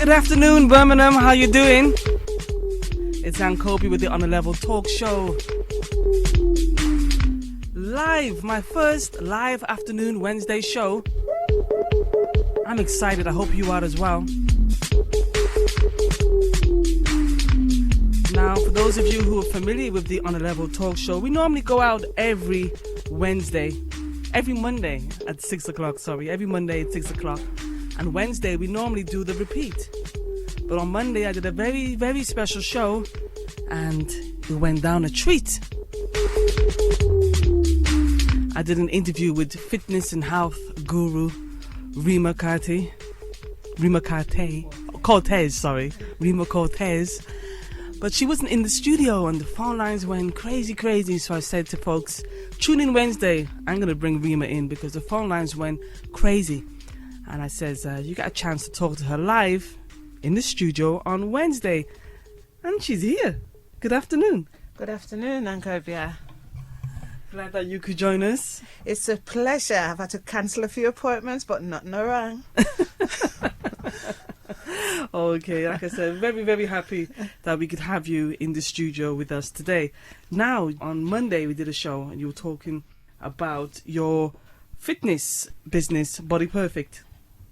Good afternoon, Birmingham. How you doing? It's Ankhobia with the On a Level Talk Show. Live, my first live afternoon Wednesday show. I'm excited. I hope you are as well. Now, for those of you who are familiar with the On a Level Talk Show, we normally go out every Monday at 6 o'clock, every Monday at 6 o'clock. And Wednesday, we normally do the repeat. But on Monday, I did a very, very special show, and it went down a treat. I did an interview with fitness and health guru Rema Quartey. Rema Quartey. But she wasn't in the studio, and the phone lines went crazy. So I said to folks, tune in Wednesday. I'm going to bring Rema in because the phone lines went crazy. And I says, you got a chance to talk to her live in the studio on Wednesday. And she's here. Good afternoon. Good afternoon, Ankhobia. Glad that you could join us. It's a pleasure. I've had to cancel a few appointments, but nothing wrong. Okay, like I said, very, very happy that we could have you in the studio with us today. Now, on Monday, we did a show and you were talking about your fitness business, Body Perfect.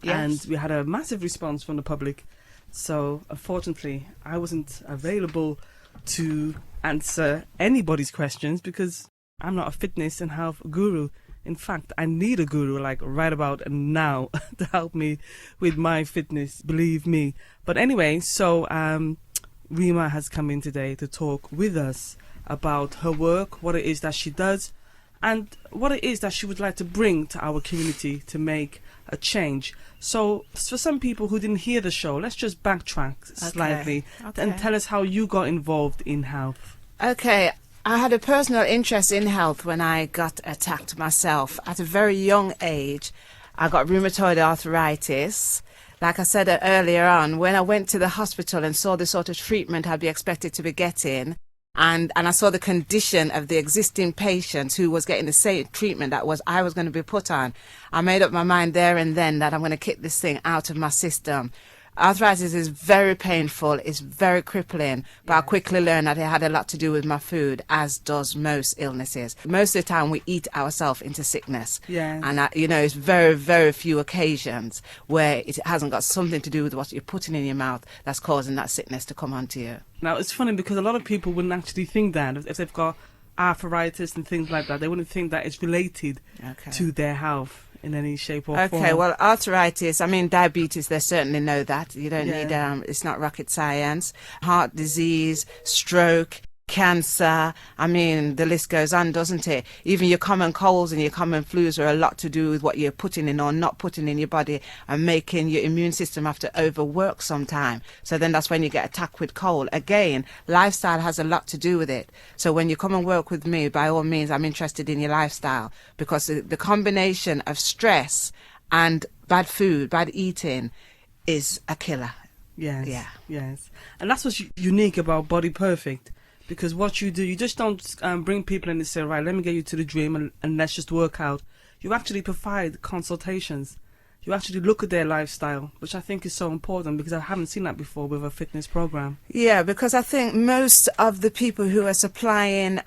Yes. And we had a massive response from the public. So, unfortunately, I wasn't available to answer anybody's questions because I'm not a fitness and health guru. In fact, I need a guru like right about now to help me with my fitness, believe me. But anyway, so Rema has come in today to talk with us about her work, what it is that she does, and what it is that she would like to bring to our community to make a change. So for some people who didn't hear the show, let's just backtrack slightly and tell us how you got involved in health. Okay. I had a personal interest in health when I got attacked myself. At a very young age, I got rheumatoid arthritis. Like I said earlier on, when I went to the hospital and saw the sort of treatment I'd be expected to be getting, and I saw the condition of the existing patient who was getting the same treatment that I was going to be put on, I made up my mind there and then that I'm going to kick this thing out of my system. Arthritis is very painful, it's very crippling, but I quickly learned that it had a lot to do with my food, as does most illnesses. Most of the time we eat ourselves into sickness. Yeah. And, it's very, very few occasions where it hasn't got something to do with what you're putting in your mouth that's causing that sickness to come onto you. Now, it's funny because a lot of people wouldn't actually think that. If they've got arthritis and things like that, they wouldn't think that it's related to their health in any shape or form. Okay, well, arthritis, diabetes, they certainly know that. You don't need, it's not rocket science. Heart disease, stroke, cancer, the list goes on, doesn't it? Even your common colds and your common flus are a lot to do with what you're putting in or not putting in your body and making your immune system have to overwork sometime. So then that's when you get attacked with cold. Again, lifestyle has a lot to do with it. So when you come and work with me, by all means, I'm interested in your lifestyle because the combination of stress and bad food, bad eating is a killer. Yes. Yeah. Yes. And that's what's unique about Body Perfect. Because what you do, you just don't bring people in and say, right, let me get you to the gym and let's just work out. You actually provide consultations. You actually look at their lifestyle, which I think is so important because I haven't seen that before with a fitness program. Yeah, because I think most of the people who are supplying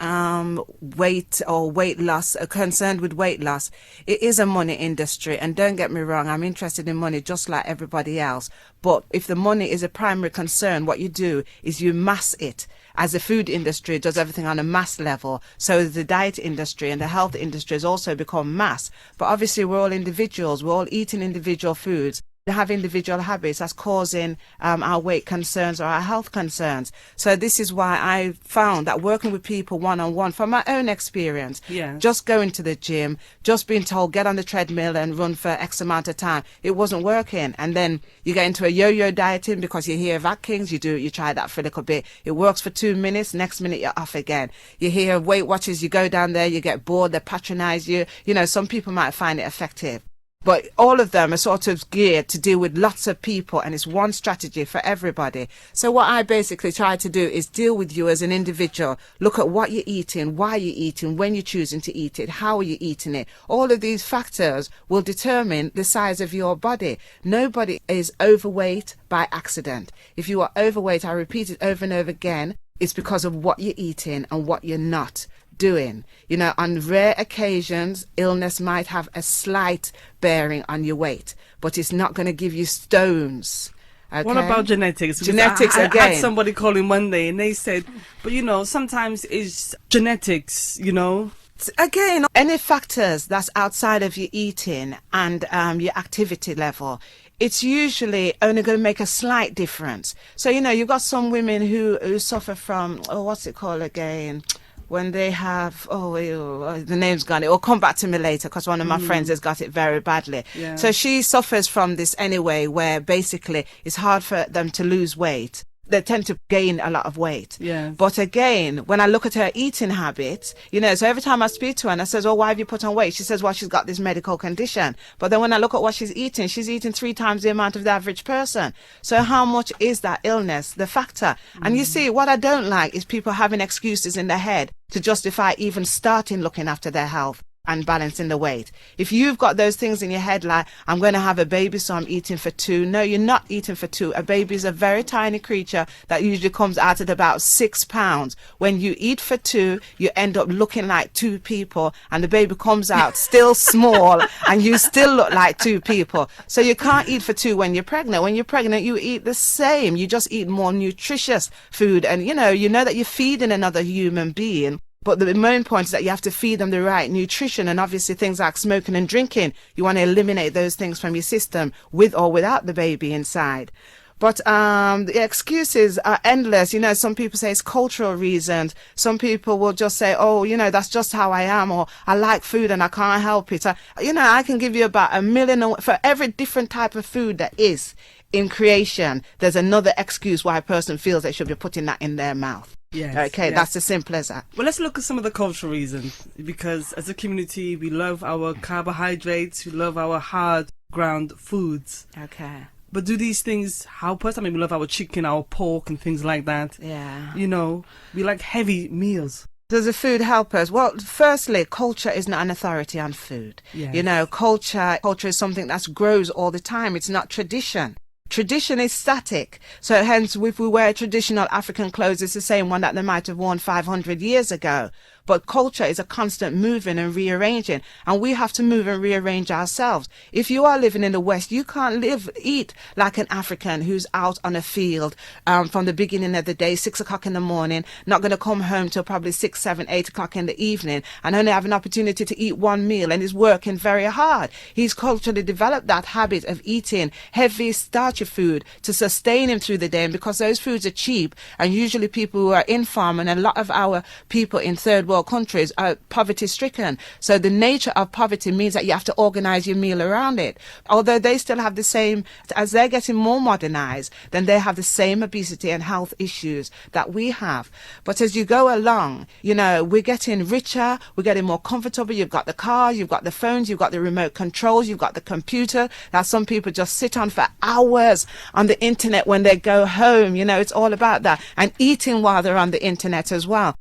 weight or weight loss are concerned with weight loss. It is a money industry, and don't get me wrong, I'm interested in money just like everybody else. But if the money is a primary concern, what you do is you mass it. As the food industry does everything on a mass level, so the diet industry and the health industry has also become mass. But obviously we're all individuals, we're all eating individual foods. Have individual habits that's causing our weight concerns or our health concerns. So this is why I found that working with people one-on-one, from my own experience, just going to the gym, just being told get on the treadmill and run for X amount of time, it wasn't working. And then you get into a yo-yo dieting because you hear of Atkins, you try that for a little bit, it works for 2 minutes, next minute you're off again. You hear of Weight Watchers, you go down there, you get bored, they patronize you. Some people might find it effective. But all of them are sort of geared to deal with lots of people, and it's one strategy for everybody. So what I basically try to do is deal with you as an individual, look at what you're eating, why you're eating, when you're choosing to eat it, how are you eating it. All of these factors will determine the size of your body. Nobody is overweight by accident. If you are overweight, I repeat it over and over again, it's because of what you're eating and what you're not doing. You know, on rare occasions, illness might have a slight bearing on your weight, but it's not going to give you stones. Okay? What about genetics? Because Genetics I again. had somebody calling one day and they said, but you know, sometimes it's genetics, you know. Again, any factors that's outside of your eating and your activity level, it's usually only going to make a slight difference. So, you know, you've got some women who suffer from, what's it called again? When they have, the name's gone. It will come back to me later because one of my friends has got it very badly. Yeah. So she suffers from this anyway, where basically it's hard for them to lose weight. They tend to gain a lot of weight. Yeah. But again, when I look at her eating habits, you know, so every time I speak to her and I says, why have you put on weight? She says, well, she's got this medical condition. But then when I look at what she's eating 3 times the amount of the average person. So how much is that illness, the factor? And you see, what I don't like is people having excuses in their head to justify even starting looking after their health and balancing the weight. If you've got those things in your head like, I'm going to have a baby, so I'm eating for 2. No, you're not eating for 2. A baby is a very tiny creature that usually comes out at about 6 pounds. When you eat for 2, you end up looking like 2 people, and the baby comes out still small, and you still look like 2 people. So you can't eat for 2 when you're pregnant. When you're pregnant, you eat the same. You just eat more nutritious food, and you know that you're feeding another human being. But the main point is that you have to feed them the right nutrition, and obviously things like smoking and drinking, you want to eliminate those things from your system with or without the baby inside. But the excuses are endless. You know, some people say it's cultural reasons. Some people will just say, that's just how I am, or I like food and I can't help it. I can give you about 1 million for every different type of food that is in creation. There's another excuse why a person feels they should be putting that in their mouth. Yes, okay, yes. That's as simple as that. Well, let's look at some of the cultural reasons, because as a community, we love our carbohydrates, we love our hard ground foods. Okay. But do these things, personally, we love our chicken, our pork and things like that. Yeah. You know, we like heavy meals. Does the food help us? Well, firstly, culture is not an authority on food. Yes. You know, culture is something that grows all the time. It's not tradition. Tradition is static. So hence, if we wear traditional African clothes, it's the same one that they might have worn 500 years ago. But culture is a constant moving and rearranging, and we have to move and rearrange ourselves. If you are living in the West, you can't eat like an African who's out on a field from the beginning of the day, 6 o'clock in the morning, not going to come home till probably 6, 7, 8 o'clock in the evening, and only have an opportunity to eat one meal, and is working very hard. He's culturally developed that habit of eating heavy, starchy food to sustain him through the day, and because those foods are cheap, and usually people who are in farm, and a lot of our people in third world countries are poverty stricken. So the nature of poverty means that you have to organize your meal around it. Although they still have the same, as they're getting more modernized, then they have the same obesity and health issues that we have. But as you go along, we're getting richer, we're getting more comfortable. You've got the car, you've got the phones, you've got the remote controls, you've got the computer. Now some people just sit on for hours on the internet when they go home. It's all about that, and eating while they're on the internet as well.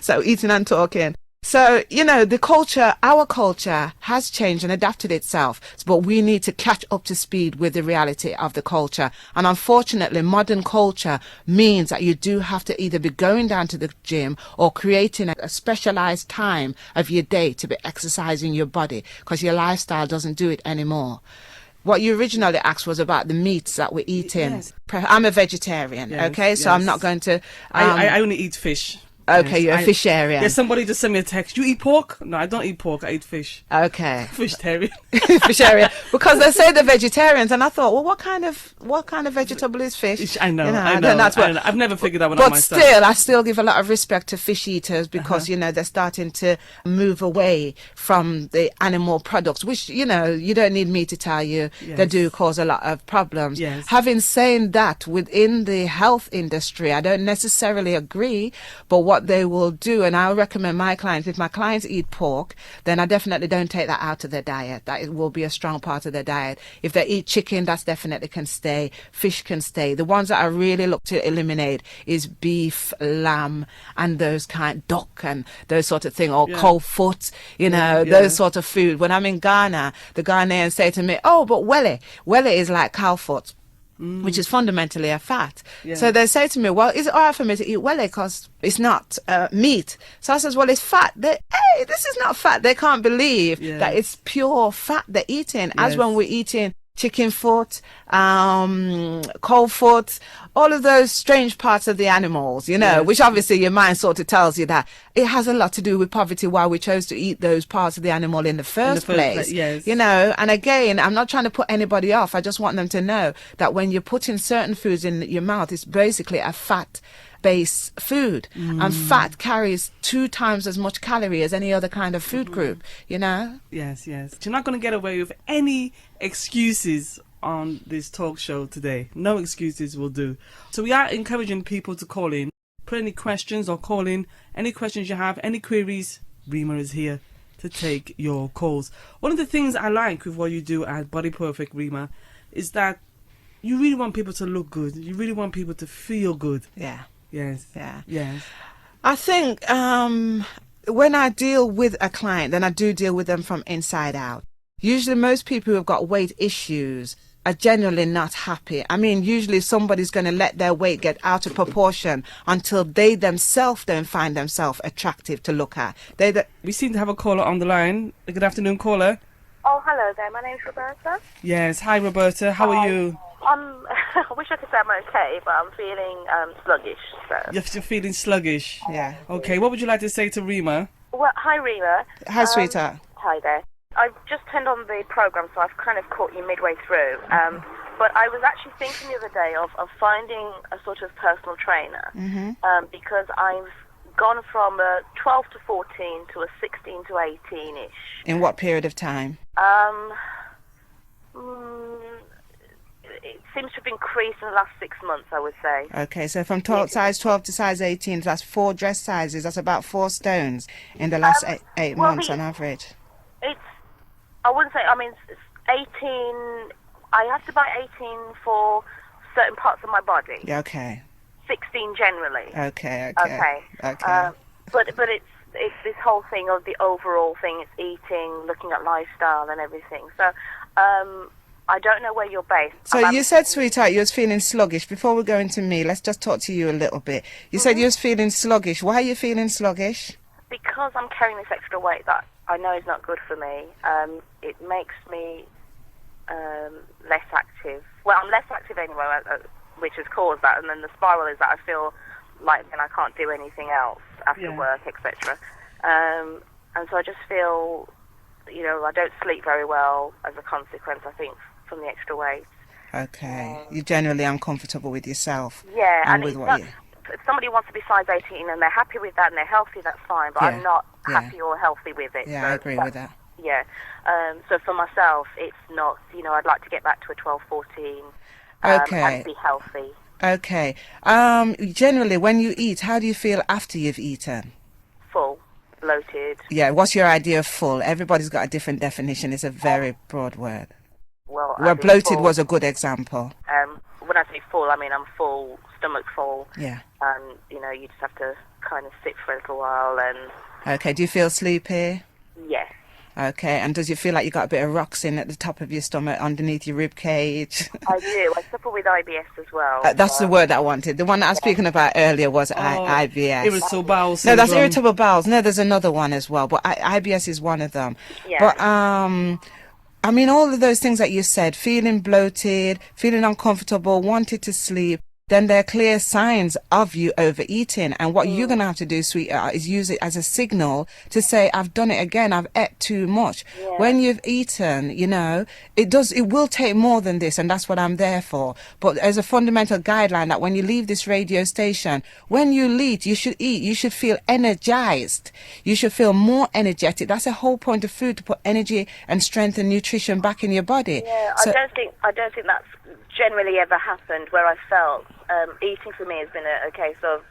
So eating and talking. So, the culture, our culture has changed and adapted itself, but we need to catch up to speed with the reality of the culture. And unfortunately, modern culture means that you do have to either be going down to the gym or creating a specialized time of your day to be exercising your body, because your lifestyle doesn't do it anymore. What you originally asked was about the meats that we're eating. Yes. I'm a vegetarian, Yes, okay? So yes. I'm not going to... I only eat fish. Okay, Yes. you're a fisharian. Yeah, somebody just sent me a text. You eat pork? No, I don't eat pork. I eat fish. Okay. Fishitarian. Fisharian. Because they say they're vegetarians, and I thought, well, what kind of vegetable is fish? I know. I know. I've never figured that one out But myself. still, I still give a lot of respect to fish eaters because, they're starting to move away from the animal products, which, you don't need me to tell you, Yes. they do cause a lot of problems. Yes. Having said that, within the health industry, I don't necessarily agree, but what what they will do, and I'll recommend my clients, if my clients eat pork, then I definitely don't take that out of their diet. That it will be a strong part of their diet. If they eat chicken, that's definitely can stay. Fish can stay. The ones that I really look to eliminate is beef, lamb, and those kind, duck and those sort of thing, or cold foot, those sort of food. When I'm in Ghana, the Ghanaians say to me, oh, but wele is like cow foot, which is fundamentally a fat. Yeah. So they say to me, well, is it all right for me to eat wele because it's not meat? So I says, well, it's fat. Hey, this is not fat. They can't believe that it's pure fat they're eating, as when we're eating chicken foot, cold foot, all of those strange parts of the animals, which obviously your mind sort of tells you that it has a lot to do with poverty, why we chose to eat those parts of the animal in the first place. Yes. And again, I'm not trying to put anybody off. I just want them to know that when you're putting certain foods in your mouth, it's basically a fat base food, and fat carries 2 times as much calorie as any other kind of food group, Yes. You're not going to get away with any excuses on this talk show today. No excuses will do. So we are encouraging people to call in, put any questions or call in any questions you have, any queries. Rema is here to take your calls. One of the things I like with what you do at Body Perfect, Rema, is that you really want people to look good. You really want people to feel good. Yeah. Yes. Yeah. Yes. I think when I deal with a client, then I do deal with them from inside out. Usually most people who have got weight issues are generally not happy. I mean, usually somebody's going to let their weight get out of proportion until they themselves don't find themselves attractive to look at. We seem to have a caller on the line. Good afternoon, caller. Oh, hello there. My name's Roberta. Yes. Hi, Roberta. How are you? I wish I could say I'm okay, but I'm feeling sluggish. So. You're feeling sluggish? Yeah. Okay, what would you like to say to Rema? Well, hi, Rema. Hi, sweetheart. Hi there. I've just turned on the programme, so I've kind of caught you midway through. But I was actually thinking the other day of finding a sort of personal trainer, because I've gone from a 12 to 14 to a 16 to 18-ish. In what period of time? It seems to have increased in the last 6 months, I would say. Okay, so from size 12 to size 18, that's 4 dress sizes. That's about 4 stones in the last 8 months on average. I wouldn't say, it's 18, I have to buy 18 for certain parts of my body. Yeah, okay. 16 generally. Okay. But it's this whole thing of the overall thing. It's eating, looking at lifestyle and everything. So, I don't know where you're based. So you said, sweetheart, you was feeling sluggish. Before we go into me, let's just talk to you a little bit. You said you was feeling sluggish. Why are you feeling sluggish? Because I'm carrying this extra weight that I know is not good for me. It makes me less active. Well, I'm less active anyway, which has caused that. And then the spiral is that I feel like then I can't do anything else after work, etc. And so I just feel, I don't sleep very well as a consequence, I think, from the extra weight. Okay. You're generally uncomfortable with yourself. Yeah. And with what you... If somebody wants to be size 18 and they're happy with that and they're healthy, that's fine. But I'm not happy or healthy with it. Yeah, so I agree with that. Yeah. So for myself, it's not, I'd like to get back to a 12, 14 and be healthy. Okay. Generally, when you eat, how do you feel after you've eaten? Full. Bloated. Yeah, what's your idea of full? Everybody's got a different definition. It's a very broad word. Well, bloated was a good example. When I say full, I mean I'm full, stomach full. Yeah. And, you just have to kind of sit for a little while and... Okay, do you feel sleepy? Yes. Okay, and does you feel like you got a bit of rocks in at the top of your stomach, underneath your rib cage? I do. I suffer with IBS as well. That's the word I wanted. The one that I was speaking about earlier was IBS. Irritable bowel syndrome. No, that's irritable bowels. No, there's another one as well, but IBS is one of them. Yeah. But all of those things that you said, feeling bloated, feeling uncomfortable, wanting to sleep, then there are clear signs of you overeating. And what you're going to have to do, sweetheart, is use it as a signal to say, I've done it again, I've ate too much. Yeah. When you've eaten, it will take more than this, and that's what I'm there for. But as a fundamental guideline that when you leave this radio station, when you eat, you should feel energized. You should feel more energetic. That's the whole point of food, to put energy and strength and nutrition back in your body. Yeah, I don't think that's generally ever happened where I felt eating for me has been a case of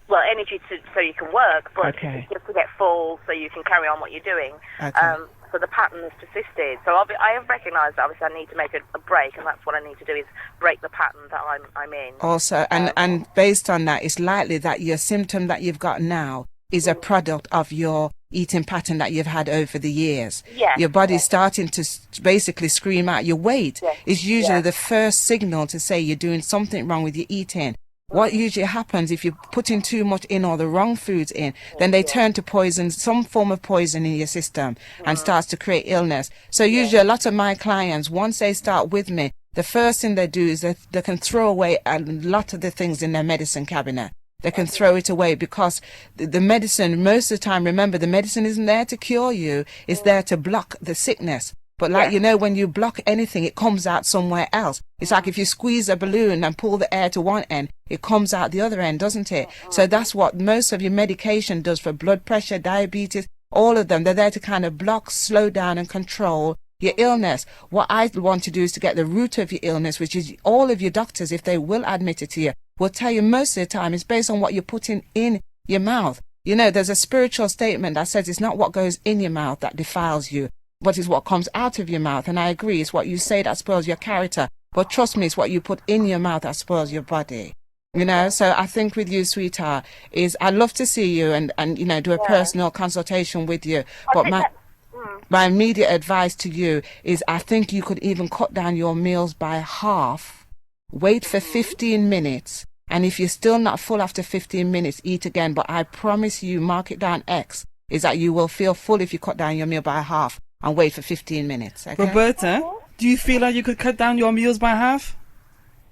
well, energy so you can work, but Okay. just to get full so you can carry on what you're doing. Okay. So the pattern has persisted. So I have recognised that obviously I need to make a break, and that's what I need to do is break the pattern that I'm in. Also, and based on that, it's likely that your symptom that you've got now is a product of your eating pattern that you've had over the years. Yes, Your body's yes. starting to basically scream out. Your weight Yes, is usually yes. the first signal to say you're doing something wrong with your eating. What usually happens if you're putting too much in or the wrong foods in, then they turn to poison, some form of poison in your system, and starts to create illness. So usually a lot of my clients, once they start with me, the first thing they do is they can throw away a lot of the things in their medicine cabinet. They can throw it away because the medicine, most of the time, remember, the medicine isn't there to cure you. It's there to block the sickness. But like, you know, when you block anything, it comes out somewhere else. It's like if you squeeze a balloon and pull the air to one end, it comes out the other end, doesn't it? So that's what most of your medication does for blood pressure, diabetes, all of them. They're there to kind of block, slow down and control your illness. What I want to do is to get the root of your illness, which is all of your doctors, if they will admit it to you, will tell you most of the time it's based on what you're putting in your mouth. You know, there's a spiritual statement that says it's not what goes in your mouth that defiles you, but it's what comes out of your mouth. And I agree, it's what you say that spoils your character. But trust me, it's what you put in your mouth that spoils your body. You know, so I think with you, sweetheart, is I'd love to see you and you know, do a personal consultation with you. But my immediate advice to you is I think you could even cut down your meals by half, wait for 15 minutes, and if you're still not full after 15 minutes, eat again. But I promise you, mark it down X, is that you will feel full if you cut down your meal by half and wait for 15 minutes. Okay? Roberta, do you feel like you could cut down your meals by half?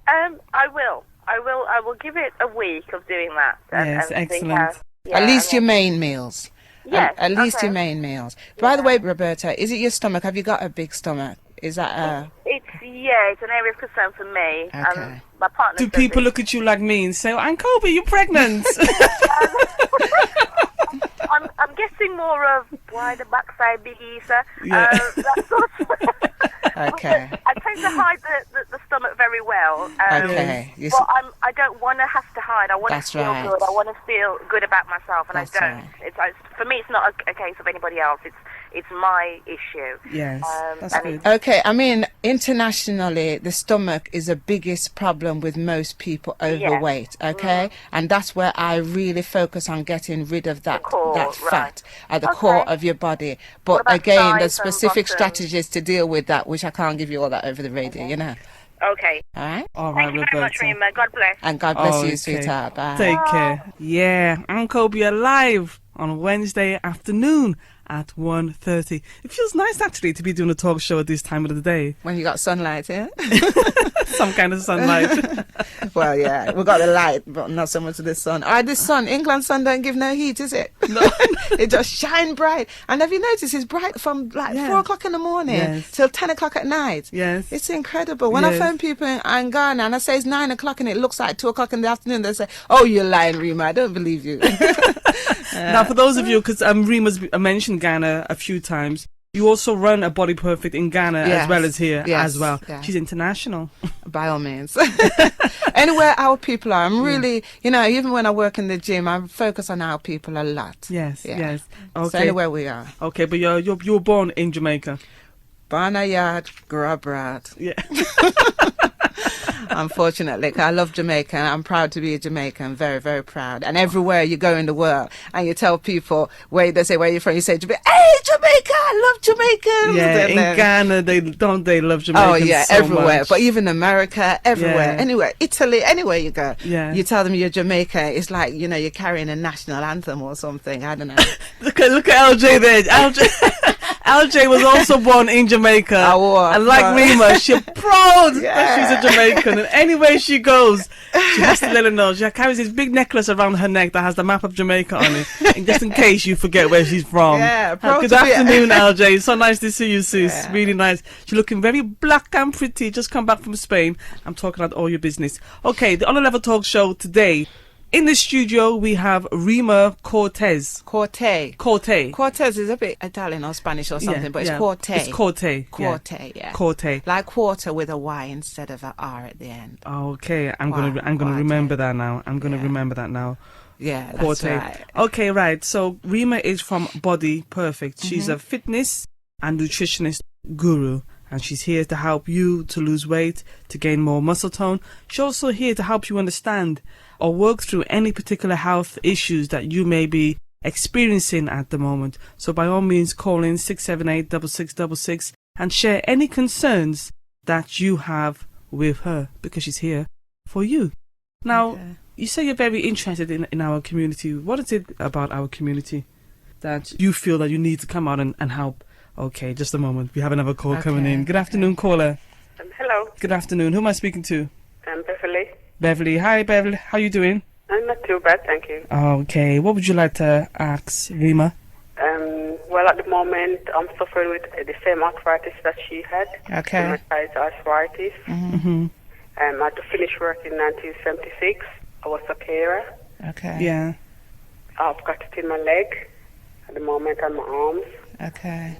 I will. I will give it a week of doing that. Yes, see excellent. how- At least your main meals. Yes, At least okay. your main meals. By the way, Roberta, is it your stomach? Have you got a big stomach? Is that It's an area of concern for me. Okay. My partner. Do says people it- look at you like me and say, Ankhobia, you're pregnant? I'm guessing more of why the backside big Isa. Yeah. That sort of Okay. I tend to hide the stomach very well. Okay. You But I don't want to have to hide. I want That's to feel right. good. I want to feel good about myself, and That's I don't. right. It's for me. It's not a case of anybody else. It's my issue. Yes, that's and good. Okay, I mean, internationally, the stomach is the biggest problem with most people overweight, okay? And that's where I really focus on getting rid of that core, that right. fat at the core of your body. But about again, thighs there's and specific bottom? strategies to deal with that, which I can't give you all that over the radio, you know? Okay. All right? All right, Thank you very much, Roberta. Rema. God bless. And God bless you, Okay. sweetheart. Bye. Take care. Yeah, Ankhobia live on Wednesday afternoon at 1:30. It feels nice actually to be doing a talk show at this time of the day. When you got sunlight, yeah? Some kind of sunlight. Well, yeah, we've got the light, but not so much of the sun. The sun, England sun don't give no heat, is it? No. It just shine bright. And have you noticed it's bright from like 4 o'clock in the morning Yes. till 10 o'clock at night? Yes. It's incredible. When I Yes. phone people in Ghana and I say it's 9 o'clock and it looks like 2 o'clock in the afternoon, they say, oh, you're lying, Rema. I don't believe you. Now, for those of you, because Rema's mentioned Ghana a few times, you also run a Body Perfect in Ghana as Yes. well as here Yes. as well. Yeah. She's international. By all means. Anywhere our people are, I'm really, you know, even when I work in the gym, I focus on our people a lot. Yes, Yeah. yes. So Okay. anywhere we are. Okay, but you were born in Jamaica. Barnayard, Grubrad. Yeah. Unfortunately, 'cause I love Jamaica and I'm proud to be a Jamaican, very, very proud. And everywhere you go in the world and you tell people they say where you're from, you say Jamaica, hey Jamaica, I love Jamaicans. Yeah, And in then- Ghana they love Jamaicans. Oh yeah, so everywhere. much. But even America, everywhere, Yeah. anywhere, Italy, anywhere you go. Yeah. You tell them you're Jamaican, it's like, you know, you're carrying a national anthem or something. I don't know. Look at LJ there. LJ was also born in Jamaica. I was, And like but- Rema, she's proud that Yeah. she's a Jamaican. And anyway she goes, she has to let her know. She carries this big necklace around her neck that has the map of Jamaica on it. And just in case you forget where she's from. Yeah, proud Good to be- afternoon, LJ. So nice to see you, sis. Yeah. Really nice. She's looking very black and pretty. Just come back from Spain. I'm talking about all your business. Okay, the On a Level Talk Show today. In the studio, we have Rema Quartey. Corte. Quartey. Cortez is a bit Italian or Spanish or something, but it's Corte. It's Quartey. Corte, yeah. Quartey. Like quarter with a Y instead of a R at the end. Okay, I'm Wow, gonna Quartey. remember that now. I'm gonna Yeah. remember that now. Yeah, that's Quartey. right. Okay, right. So Rema is from Body Perfect. She's a fitness and nutritionist guru, and she's here to help you to lose weight, to gain more muscle tone. She's also here to help you understand or work through any particular health issues that you may be experiencing at the moment. So by all means, call in 678-6666 and share any concerns that you have with her, because she's here for you. Now, Okay. you say you're very interested in our community. What is it about our community that you feel that you need to come out and help? Okay, just a moment. We have another call coming in. Good afternoon, caller. Hello, Good afternoon. Who am I speaking to? I'm Beverly. Beverly. Hi, Beverly. How you doing? I'm not too bad, thank you. Okay. What would you like to ask Rema? Well, at the moment, I'm suffering with the same arthritis that she had. Okay. Rheumatoid arthritis. Mm-hmm. I had to finish work in 1976. I was a carer. Okay. Yeah. I've got it in my leg at the moment and my arms. Okay.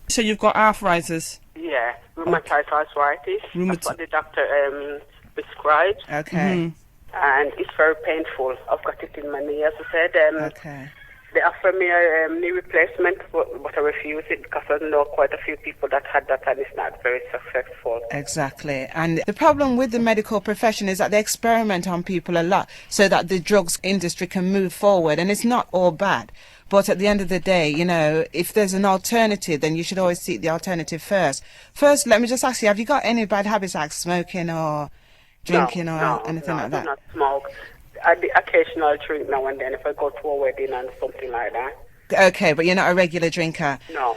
So you've got arthritis. Yeah, rheumatoid arthritis. That's what the doctor prescribed. Okay. Mhm. And it's very painful. I've got it in my knee, as I said. Okay. They offered me a knee replacement, but I refused it because I know quite a few people that had that and it's not very successful. Exactly. And the problem with the medical profession is that they experiment on people a lot so that the drugs industry can move forward. And it's not all bad. But at the end of the day, you know, if there's an alternative, then you should always seek the alternative first. First, let me just ask you, have you got any bad habits like smoking or drinking anything like I that? do not smoke. I do occasional drink now and then if I go to a wedding and something like that. Okay, but you're not a regular drinker. No.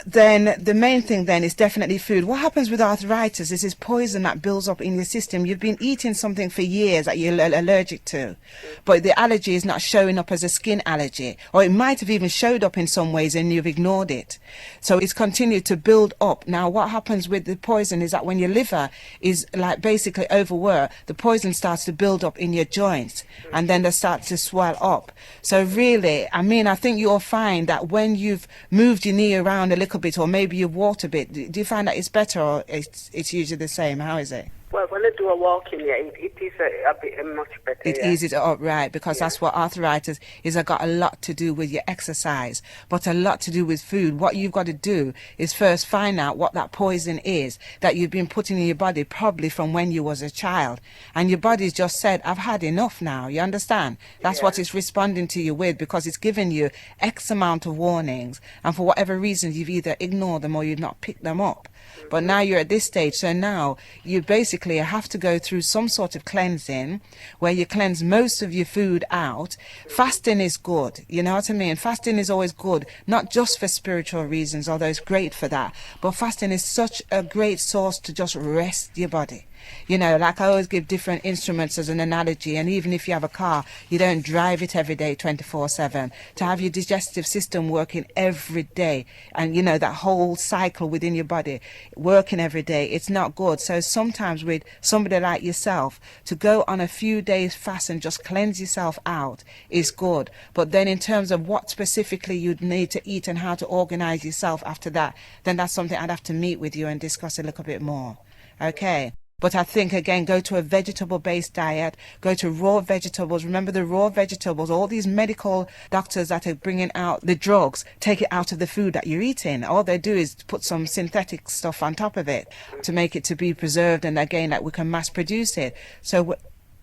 Then the main thing then is definitely food. What happens with arthritis is this poison that builds up in your system. You've been eating something for years that you're allergic to, but the allergy is not showing up as a skin allergy, or it might have even showed up in some ways and you've ignored it. So it's continued to build up. Now what happens with the poison is that when your liver is like basically overworked, the poison starts to build up in your joints and then they start to swell up. So really, I mean, I think you'll find that when you've moved your knee around a little bit, or maybe you've walked a bit, do you find that it's better, or it's usually the same? How is it? Well, when I do a walking, yeah, it is a bit much better. It eases it up, right? Because that's what arthritis is. It got a lot to do with your exercise, but a lot to do with food. What you've got to do is first find out what that poison is that you've been putting in your body, probably from when you was a child. And your body's just said, I've had enough now. You understand? That's what it's responding to you with, because it's giving you X amount of warnings. And for whatever reason, you've either ignored them or you've not picked them up. But now you're at this stage, so now you basically have to go through some sort of cleansing where you cleanse most of your food out. Fasting is good, you know what I mean? Fasting is always good, not just for spiritual reasons, although it's great for that, but fasting is such a great source to just rest your body. You know, like I always give different instruments as an analogy, and even if you have a car, you don't drive it every day 24/7. To have your digestive system working every day, and you know, that whole cycle within your body working every day, it's not good. So sometimes with somebody like yourself, to go on a few days fast and just cleanse yourself out is good. But then in terms of what specifically you'd need to eat and how to organize yourself after that, then that's something I'd have to meet with you and discuss a little bit more. Okay. But I think, again, go to a vegetable-based diet, go to raw vegetables. Remember the raw vegetables, all these medical doctors that are bringing out the drugs, take it out of the food that you're eating. All they do is put some synthetic stuff on top of it to make it to be preserved, and again, that we can mass produce it. So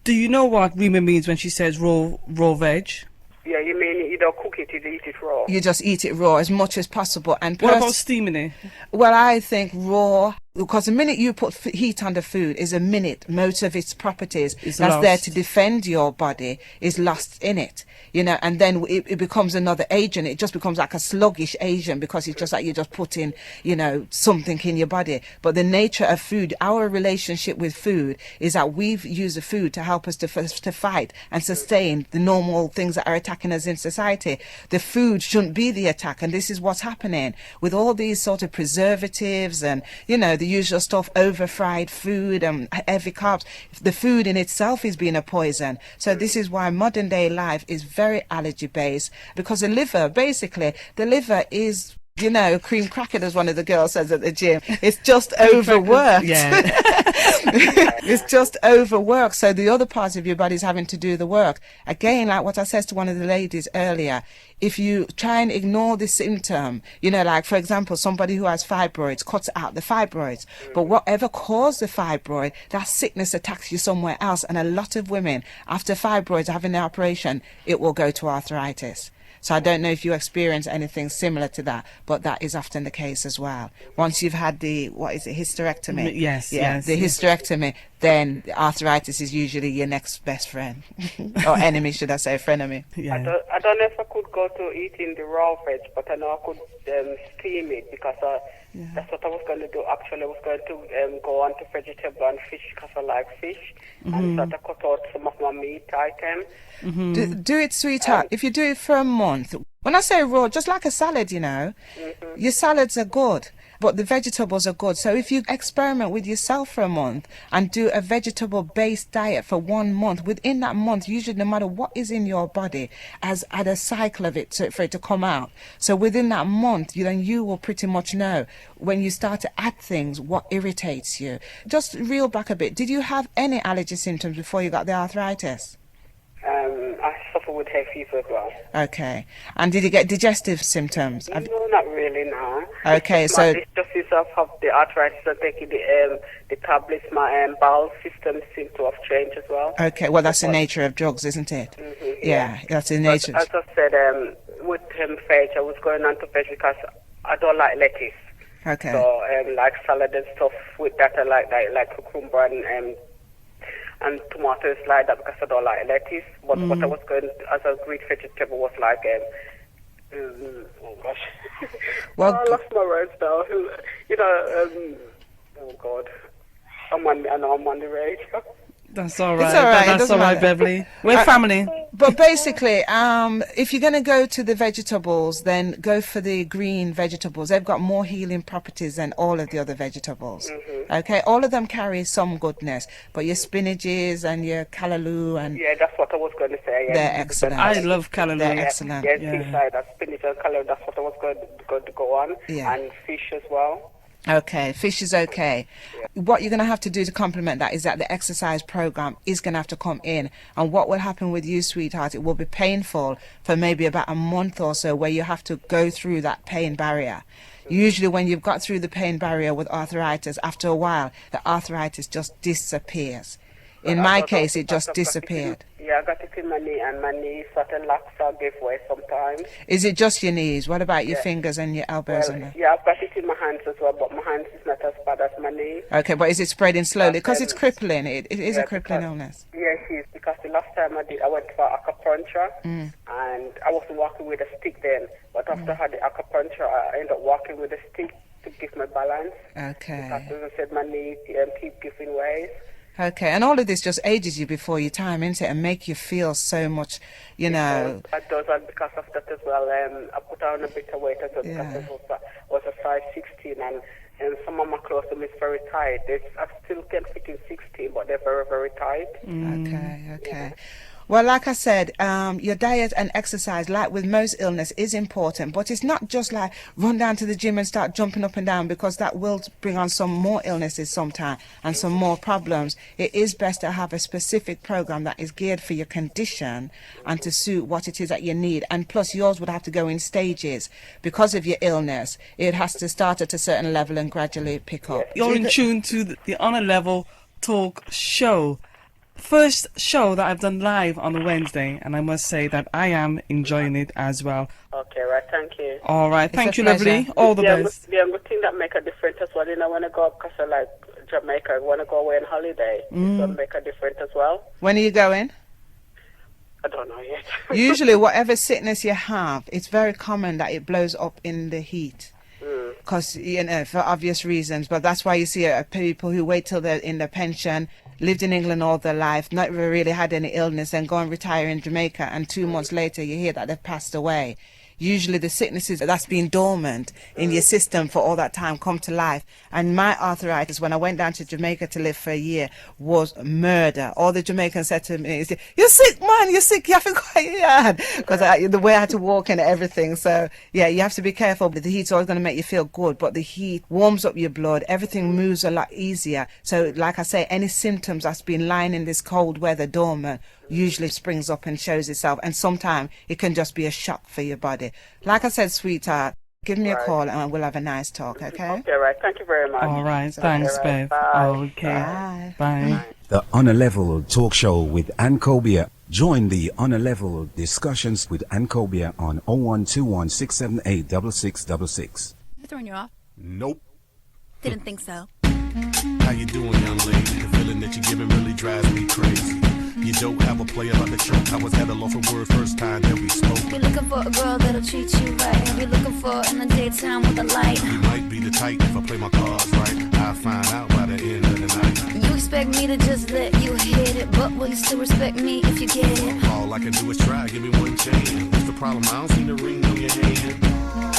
Do you know what Rema means when she says raw veg? Yeah, you mean you don't cook it, you eat it raw? you just eat it raw as much as possible. And What about steaming it? Well, I think raw, because the minute you put heat on the food is a minute most of its properties It's that's lost. there to defend your body is lost in it, you know, and then it becomes another agent. It just becomes like a sluggish agent, because it's just like you're just putting, you know, something in your body. But the nature of food, our relationship with food is that we've used the food to help us to fight and sustain the normal things that are attacking us in society. The food shouldn't be the attack, and this is what's happening with all these sort of preservatives and, you know, the usual stuff, over fried food and heavy carbs. The food in itself is being a poison. So this is why modern day life is very allergy based, because the liver, basically, the liver is, you know, cream cracker, as one of the girls says at the gym. It's just overworked. Yeah. It's just overwork. So the other part of your body is having to do the work. Again, like what I said to one of the ladies earlier, if you try and ignore the symptom, you know, like for example, somebody who has fibroids cuts out the fibroids, but whatever caused the fibroid, that sickness attacks you somewhere else. And a lot of women, after fibroids having the operation, it will go to arthritis. So I don't know if you experience anything similar to that, but that is often the case as well. Once you've had the, what is it, hysterectomy? Yes, yeah, yes, the yes. hysterectomy, then arthritis is usually your next best friend. Or enemy, should I say, frenemy. Yeah. I don't know if I could go to eating the raw veg, but I know I could steam it because that's what I was going to do. Actually, I was going to go on to vegetable and fish because I like fish, and sort of cut out some of my meat items. Do it, sweetheart. If you do it for a month, when I say raw, just like a salad, you know, your salads are good, but the vegetables are good. So if you experiment with yourself for a month and do a vegetable-based diet for 1 month, within that month, usually no matter what is in your body, has had a cycle of it for it to come out. So within that month, then you will pretty much know when you start to add things, what irritates you. Just reel back a bit. Did you have any allergy symptoms before you got the arthritis? I suffer with hay fever as well. Okay. And did you get digestive symptoms? No, not really, no. Okay, It's so... just yourself have the arthritis and taking the tablets. My bowel system seems to have changed as well. Okay, well, that's the nature of drugs, isn't it? Yeah, that's the nature. As I said, with veg, I was going on to veg because I don't like lettuce. Okay. So, like salad and stuff with that, I like cucumber and tomatoes like that because I don't like lettuce. But what I was going as a Greek vegetable was like, oh gosh, Well, I lost my words now. You know, oh God, I know I'm on the radio. That's all right. It's all right, it That's doesn't all right, matter. Beverly. We're family. But basically, if you're going to go to the vegetables, then go for the green vegetables. They've got more healing properties than all of the other vegetables. Okay, all of them carry some goodness, but your spinaches and your callaloo and Yeah, that's what I was going to say. Yeah. they're excellent. I love callaloo. They're excellent. Yes, Yeah. inside that spinach and callaloo, that's what I was going to go on. Yeah. And fish as well. Okay, fish is okay. What you're going to have to do to complement that is that the exercise program is going to have to come in. And what will happen with you, sweetheart, it will be painful for maybe about a month or so where you have to go through that pain barrier. Usually when you've got through the pain barrier with arthritis, after a while, the arthritis just disappears. In my case, it just disappeared. Yeah, I got it in my knee, and my knee sort of locks or give way sometimes. Is it just your knees? What about your fingers and your elbows? Well, yeah, I've got it in my hands as well, but my hands is not as bad as my knee. Okay, but is it spreading slowly? Because it's crippling. It is a crippling illness. Yeah, it is, because the last time I went for acupuncture, and I wasn't walking with a stick then, but after I had the acupuncture, I ended up walking with a stick to give my balance. Okay. Because as I said, my knee keep giving ways. Okay, and all of this just ages you before your time, isn't it? And make you feel so much, you know. It does, and because of that as well, I put on a bit of weight as well, because I was a size 16, and some of my clothes are very tight. I still can fit in 16, but they're very, very tight. Okay. Yeah. Well, like I said, your diet and exercise, like with most illness, is important. But it's not just like run down to the gym and start jumping up and down, because that will bring on some more illnesses sometime and some more problems. It is best to have a specific program that is geared for your condition and to suit what it is that you need. And plus, yours would have to go in stages because of your illness. It has to start at a certain level and gradually pick up. You're in tune to the Honor Level Talk Show. First show that I've done live on a Wednesday, and I must say that I am enjoying it as well. Okay, right, thank you. All right, thank a you, lovely. pleasure. All the best. The only thing that make a difference as well, you know, when I go up, because I like Jamaica, I want to go away on holiday, it will make a difference as well. When are you going? I don't know yet. Usually, whatever sickness you have, it's very common that it blows up in the heat. Because, you know, for obvious reasons. But that's why you see people who wait till they're in their pension, lived in England all their life, not really had any illness, and go and retire in Jamaica, and 2 months later you hear that they've passed away. usually the sicknesses that's been dormant in your system for all that time come to life. And my arthritis, when I went down to Jamaica to live for a year, was murder. All the Jamaicans said to me, "You're sick, man, you're sick, you haven't got yard," because the way I had to walk and everything. So yeah, you have to be careful. The heat's always going to make you feel good, but the heat warms up your blood, everything moves a lot easier. So like I say, any symptoms that's been lying in this cold weather dormant usually springs up and shows itself, and sometimes it can just be a shock for your body. Like I said, sweetheart, give me a call and we'll have a nice talk, okay? Okay, right. Thank you very much. All right. Thanks, Okay, Bev. right. Bye. Okay. Bye. The On a Level talk show with Ankhobia. Join the On a Level discussions with Ankhobia on 0121 678 6666. Throwing you off? Nope. Didn't think so. How you doing, young lady? The feeling that you're giving really drives me crazy. You don't have a player like a choke. I was at a loss for word first time that we spoke. You're looking for a girl that'll treat you right. You're looking for in the daytime with a light. You might be the type if I play my cards right. I'll find out by the end of the night. You expect me to just let you hit it, but will you still respect me if you get it? All I can do is try, give me one chance. What's the problem? I don't see the ring on your hand.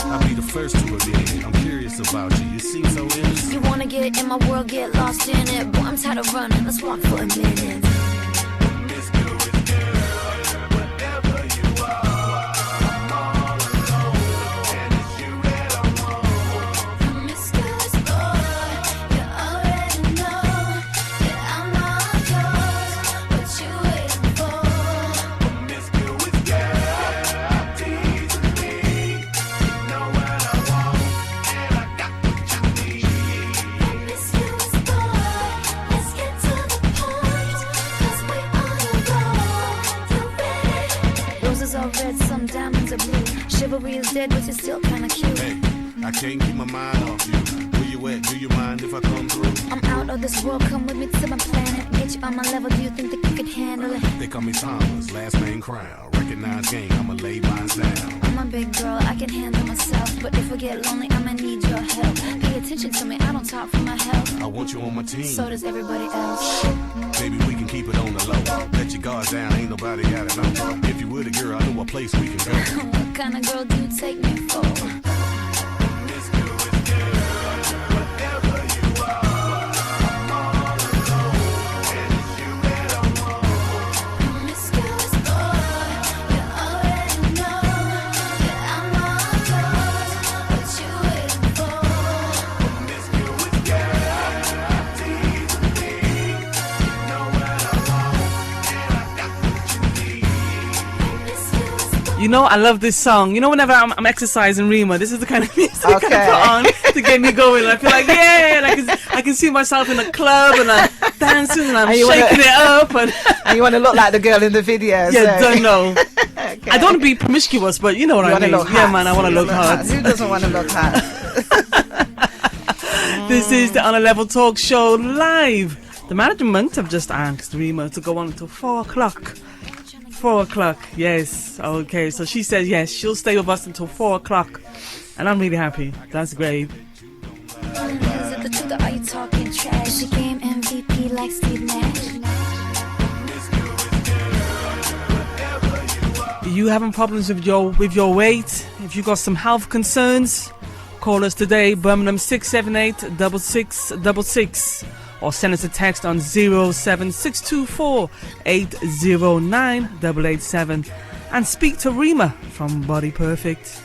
I'll be the first to admit I'm curious about you. You seem so innocent. You wanna get in my world, get lost in it. Boy, I'm tired of running, let's walk for a minute. Chivalry is dead, but you're still kinda cute. Hey, I can't keep my mind off you. Where you at? Do you mind if I come through? I'm out of this world, come with me to my planet. Get you on my level, do you think that you could handle it? They call me Thomas, last name Crown. Recognize game, I'ma lay mine down. I'm a big girl, I can handle myself. But if I get lonely, I'ma need your help. Pay attention to me, I don't talk for my health. I want you on my team. So does everybody else. Baby, we can keep it on the low. Let your guard down, ain't nobody got it know. If you were the girl, I know a place we can go. What kind of girl do you take me for? You know, I love this song. You know, whenever I'm exercising, Rema, this is the kind of music I put on to get me going. I feel like, yeah, and I can see myself in a club and I'm dancing and I'm shaking it up. And you want to look like the girl in the video. Yeah, so. don't know. Okay. I don't want to be promiscuous, but you know what I mean. Yeah, man, I want to look hot. Who doesn't want to look hot? This is the On a Level Talk Show live. The management have just asked Rema to go on until 4 o'clock. 4 o'clock, yes. Okay, so she says yes, she'll stay with us until 4 o'clock. And I'm really happy. That's great. Is it the truth or are you talking trash? She game MVP like Steve Nash. Are you having problems with your weight? If you got some health concerns, call us today, Birmingham 678 6666. Or send us a text on 07624 809 887 and speak to Rema from Body Perfect.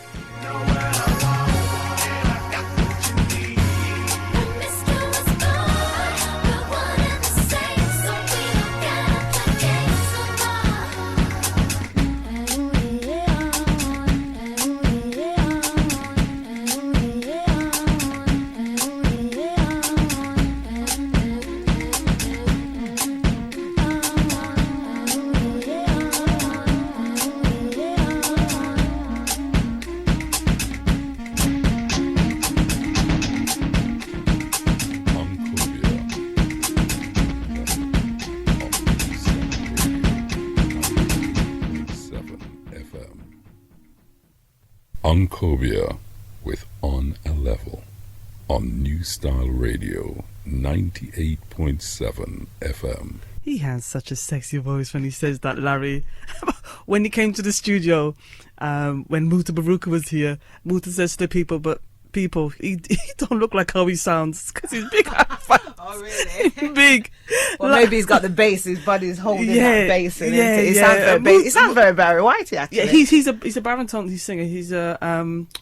Ankhobia with On a Level on New Style Radio 98.7 FM. He has such a sexy voice when he says that, Larry. when he came to the studio, when Muta Baruka was here, Muta says to the people, but people, he don't look like how he sounds because he's big. Oh, really? Big. Well, maybe he's got the bass. His body's holding that bass. And he sounds very Barry Whitey, actually. Yeah, he's a baritone. He's singer. He's a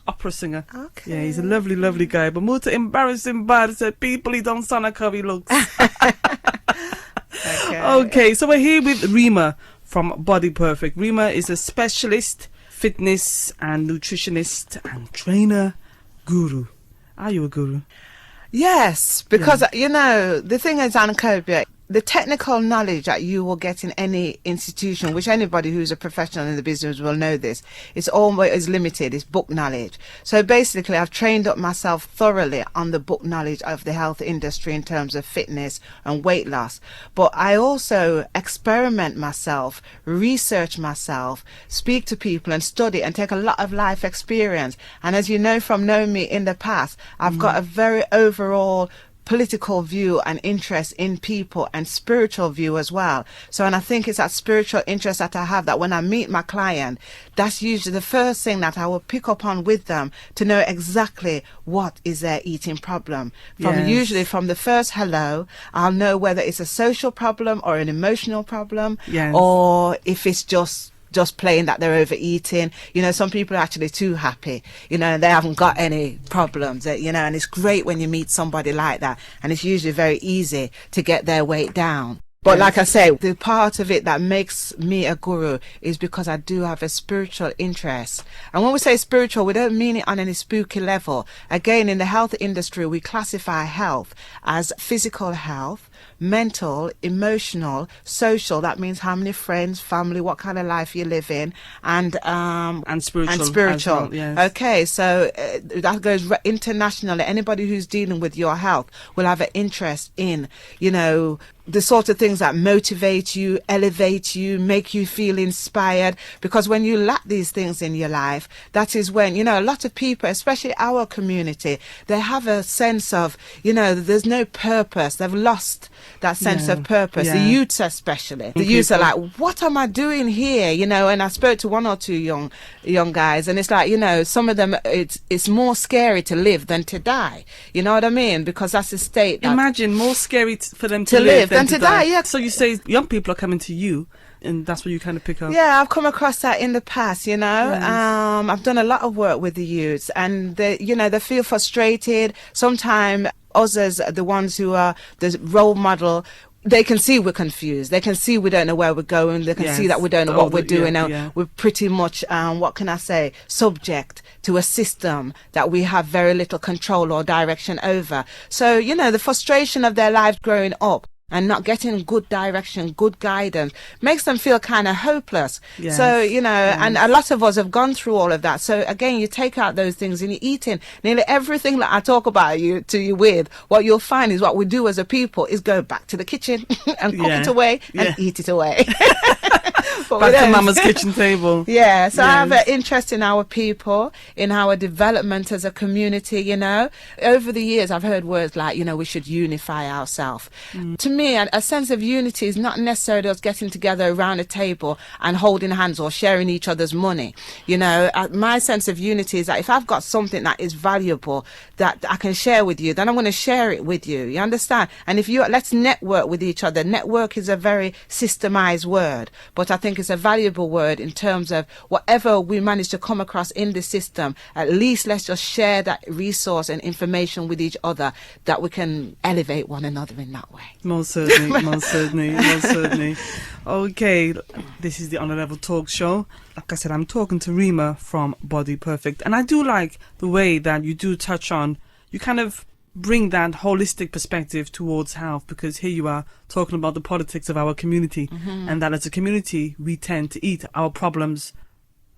opera singer. Okay. Yeah, he's a lovely, lovely guy. But Muta embarrassing bad. Said people, he don't sound like how he looks. Okay, so we're here with Rema from Body Perfect. Rema is a specialist fitness and nutritionist and trainer guru. Are you a guru? Yes, because, you know, the thing is, Ankhobia, the technical knowledge that you will get in any institution, which anybody who's a professional in the business will know this, it's always limited. It's book knowledge. So basically, I've trained up myself thoroughly on the book knowledge of the health industry in terms of fitness and weight loss. But I also experiment myself, research myself, speak to people and study and take a lot of life experience. And as you know from knowing me in the past, I've got a very overall political view and interest in people and spiritual view as well. So, and I think it's that spiritual interest that I have that when I meet my client, that's usually the first thing that I will pick up on with them to know exactly what is their eating problem. Usually from the first hello, I'll know whether it's a social problem or an emotional problem, or if it's just plain that they're overeating. You know, some people are actually too happy, you know, and they haven't got any problems, you know, and it's great when you meet somebody like that, and it's usually very easy to get their weight down. But like I say, the part of it that makes me a guru is because I do have a spiritual interest. And when we say spiritual, we don't mean it on any spooky level. Again, in the health industry, we classify health as physical health, mental, emotional, social. That means how many friends, family, what kind of life you live in, and spiritual. Well, Okay, so that goes internationally. Anybody who's dealing with your health will have an interest in, you know, the sort of things that motivate you, elevate you, make you feel inspired. Because when you lack these things in your life, that is when, you know, a lot of people, especially our community, they have a sense of, you know, there's no purpose. They've lost that sense of purpose. The youths especially. The youths are like, what am I doing here? You know, and I spoke to one or two young guys, and it's like, you know, some of them, it's more scary to live than to die. You know what I mean? Because that's a state. Imagine more scary for them to live than to die. Yeah. So you say young people are coming to you, and that's what you kind of pick up. Yeah, I've come across that in the past, you know. Yes. I've done a lot of work with the youths, and they, you know, they feel frustrated. Sometimes us as the ones who are the role model, they can see we're confused. They can see we don't know where we're going. They can see that we don't know what we're doing. We're pretty much, what can I say, subject to a system that we have very little control or direction over. So, you know, the frustration of their lives growing up and not getting good direction, good guidance, makes them feel kind of hopeless. Yes. So, you know, and a lot of us have gone through all of that. So again, you take out those things and you're eating. Nearly everything that I talk about to you with, what you'll find is what we do as a people is go back to the kitchen and cook it away and eat it away. Back to Mama's kitchen table. Yeah, so I have an interest in our people, in our development as a community, you know. Over the years, I've heard words like, you know, we should unify ourselves. To me, a sense of unity is not necessarily us getting together around a table and holding hands or sharing each other's money. You know, my sense of unity is that if I've got something that is valuable that I can share with you, then I'm going to share it with you. You understand? And if you, let's network with each other. Network is a very systemized word, but I think it's a valuable word in terms of whatever we manage to come across in the system, at least let's just share that resource and information with each other that we can elevate one another in that way. Most certainly, most certainly, most certainly. Okay, this is the On A Level Talk Show. Like I said, I'm talking to Rema from Body Perfect, and I do like the way that you do touch on, you kind of bring that holistic perspective towards health, because here you are talking about the politics of our community, and that as a community we tend to eat our problems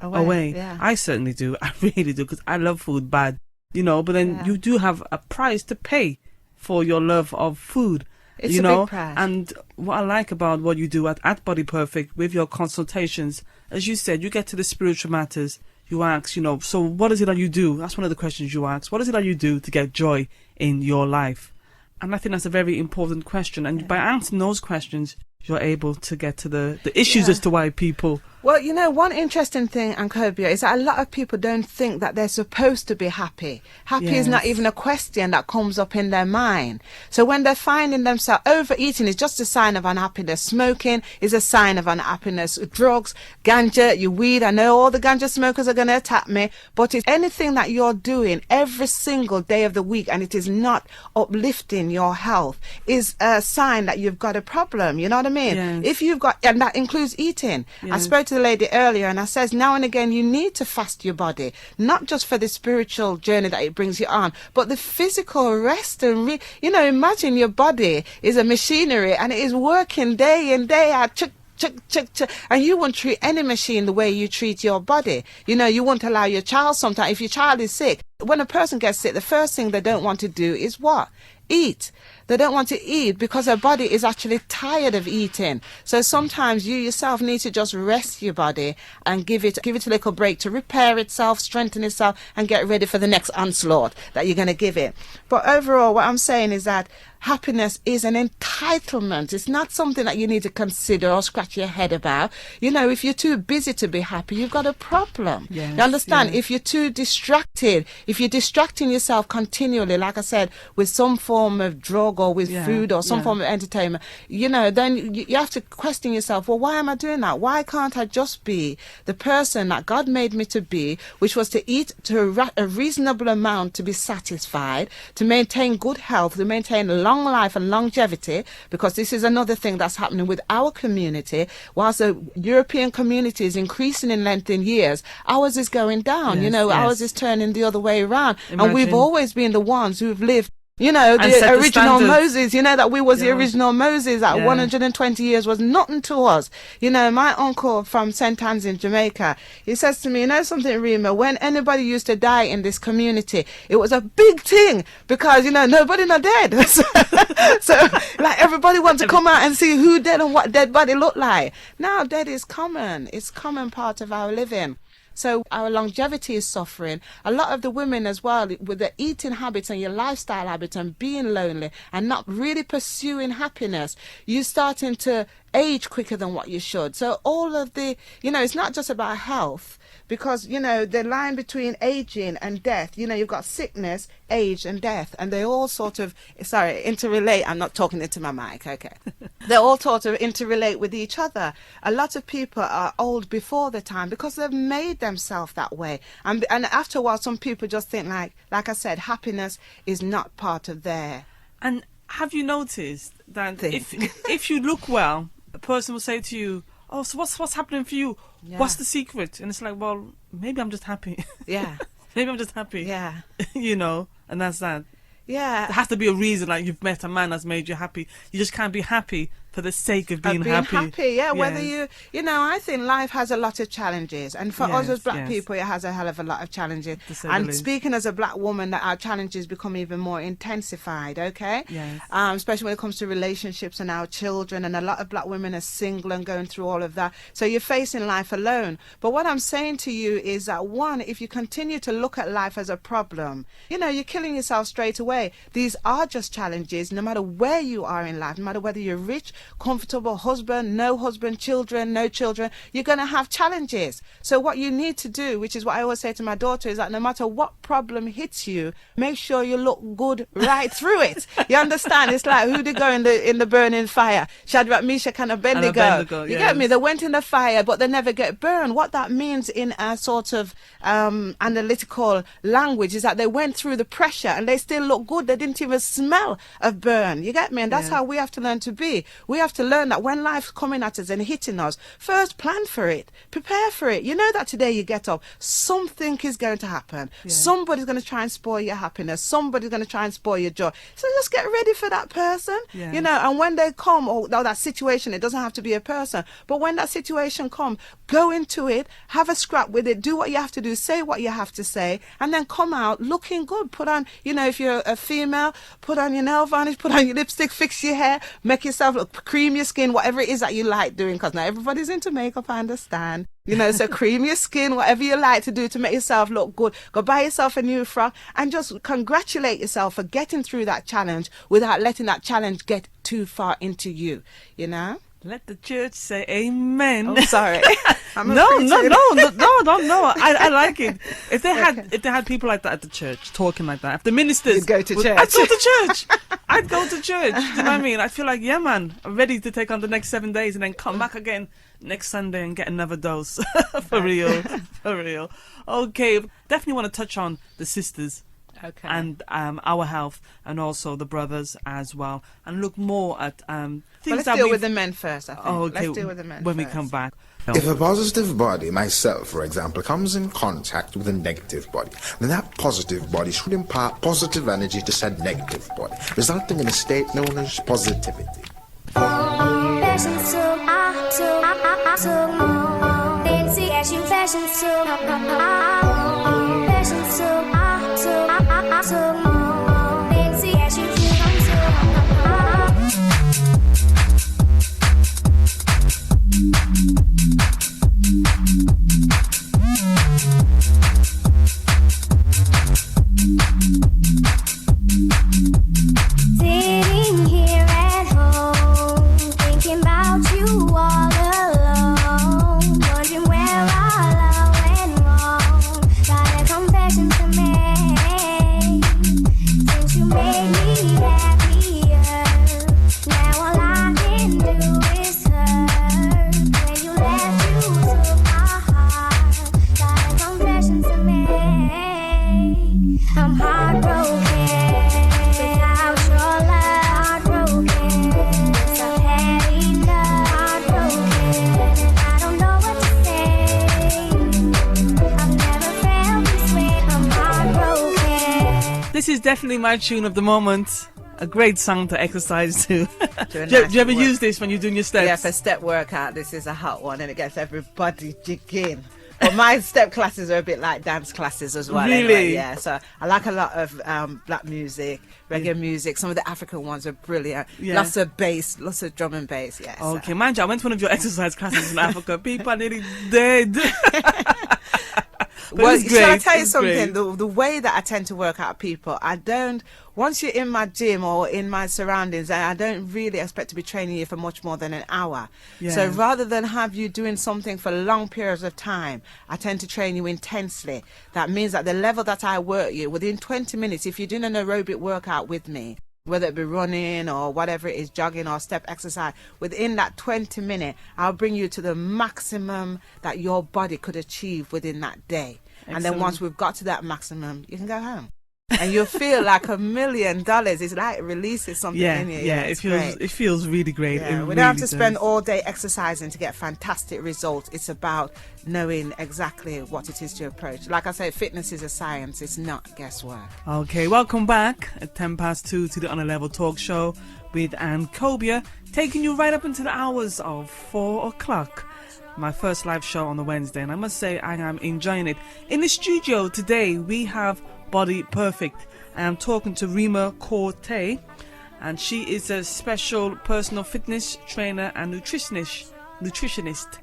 away. Yeah. I certainly do. I really do, because I love food bad, you know, but then you do have a price to pay for your love of food. It's you a know, big price. And what I like about what you do at Body Perfect with your consultations, as you said, you get to the spiritual matters. You ask, you know, so what is it that you do? That's one of the questions you ask. What is it that you do to get joy in your life? And I think that's a very important question. And by answering those questions, you're able to get to the issues as to why people Well, you know, one interesting thing, Ankhobia, is that a lot of people don't think that they're supposed to be happy. Happy is not Yes. even a question that comes up in their mind. So when they're finding themselves overeating is just a sign of unhappiness. Smoking is a sign of unhappiness. Drugs, ganja, your weed. I know all the ganja smokers are going to attack me, but it's anything that you're doing every single day of the week and it is not uplifting your health is a sign that you've got a problem. You know what I mean? Yes. If you've got, and that includes eating. I Yes. spoke to the lady earlier and I says now and again you need to fast your body, not just for the spiritual journey that it brings you on, but the physical rest and imagine your body is a machinery and it is working day in day out, and you won't treat any machine the way you treat your body. You won't allow your child sometimes, if your child is sick, when a person gets sick, the first thing they don't want to do is what? Eat. They don't want to eat because their body is actually tired of eating. So sometimes you yourself need to just rest your body and give it a little break to repair itself, strengthen itself, and get ready for the next onslaught that you're going to give it. But overall, what I'm saying is that happiness is an entitlement. It's not something that you need to consider or scratch your head about. If you're too busy to be happy, you've got a problem. Yes, You understand? yes. If you're too distracted, if you're distracting yourself continually, like I said, with some form of drug or with Yeah, food or some yeah. form of entertainment, then you have to question yourself, well, why am I doing that? Why can't I just be the person that God made me to be, which was to eat to a reasonable amount to be satisfied, to maintain good health, to maintain long life and longevity, because this is another thing that's happening with our community. Whilst the European community is increasing in length in years, ours is going down. Yes, Ours yes. is turning the other way around. And we've Imagine. always been the ones who've lived the set the original standard. Moses, that we was the Yeah. original Moses, that Yeah. 120 years was nothing to us. My uncle from St. Anne's in Jamaica, he says to me, something, Rema, when anybody used to die in this community, it was a big thing because, nobody not dead. so, like, everybody wants to come out and see who dead and what dead body look like. Now, dead is common. It's common part of our living. So our longevity is suffering. A lot of the women as well, with their eating habits and your lifestyle habits and being lonely and not really pursuing happiness, you're starting to age quicker than what you should. So all of the, it's not just about health, because, the line between aging and death, you've got sickness, age and death, and they all sort of, interrelate. I'm not talking into my mic, okay. They all sort of interrelate with each other. A lot of people are old before their time because they've made themselves that way. And after a while, some people just think like I said, happiness is not part of their And have you noticed that thing. if you look well, a person will say to you, "Oh, so what's happening for you? Yeah. What's the secret?" And it's like, well, maybe I'm just happy. Yeah. Maybe I'm just happy. Yeah. And that's that. Yeah. There has to be a reason, like you've met a man that's made you happy. You just can't be happy for the sake of being happy. Yeah. Whether Yes. I think life has a lot of challenges, and for us Yes, as black yes. people, it has a hell of a lot of challenges. To say the And least. speaking as a black woman, that our challenges become even more intensified. Okay. Yes. Especially when it comes to relationships and our children, and a lot of black women are single and going through all of that. So you're facing life alone. But what I'm saying to you is that, one, if you continue to look at life as a problem, you're killing yourself straight away. These are just challenges, no matter where you are in life, no matter whether you're rich, comfortable, husband, children, no children, you're going to have challenges. So what you need to do, which is what I always say to my daughter, is that no matter what problem hits you, make sure you look good right through it. You understand? It's like, who did go in the burning fire? Shadrach, Meshach, and Abednego. You get me? They went in the fire, but they never get burned. What that means in a sort of analytical language is that they went through the pressure and they still look good. They didn't even smell of burn. You get me? And that's Yeah. how we have to learn to be. We have to learn that when life's coming at us and hitting us, first plan for it, prepare for it. You know that today you get up, something is going to happen. Yeah. Somebody's going to try and spoil your happiness. Somebody's going to try and spoil your joy. So just get ready for that person. Yeah. And when they come, or that situation, it doesn't have to be a person, but when that situation comes, go into it, have a scrap with it, do what you have to do, say what you have to say, and then come out looking good. Put on, if you're a female, put on your nail varnish, put on your lipstick, fix your hair, make yourself look, cream your skin, whatever it is that you like doing, because not everybody's into makeup, I understand. So cream your skin, whatever you like to do to make yourself look good. Go buy yourself a new frock and just congratulate yourself for getting through that challenge without letting that challenge get too far into you, Let the church say amen. I'm sorry. No. I like it. If they had people like that at the church talking like that, if the ministers You'd go to church. I'd go to church. I'd go to church. Do you know what I mean? I feel like, yeah, man, I'm ready to take on the next 7 days and then come back again next Sunday and get another dose. For real. Okay, definitely want to touch on the sisters. Okay. And our health, and also the brothers as well, and look more at things let's that deal with the men first, I think. okay, Let's deal with the men when first. we come back. If a positive body, myself for example, comes in contact with a negative body, then that positive body should impart positive energy to said negative body, resulting in a state known as positivity. Fashion so fancy as you fashion so fashion so fancy as you feel sitting here at home, thinking about you all alone, wondering where our love went wrong. Got a confession to make, since you made me happier. Now all I can do is hurt. When you left, you took my heart. Got a confession to make. I'm heartbroken. Without your love, heartbroken. Yes, I've had enough. Heartbroken. I don't know what to say. I've never felt this way. I'm heartbroken. This is definitely my tune of the moment. A great song to exercise to. To a do you nice ever work. use this when you're doing your steps? Yeah, for step workout, this is a hot one, and it gets everybody jigging. But my step classes are a bit like dance classes as well. Really? Anyway, yeah. So I like a lot of black music, reggae music. Some of the African ones are brilliant. Yeah. Lots of bass, lots of drum and bass. Yeah. so- Okay, mind you, I went to one of your exercise classes in Africa. People are nearly dead. But Well, it's shall I great, tell you it's something? great. The way that I tend to work out people, I don't. Once you're in my gym or in my surroundings, I don't really expect to be training you for much more than an hour. So Yeah. rather than have you doing something for long periods of time, I tend to train you intensely. That means that the level that I work you, within 20 minutes, if you're doing an aerobic workout with me, whether it be running or whatever it is, jogging or step exercise, within that 20 minutes, I'll bring you to the maximum that your body could achieve within that day. And then Excellent. once we've got to that maximum, you can go home. And you'll feel like $1 million. It's like it releases something in you. Yeah, it's it feels really great. yeah, It we don't have to really spend does. all day exercising to get fantastic results. It's about knowing exactly what it is to approach. Like I said, fitness is a science. It's not guesswork. Okay, welcome back at 2 to the On a Level talk show with Ankhobia, taking you right up into the hours of 4 o'clock. My first live show on the Wednesday, and I must say I am enjoying it. In the studio today, we have Body Perfect. I am talking to Rema Quartey, and she is a special personal fitness trainer and nutritionist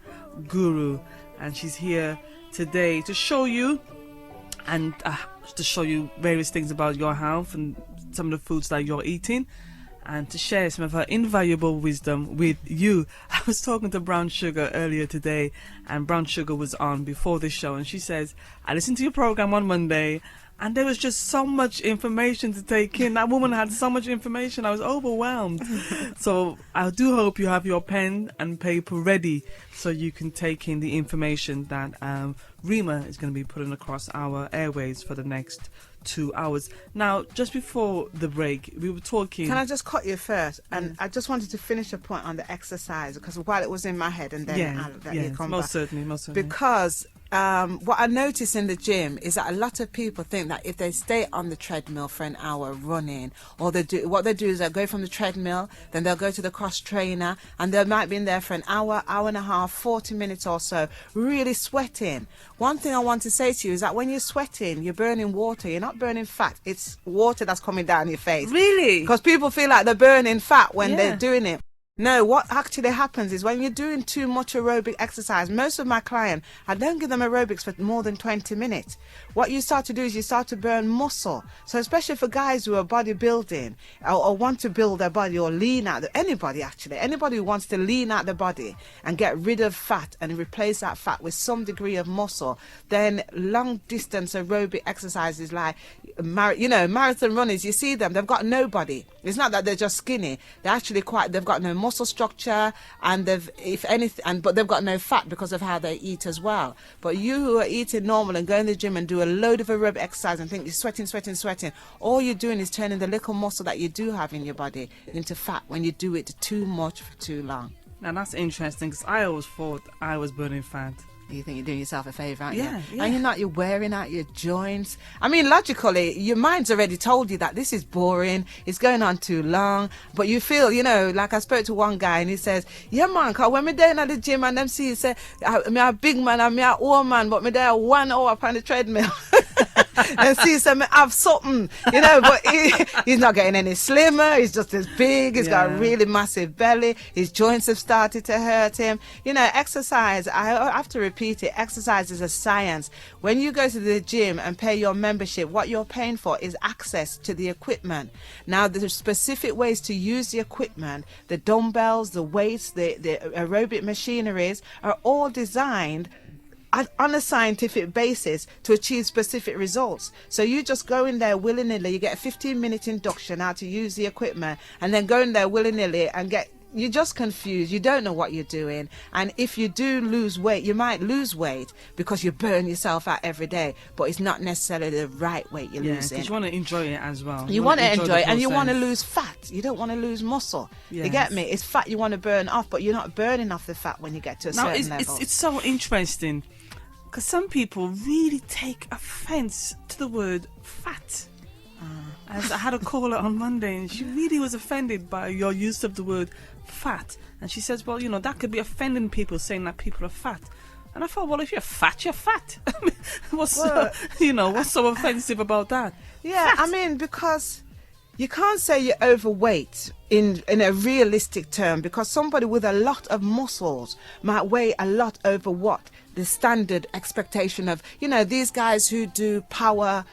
guru, and she's here today to show you and to show you various things about your health and some of the foods that you're eating, and to share some of her invaluable wisdom with you. I was talking to Brown Sugar earlier today, and Brown Sugar was on before this show, and she says, I listened to your program on Monday, and there was just so much information to take in. That woman had so much information, I was overwhelmed. So I do hope you have your pen and paper ready so you can take in the information that Rema is going to be putting across our airways for the next 2 hours. Now, just before the break, we were talking. Can I just cut you first? And I just wanted to finish a point on the exercise, because while it was in my head, and then I'll let you come most back. certainly. Because what I notice in the gym is that a lot of people think that if they stay on the treadmill for an hour running, or what they do is they'll go from the treadmill, then they'll go to the cross trainer, and they might be in there for an hour, hour and a half, 40 minutes or so, really sweating. One thing I want to say to you is that when you're sweating, you're burning water. You're not burning fat. It's water that's coming down your face. Really? Because people feel like they're burning fat when they're doing it. No, what actually happens is when you're doing too much aerobic exercise, most of my clients, I don't give them aerobics for more than 20 minutes. What you start to do is you start to burn muscle. So especially for guys who are bodybuilding or want to build their body or lean out, anybody who wants to lean out the body and get rid of fat and replace that fat with some degree of muscle, then long distance aerobic exercises like, marathon runners, you see them, they've got no body. It's not that they're just skinny. They're actually they've got no muscle structure, and but they've got no fat because of how they eat as well. But you who are eating normal and go in the gym and do a load of aerobic exercise and think you're sweating, all you're doing is turning the little muscle that you do have in your body into fat when you do it too much for too long. Now that's interesting, because I always thought I was burning fat. You think you're doing yourself a favour, aren't Yeah. you? And you're wearing out your joints. I mean, logically, your mind's already told you that this is boring, it's going on too long, but you feel, like I spoke to one guy and he says, yeah man, cause when me down at the gym and them see, he say, me a big man and me a old man, but me there 1 hour upon the treadmill. And see, so me have something, but he's not getting any slimmer, he's just as big, he's got a really massive belly, his joints have started to hurt him. Exercise, I have to repeat it, exercise is a science. When you go to the gym and pay your membership, what you're paying for is access to the equipment. Now, there's specific ways to use the equipment. The dumbbells, the weights, the aerobic machineries are all designed on a scientific basis to achieve specific results. So you just go in there willy-nilly, you get a 15-minute induction how to use the equipment, and then go in there willy-nilly and you're just confused, you don't know what you're doing. And if you do lose weight, you might lose weight because you burn yourself out every day, but it's not necessarily the right weight you're losing. Because you want to enjoy it as well. You want to enjoy it, and you want to lose fat. You don't want to lose muscle. Yes. You get me? It's fat you want to burn off, but you're not burning off the fat when you get to a certain level. It's so interesting, because some people really take offence to the word fat. As I had a caller on Monday, and she really was offended by your use of the word fat. And she says, well, that could be offending people, saying that people are fat. And I thought, well, if you're fat, you're fat. What's so offensive about that? Yeah, Fat. I mean, because you can't say you're overweight in a realistic term, because somebody with a lot of muscles might weigh a lot over what the standard expectation of, these guys who do power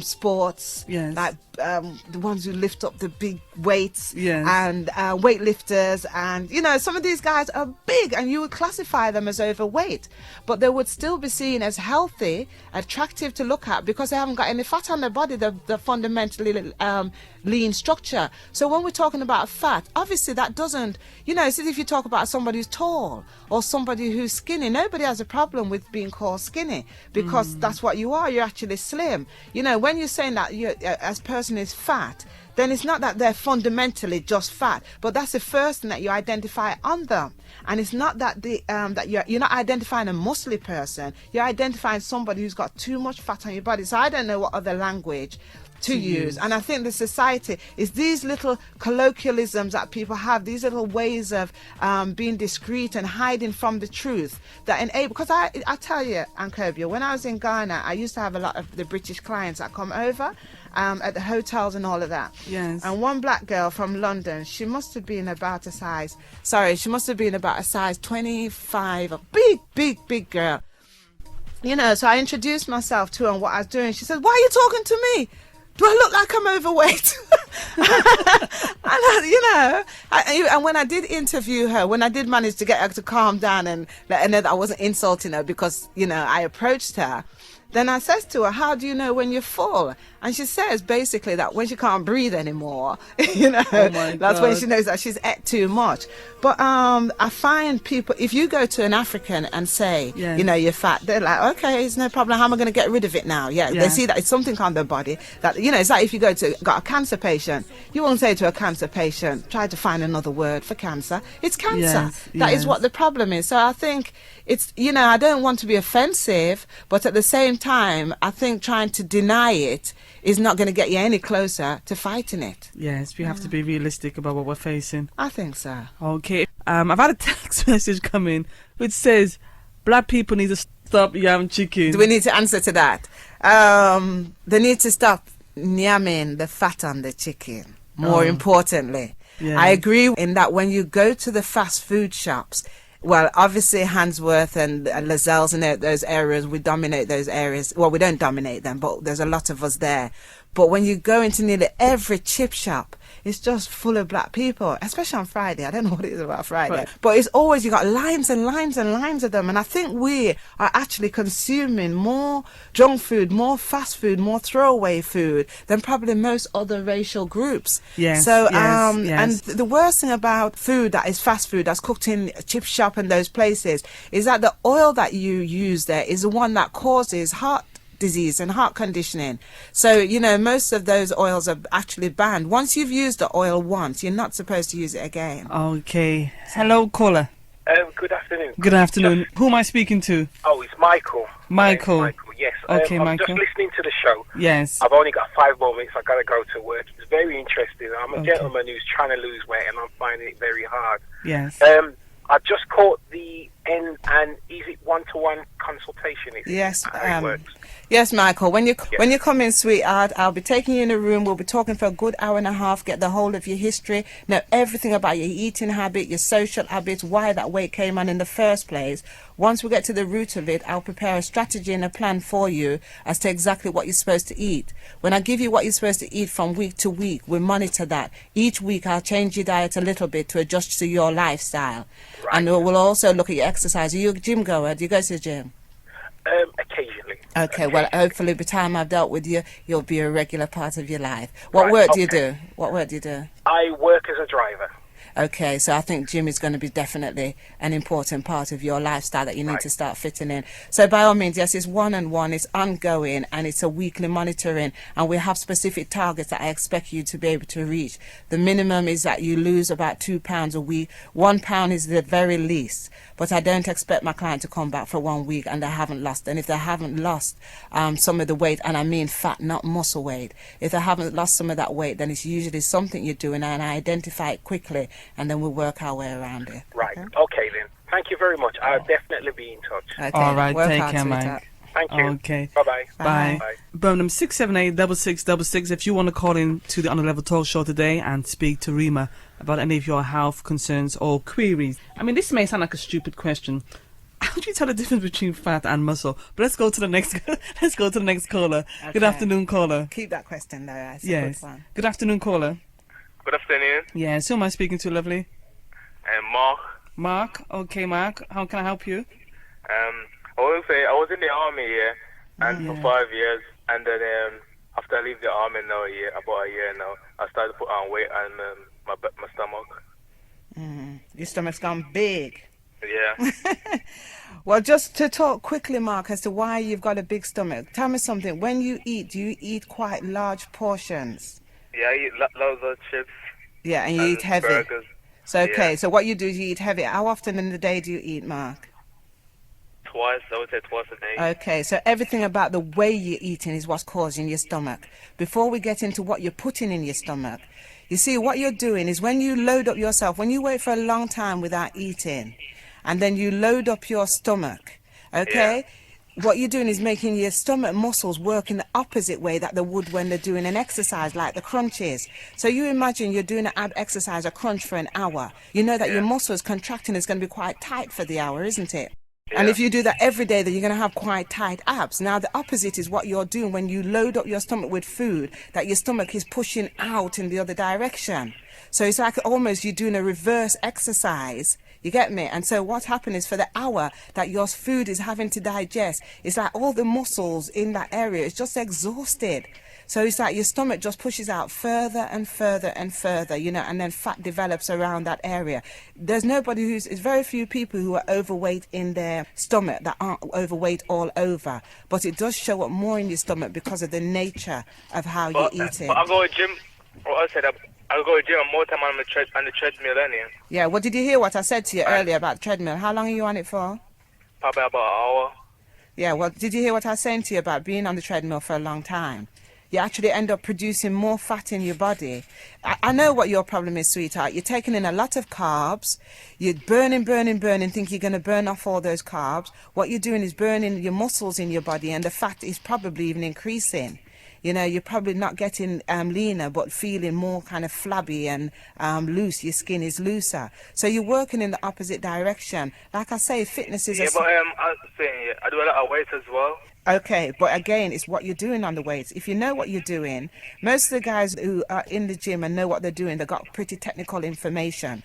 sports, like the ones who lift up the big weights, and weightlifters, and some of these guys are big and you would classify them as overweight, but they would still be seen as healthy, attractive to look at, because they haven't got any fat on their body. They're fundamentally lean structure. So when we're talking about fat, obviously that doesn't, it's as if you talk about somebody who's tall or somebody who's skinny. Nobody has a problem with being called skinny, because that's what you are. You're actually slim. When you're saying that as person is fat, then it's not that they're fundamentally just fat, but that's the first thing that you identify on them. And it's not that that you're not identifying a muscly person. You're identifying somebody who's got too much fat on your body. So I don't know what other language to use. And I think the society is these little colloquialisms that people have, these little ways of being discreet and hiding from the truth that enable. Because I tell you, Ankhobia, when I was in Ghana, I used to have a lot of the British clients that come over at the hotels and all of that. Yes. And one black girl from London, she must have been about a size 25, a big girl. So I introduced myself to her and what I was doing. She said, "Why are you talking to me? Do I look like I'm overweight?" And when I did interview her, when I did manage to get her to calm down and let her know that I wasn't insulting her because, I approached her, then I says to her, "How do you know when you're full?" And she says basically that when she can't breathe anymore, that's when she knows that she's ate too much. But I find people, if you go to an African and say, you're fat, they're like, okay, it's no problem. How am I going to get rid of it now? They see that it's something on their body that, it's like if you got a cancer patient, you won't say to a cancer patient, try to find another word for cancer. It's cancer. That is what the problem is. So I think it's, I don't want to be offensive, but at the same time, I think trying to deny it is not going to get you any closer to fighting it. Yes, we have to be realistic about what we're facing. I think so. Okay. I've had a text message come in which says, black people need to stop yam chicken. Do we need to answer to that? They need to stop yamming the fat on the chicken, more importantly. Yeah. I agree in that when you go to the fast food shops, well, obviously Handsworth and Lazelle's and those areas, we dominate those areas. Well, we don't dominate them, but there's a lot of us there. But when you go into nearly every chip shop, it's just full of black people, especially on Friday. I don't know what it is about Friday, Right. but it's always, you got lines and lines and lines of them. And I think we are actually consuming more junk food, more fast food, more throwaway food than probably most other racial groups. Yes, So, yes, yes. and the worst thing about food that is fast food, that's cooked in a chip shop and those places, is that the oil that you use there is the one that causes heart disease and heart conditioning. So, you know, most of those oils are actually banned. Once you've used the oil once, you're not supposed to use it again. Okay. Hello, caller. Good afternoon. Good afternoon. Who am I speaking to? Oh, it's Michael. Michael. Michael, yes. Okay, I'm Michael. just listening to the show. Yes. I've only got 5 more minutes. I've got to go to work. It's very interesting. I'm a Okay. gentleman who's trying to lose weight, and I'm finding it very hard. Yes. I've just caught the end, and is it one-to-one consultation? Is it Yes, how it works? Yes, Michael. When you Yes. when you come in, sweetheart, I'll be taking you in a room. We'll be talking for a good hour and a half. Get the whole of your history, know everything about your eating habit, your social habits, why that weight came on in the first place. Once we get to the root of it, I'll prepare a strategy and a plan for you as to exactly what you're supposed to eat. When I give you what you're supposed to eat from week to week, we monitor that. Each week, I'll change your diet a little bit to adjust to your lifestyle, and we'll also look at your exercise. Are you a gym goer? Do you go to the gym? Occasionally. Okay, well, hopefully by the time I've dealt with you, you'll be a regular part of your life. What work do you do? What work do you do? I work as a driver. Okay, so I think gym is going to be definitely an important part of your lifestyle that you need to start fitting in. So by all means, yes, it's one-on-one, it's ongoing, and it's a weekly monitoring, and we have specific targets that I expect you to be able to reach. The minimum is that you lose about 2 pounds a week. 1 pound is the very least, but I don't expect my client to come back for 1 week and they haven't lost. And if they haven't lost some of the weight, and I mean fat, not muscle weight, if they haven't lost some of that weight, then it's usually something you're doing, and I identify it quickly, and then we'll work our way around it. Right. Okay, then. Thank you very much. I'll definitely be in touch. Okay. All right. Work Take hard, care, sweetheart. Mike. Thank you. Okay. Bye-bye. Bye. Bye. Burnham 678-6666. If you want to call in to the On a Level Talk Show today and speak to Rema about any of your health concerns or queries. I mean, this may sound like a stupid question. How do you tell the difference between fat and muscle? But let's go to the next. Let's go to the next caller. Good Okay. afternoon, caller. Keep that question though. It's a Yes. good one. Good afternoon, caller. Good afternoon. Yes. Who am I speaking to, lovely? Mark. Mark. Okay, Mark. How can I help you? I was in the army, and for 5 years, and then after I leave the army now, about a year now, I started to put on weight and my stomach. Your stomach's gone big. Yeah. Well, just to talk quickly, Mark, as to why you've got a big stomach. Tell me something. When you eat, do you eat quite large portions? Yeah, I eat loads of chips. Yeah, and you eat heavy. Burgers. So, okay, Yeah. so what you do is you eat heavy. How often in the day do you eat, Mark? Twice, I would say twice a day. Okay, so everything about the way you're eating is what's causing your stomach. Before we get into what you're putting in your stomach, you see, what you're doing is when you load up yourself, when you wait for a long time without eating, and then you load up your stomach, okay? What you're doing is making your stomach muscles work in the opposite way that they would when they're doing an exercise, like the crunches. So you imagine you're doing an ab exercise, a crunch for an hour. You know that your muscles contracting is going to be quite tight for the hour, isn't it? And if you do that every day, then you're going to have quite tight abs. Now, the opposite is what you're doing when you load up your stomach with food, that your stomach is pushing out in the other direction. So it's like almost you're doing a reverse exercise. You get me? And so what's happening is for the hour that your food is having to digest, it's like all the muscles in that area is just exhausted. So it's like your stomach just pushes out further and further and further, you know, and then fat develops around that area. There's it's very few people who are overweight in their stomach that aren't overweight all over. But it does show up more in your stomach because of the nature of how you're eating. But I go to gym. I said I go to gym more time on the treadmill, anyhow. Yeah, well, did you hear what I said to you earlier about treadmill? How long are you on it for? Probably about an hour. Yeah, well, did you hear what I was saying to you about being on the treadmill for a long time? You actually end up producing more fat in your body. I know what your problem is, sweetheart. You're taking in a lot of carbs. You're burning, think you're going to burn off all those carbs. What you're doing is burning your muscles in your body, and the fat is probably even increasing. You know, you're probably not getting leaner, but feeling more kind of flabby and loose. Your skin is looser. So you're working in the opposite direction. Like I say, fitness is Yeah, but I was saying, I do a lot of weights as well. Okay, but again, it's what you're doing on the weights. If you know what you're doing, most of the guys who are in the gym and know what they're doing, they've got pretty technical information.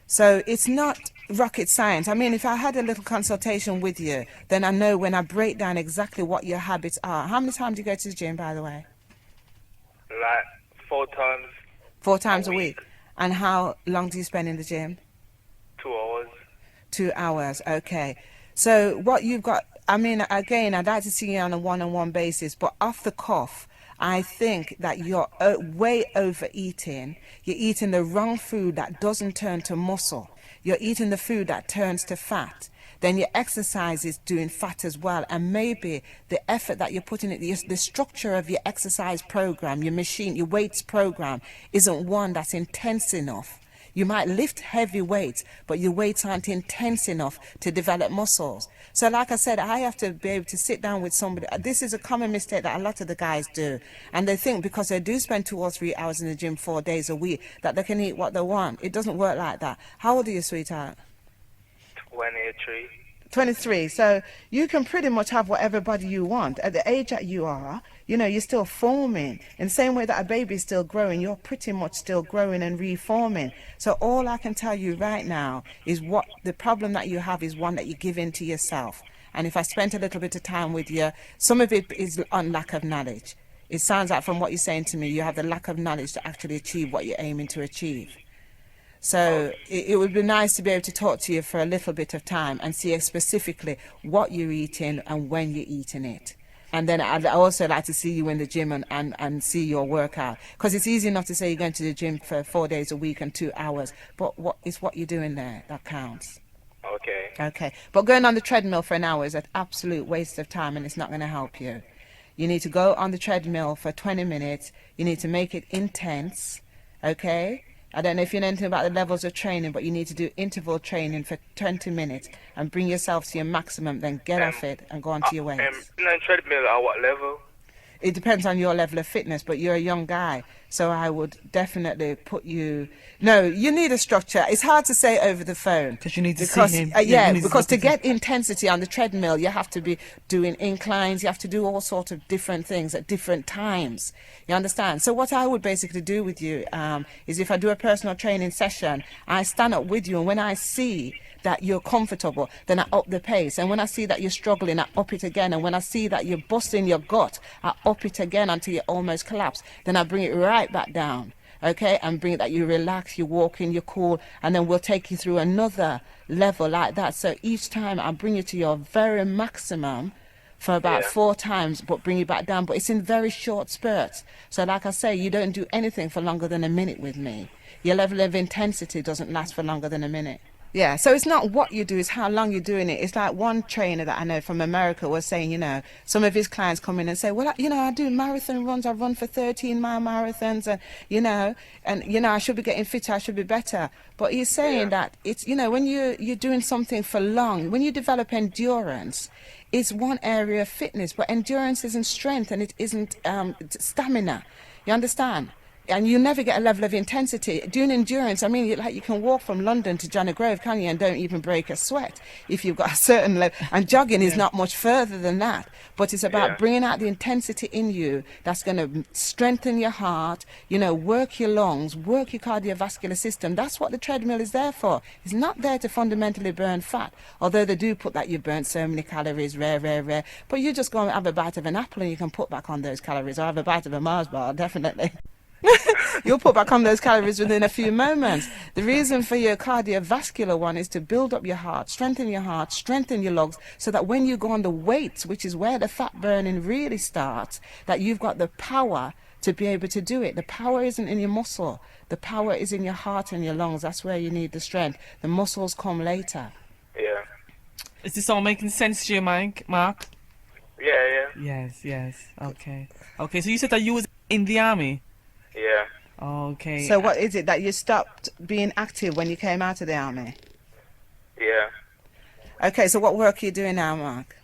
So it's not rocket science. I mean, if I had a little consultation with you, then I know when I break down exactly what your habits are. How many times do you go to the gym, by the way? Like 4 times. 4 times a week. And how long do you spend in the gym? 2 hours. 2 hours, okay. So what you've got, I mean, again, I'd like to see you on a one-on-one basis, but off the cuff, I think that you're way overeating. You're eating the wrong food that doesn't turn to muscle. You're eating the food that turns to fat. Then your exercise is doing fat as well. And maybe the effort that you're putting in, the structure of your exercise program, your machine, your weights program, isn't one that's intense enough. You might lift heavy weights, but your weights aren't intense enough to develop muscles. So like I said, I have to be able to sit down with somebody. This is a common mistake that a lot of the guys do. And they think because they do spend 2 or 3 hours in the gym 4 days a week, that they can eat what they want. It doesn't work like that. How old are you, sweetheart? 23. 23. So you can pretty much have whatever body you want. At the age that you are, you know, you're still forming. In the same way that a baby is still growing, you're pretty much still growing and reforming. So all I can tell you right now is what the problem that you have is one that you give in to yourself. And if I spent a little bit of time with you, some of it is on lack of knowledge. It sounds like from what you're saying to me, you have the lack of knowledge to actually achieve what you're aiming to achieve. So it would be nice to be able to talk to you for a little bit of time and see specifically what you're eating and when you're eating it. And then I'd also like to see you in the gym and see your workout. Because it's easy enough to say you're going to the gym for 4 days a week and 2 hours. But what you're doing there that counts. Okay. Okay. But going on the treadmill for an hour is an absolute waste of time and it's not going to help you. You need to go on the treadmill for 20 minutes. You need to make it intense. Okay? I don't know if you know anything about the levels of training, but you need to do interval training for 20 minutes and bring yourself to your maximum, then get off it and go on to your weights. Treadmill at what level? It depends on your level of fitness, but you're a young guy, so I would definitely put you... No, you need a structure. It's hard to say over the phone. Because you need to see him. Because to get intensity on the treadmill, you have to be doing inclines, you have to do all sorts of different things at different times. You understand? So what I would basically do with you is if I do a personal training session, I stand up with you, and when I see that you're comfortable, then I up the pace. And when I see that you're struggling, I up it again. And when I see that you're busting your gut, I up it again until you almost collapse. Then I bring it right back down, okay? And bring it that you relax, you're walking, you're cool, and then we'll take you through another level like that. So each time I bring you to your very maximum for about 4 times, but bring you back down. But it's in very short spurts. So like I say, you don't do anything for longer than a minute with me. Your level of intensity doesn't last for longer than a minute. Yeah, so it's not what you do, it's how long you're doing it. It's like one trainer that I know from America was saying, you know, some of his clients come in and say, well, I do marathon runs, I run for 13-mile marathons, and, I should be getting fitter, I should be better. But he's saying that it's, when you're doing something for long, when you develop endurance, it's one area of fitness, but endurance isn't strength and it isn't stamina. You understand? And you never get a level of intensity. Doing endurance, I mean, you can walk from London to Johnny Grove, can you, and don't even break a sweat if you've got a certain level. And jogging is not much further than that. But it's about bringing out the intensity in you that's going to strengthen your heart, work your lungs, work your cardiovascular system. That's what the treadmill is there for. It's not there to fundamentally burn fat, although they do put that you burnt so many calories, rare. But you just go and have a bite of an apple and you can put back on those calories, or have a bite of a Mars bar, definitely. You'll put back on those calories within a few moments. The reason for your cardiovascular one is to build up your heart, strengthen your lungs, so that when you go on the weights, which is where the fat burning really starts, that you've got the power to be able to do it. The power isn't in your muscle. The power is in your heart and your lungs. That's where you need the strength. The muscles come later. Yeah. Is this all making sense to you, Mark? Yeah. Yes. Okay, so you said that you was in the army? Yeah. Okay. So what is it that you stopped being active when you came out of the army? Yeah. Okay, so what work are you doing now, Mark?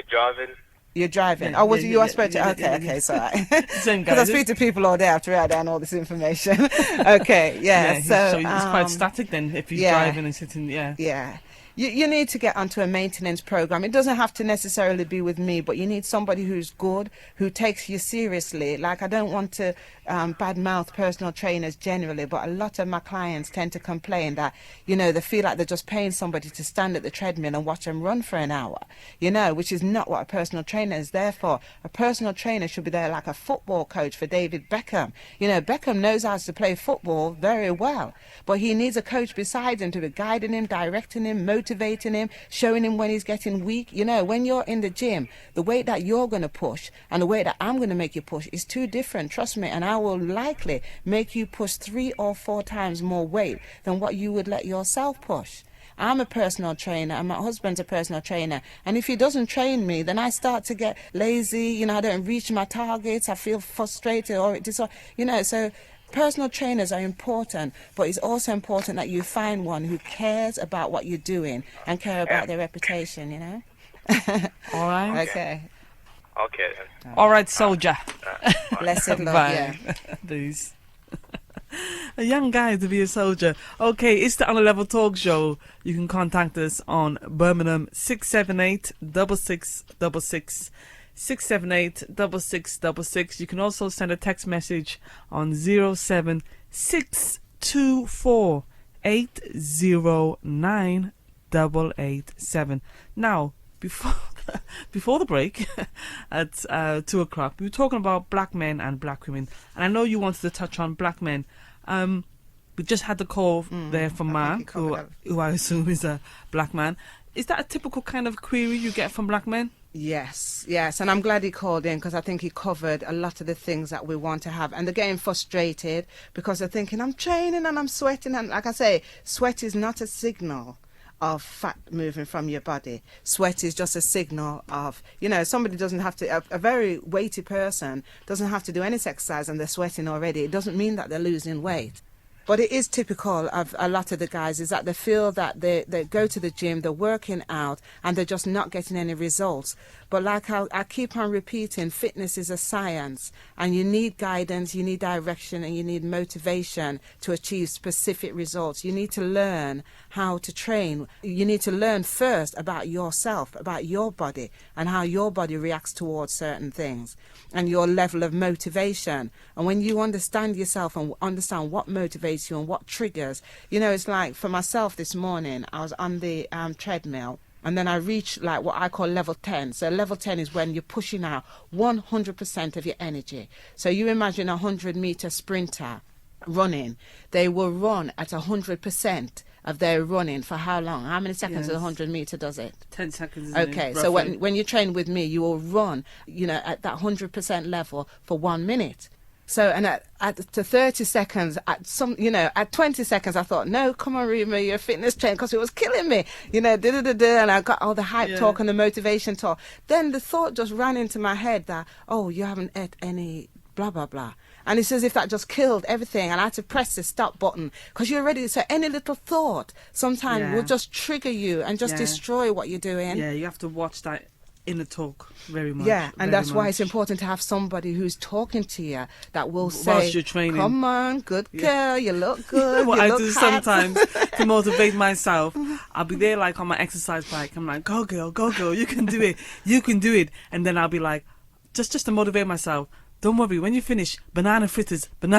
Driving. You're driving. Yeah, Oh, was yeah, you yeah, are supposed to? yeah, Okay, yeah, okay, yeah. sorry. Same Because I guy. speak to people all day, I have to write down all this information. Okay, yeah. So So it's quite static then if he's yeah. driving and sitting. Yeah. Yeah. You need to get onto a maintenance program. It doesn't have to necessarily be with me, but you need somebody who's good, who takes you seriously. Like, I don't want to badmouth personal trainers generally, but a lot of my clients tend to complain that, you know, they feel like they're just paying somebody to stand at the treadmill and watch them run for an hour, you know, which is not what a personal trainer is there for. A personal trainer should be there like a football coach for David Beckham. You know, Beckham knows how to play football very well, but he needs a coach beside him to be guiding him, directing him, motivating him, showing him when he's getting weak. You know, when you're in the gym, the weight that you're going to push and the weight that I'm going to make you push is too different, trust me, and I will likely make you push 3 or 4 times more weight than what you would let yourself push. I'm a personal trainer and my husband's a personal trainer, and if he doesn't train me, then I start to get lazy, you know, I don't reach my targets, I feel frustrated or you know, so personal trainers are important, but it's also important that you find one who cares about what you're doing and care about their reputation, you know. All right. Okay. Okay then. All right, soldier. Blessed love, Bye. yeah. Please. A young guy to be a soldier. Okay, it's the On a Level Talk Show. You can contact us on Birmingham 678 6666. 678-6666. You can also send a text message on 07624809887. Now, before the break at 2 o'clock, we were talking about black men and black women, and I know you wanted to touch on black men. We just had the call there from Mark, who I assume is a black man. Is that a typical kind of query you get from black men? Yes, and I'm glad he called in because I think he covered a lot of the things that we want to have, and they're getting frustrated because they're thinking, I'm training and I'm sweating, and like I say, sweat is not a signal of fat moving from your body. Sweat is just a signal of, you know, somebody doesn't have to, a very weighty person doesn't have to do any exercise and they're sweating already. It doesn't mean that they're losing weight. But it is typical of a lot of the guys is that they feel that they go to the gym, they're working out, and they're just not getting any results. But like how I keep on repeating, fitness is a science, and you need guidance, you need direction, and you need motivation to achieve specific results. You need to learn how to train. You need to learn first about yourself, about your body, and how your body reacts towards certain things, and your level of motivation. And when you understand yourself and understand what motivates you and what triggers, you know, it's like for myself this morning, I was on the treadmill, and then I reached like what I call level 10. So level 10 is when you're pushing out 100% of your energy. So you imagine a 100-meter sprinter running. They will run at 100% of their running for how long? How many seconds of the 100-meter does it? 10 seconds. Okay, so when you train with me, you will run, you know, at that 100% level for 1 minute. So, and at 30 seconds, at 20 seconds, I thought, no, come on, Rema, you're a fitness trainer, because it was killing me, you know, and I got all the hype talk and the motivation talk. Then the thought just ran into my head that, oh, you haven't ate any blah, blah, blah. And it's as if that just killed everything, and I had to press the stop button, because you're ready. So any little thought sometimes will just trigger you and just destroy what you're doing. Yeah, you have to watch that inner talk very much. Yeah, and that's why it's important to have somebody who's talking to you that will say, whilst you're training, come on, good girl, you look good. What you I look do hot. sometimes to motivate myself, I'll be there like on my exercise bike. I'm like, go girl, you can do it, you can do it. And then I'll be like, just to motivate myself, don't worry, when you finish, banana fritters. It's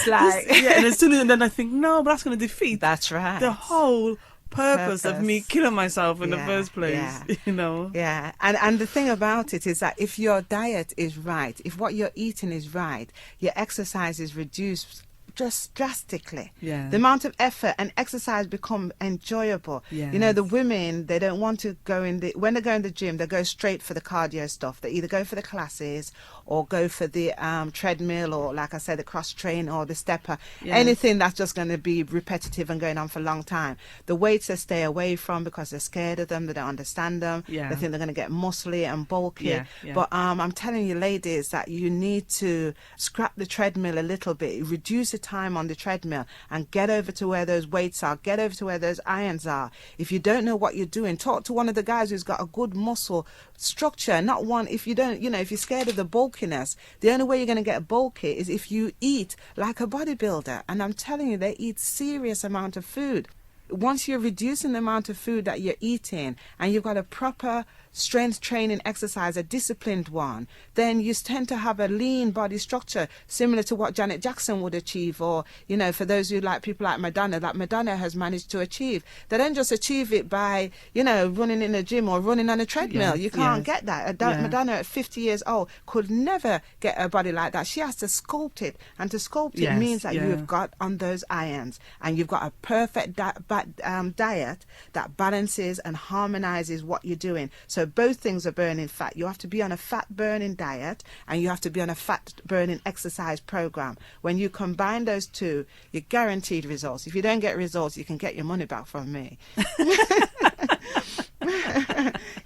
like, and then I think, no, but that's going to defeat. That's right. The whole purpose of me killing myself in the first place, you know. Yeah, and the thing about it is that if your diet is right, if what you're eating is right, your exercise is reduced just drastically. Yeah. The amount of effort and exercise become enjoyable. Yes. You know, the women, they don't want to go when they go in the gym, they go straight for the cardio stuff. They either go for the classes or go for the treadmill, or like I said, the cross train or the stepper. Yes. Anything that's just going to be repetitive and going on for a long time. The weights they stay away from because they're scared of them, they don't understand them. Yeah. They think they're going to get muscly and bulky. Yeah. But I'm telling you, ladies, that you need to scrap the treadmill a little bit, reduce it time on the treadmill and get over to where those weights are, get over to where those irons are. If you don't know what you're doing, talk to one of the guys who's got a good muscle structure, not one, if you don't, if you're scared of the bulkiness, the only way you're going to get bulky is if you eat like a bodybuilder. And I'm telling you, they eat serious amount of food. Once you're reducing the amount of food that you're eating and you've got a proper strength training exercise, a disciplined one, then you tend to have a lean body structure similar to what Janet Jackson would achieve, or, for those who like people like Madonna, that Madonna has managed to achieve. They don't just achieve it by, running in a gym or running on a treadmill. You can't get that. Madonna at 50 years old could never get a body like that. She has to sculpt it, and to sculpt it means that you've got on those irons and you've got a perfect diet that balances and harmonizes what you're doing. So both things are burning fat. You have to be on a fat burning diet and you have to be on a fat burning exercise program. When you combine those two, you're guaranteed results. If you don't get results, you can get your money back from me.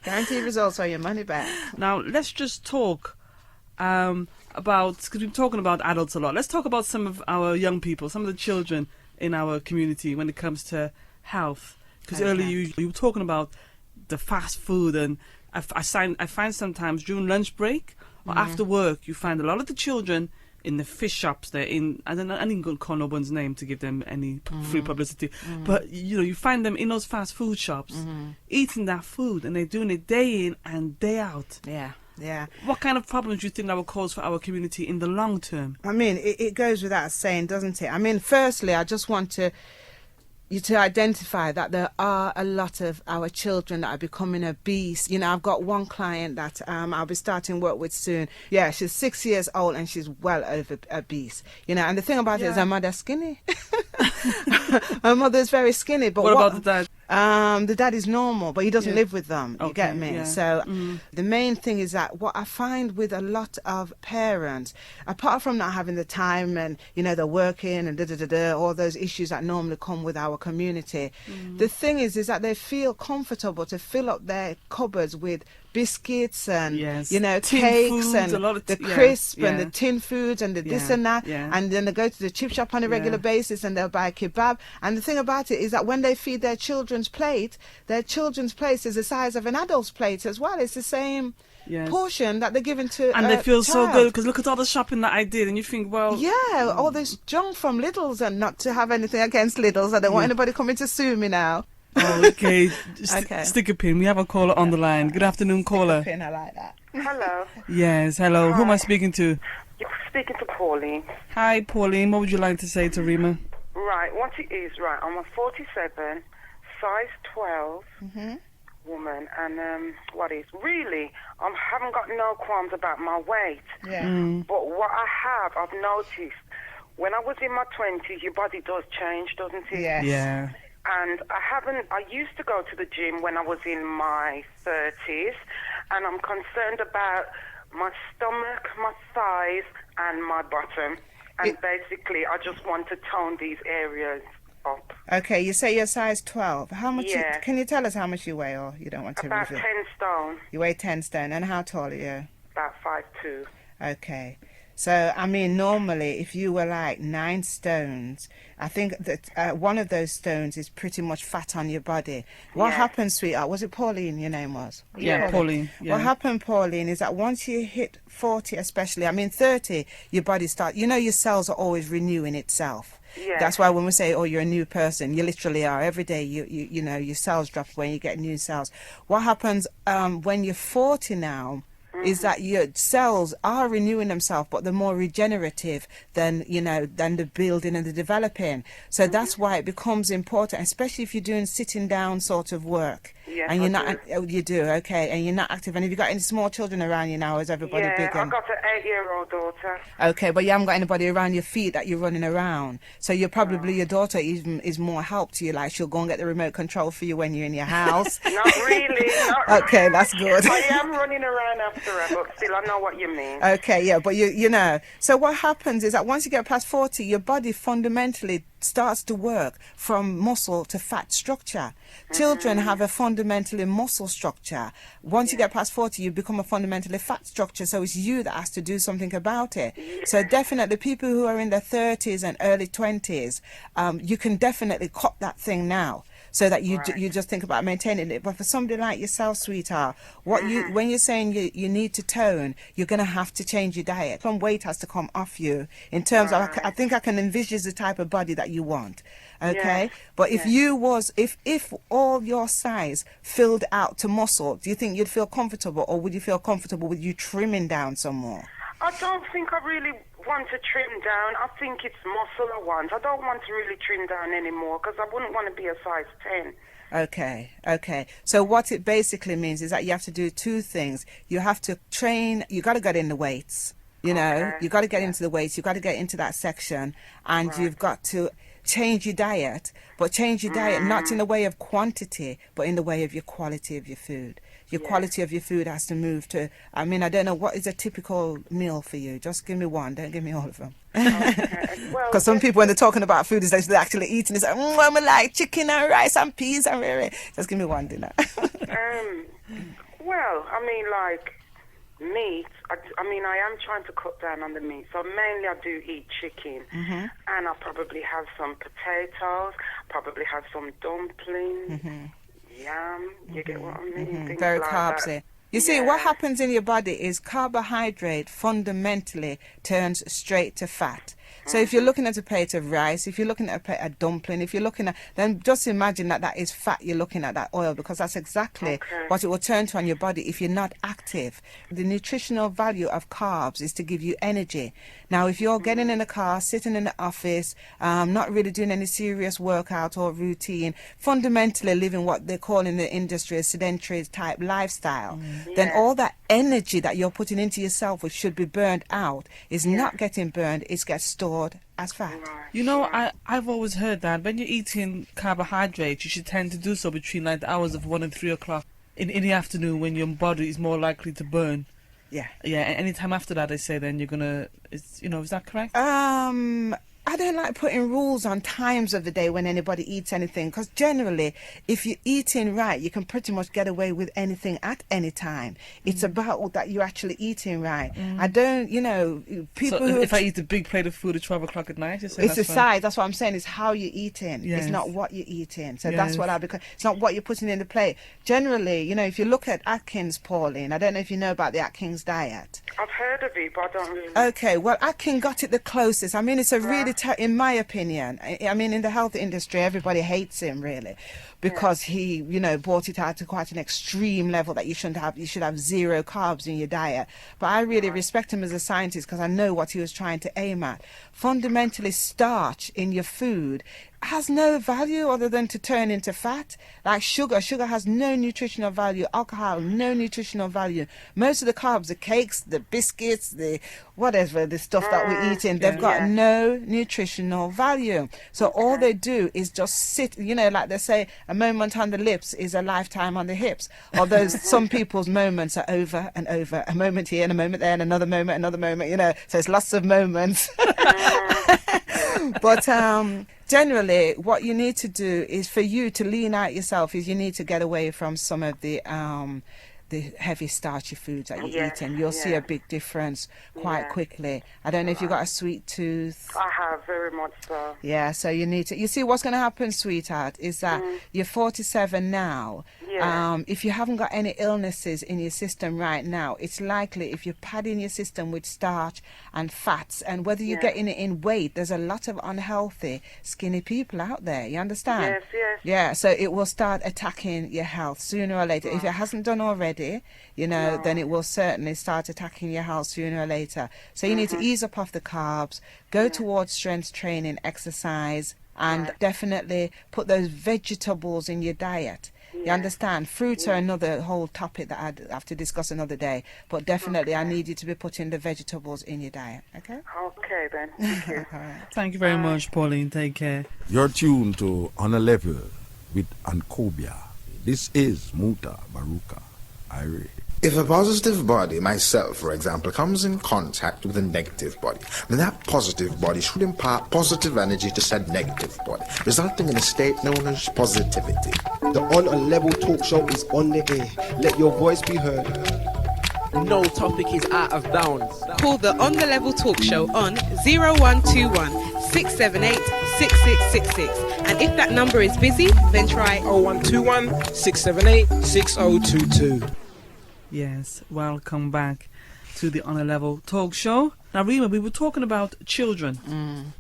Guaranteed results or your money back. Now let's just talk about, because we've been talking about adults a lot, let's talk about some of our young people, some of the children in our community when it comes to health. Because earlier you were talking about the fast food, and I find sometimes during lunch break or after work, you find a lot of the children in the fish shops. They're in, I didn't call no one's name to give them any free publicity, but you find them in those fast food shops eating that food, and they're doing it day in and day out. Yeah. What kind of problems do you think that will cause for our community in the long term? I mean, it goes without saying, doesn't it? I mean, firstly, I just want you to identify that there are a lot of our children that are becoming obese. I've got one client that I'll be starting work with soon. Yeah, she's 6 years old and she's well over obese. And the thing about it is her mother's skinny. Her mother's very skinny. But what about the dad? The dad is normal, but he doesn't live with them. You get me? Yeah. So the main thing is that what I find with a lot of parents, apart from not having the time and, they're working and all those issues that normally come with our community, the thing is that they feel comfortable to fill up their cupboards with biscuits and cakes foods, and the crisp and the tin foods and the this and that, and then they go to the chip shop on a regular basis and they'll buy a kebab. And the thing about it is that when they feed their children's plate is the size of an adult's plate as well. It's the same portion that they're given to and they feel so good because look at all the shopping that I did, and you think, well, all this junk from Lidl's, and not to have anything against Lidl's, I don't want anybody coming to sue me now. Oh, okay. Stick a pin. We have a caller on the line. Good afternoon, caller. Stick a pin, I like that. Hello. Yes, hello. Hi. Who am I speaking to? You're speaking to Pauline. Hi, Pauline. What would you like to say to Rema? Right, what it is, I'm a 47, size 12 woman, and really, I haven't got no qualms about my weight. But what I've noticed, when I was in my 20s, your body does change, doesn't it? Yeah. And I used to go to the gym when I was in my 30s, and I'm concerned about my stomach, my thighs, and my bottom. And basically, I just want to tone these areas up. Okay, you say you're size 12. How much? Can you tell us how much you weigh, or you don't want to About reveal? 10 stone. You weigh 10 stone. And how tall are you? About 5'2". Okay. So, I mean, normally, if you were like 9 stones, I think that one of those stones is pretty much fat on your body. What happened, sweetheart? Was it Pauline your name was? Yeah, Pauline. Yeah. What happened, Pauline, is that once you hit 40 especially, 30, your body starts, your cells are always renewing itself. Yeah. That's why when we say, oh, you're a new person, you literally are. Every day, your cells drop when you get new cells. What happens when you're 40 now is that your cells are renewing themselves, but they're more regenerative than the building and the developing. So that's why it becomes important, especially if you're doing sitting down sort of work. Yes, and you're not. You do, okay, and you're not active. And have you got any small children around you now? Or is everybody big? Yeah, I've got an 8-year-old daughter. Okay, but you haven't got anybody around your feet that you're running around. So you're probably your daughter even is more help to you. Like she'll go and get the remote control for you when you're in your house. Not really. Okay, that's good. I am running around after her, but still, I know what you mean. Okay, yeah, but you know. So what happens is that once you get past 40, your body fundamentally starts to work from muscle to fat structure. Children have a fundamentally muscle structure. Once you get past 40, you become a fundamentally fat structure, so it's you that has to do something about it. So definitely people who are in their 30s and early 20s, you can definitely cut that thing now, so that you you just think about maintaining it. But for somebody like yourself, sweetheart, what when you're saying you need to tone, you're going to have to change your diet. Some weight has to come off you in terms of, I think I can envisage the type of body that you want. Okay, but if you was if all your size filled out to muscle, do you think you'd feel comfortable, or would you feel comfortable with you trimming down some more? I don't think I really want to trim down. I think it's muscle I want. I don't want to really trim down anymore, because I wouldn't want to be a size 10. Okay. So what it basically means is that you have to do two things. You have to train, you got to get in the weights, you know, you got to get into the weights, you got to get into that section, and you've got to change your diet, but change your diet not in the way of quantity, but in the way of your quality of your food. Your quality of your food has to move to, I mean, I don't know, what is a typical meal for you? Just give me one, don't give me all of them. Because some people, when they're talking about food, is they're actually eating, it's like, I like chicken and rice and peas and rare. Just give me one dinner. Well, I mean, like, meat, I mean, I am trying to cut down on the meat. So mainly I do eat chicken. And I'll probably have some potatoes, probably have some dumplings. Yam, you get what I mean? Very like carbsy. that. You see, what happens in your body is carbohydrate fundamentally turns straight to fat. So if you're looking at a plate of rice, if you're looking at a dumpling, if you're looking at, then just imagine that is fat you're looking at, that oil, because that's exactly what it will turn to on your body if you're not active. The nutritional value of carbs is to give you energy. Now, if you're getting in a car, sitting in the office, not really doing any serious workout or routine, fundamentally living what they call in the industry a sedentary type lifestyle, then all that energy that you're putting into yourself, which should be burned out, is not getting burned, it gets stored as fat. You know, I've always heard that when you're eating carbohydrates, you should tend to do so between like the hours of 1 and 3 o'clock in the afternoon, when your body is more likely to burn. Yeah, any time after that, they say, then you're gonna, is that correct? I don't like putting rules on times of the day when anybody eats anything, because generally, if you're eating right, you can pretty much get away with anything at any time. It's about that you're actually eating right. I don't, people so who... if I eat a big plate of food at 12 o'clock at night, it's the size. That's what I'm saying. It's how you're eating. It's not what you're eating. So that's what it's not what you're putting in the plate. Generally, if you look at Atkins, Pauline, I don't know if you know about the Atkins diet. I've heard of it, but I don't really... Okay, well, Atkins got it the closest. I mean, it's a really, in my opinion, I mean, in the health industry, everybody hates him, really, because he, brought it out to quite an extreme level that you shouldn't have. You should have 0 carbs in your diet. But I really respect him as a scientist, because I know what he was trying to aim at. Fundamentally, starch in your food has no value other than to turn into fat. Like sugar has no nutritional value. Alcohol, no nutritional value. Most of the carbs, the cakes, the biscuits, the whatever, the stuff that we're eating, they've got no nutritional value. So all they do is just sit, like they say, a moment on the lips is a lifetime on the hips. Although some people's moments are over and over. A moment here and a moment there and another moment, so it's lots of moments. But generally, what you need to do is, for you to lean out yourself, is you need to get away from some of the heavy starchy foods that you're eating. You'll see a big difference quite quickly. I don't know if you've got a sweet tooth. I have, very much so. Yeah, so you need to... You see, what's going to happen, sweetheart, is that you're 47 now. If you haven't got any illnesses in your system right now, it's likely, if you're padding your system with starch and fats, and whether you're getting it in weight, there's a lot of unhealthy, skinny people out there. You understand? Yes. Yeah, so it will start attacking your health sooner or later. If it hasn't done already, then it will certainly start attacking your health sooner or later. So you need to ease up off the carbs, go towards strength training, exercise, and definitely put those vegetables in your diet. You understand? Fruits are another whole topic that I'd have to discuss another day. But definitely, I need you to be putting the vegetables in your diet. Okay? Okay, then. Thank you. All right. Thank you very much, Pauline. Take care. You're tuned to On a Level with Ankhobia. This is Muta Baruka Ire. If a positive body, myself for example, comes in contact with a negative body, then that positive body should impart positive energy to said negative body, resulting in a state known as positivity. The On a Level talk show is on the air. Let your voice be heard. No topic is out of bounds. Call the On the Level talk show on 0121 678 6666. And if that number is busy, then try 0121 678 6022. Yes, welcome back to the On a Level talk show. Now, Rema, we were talking about children.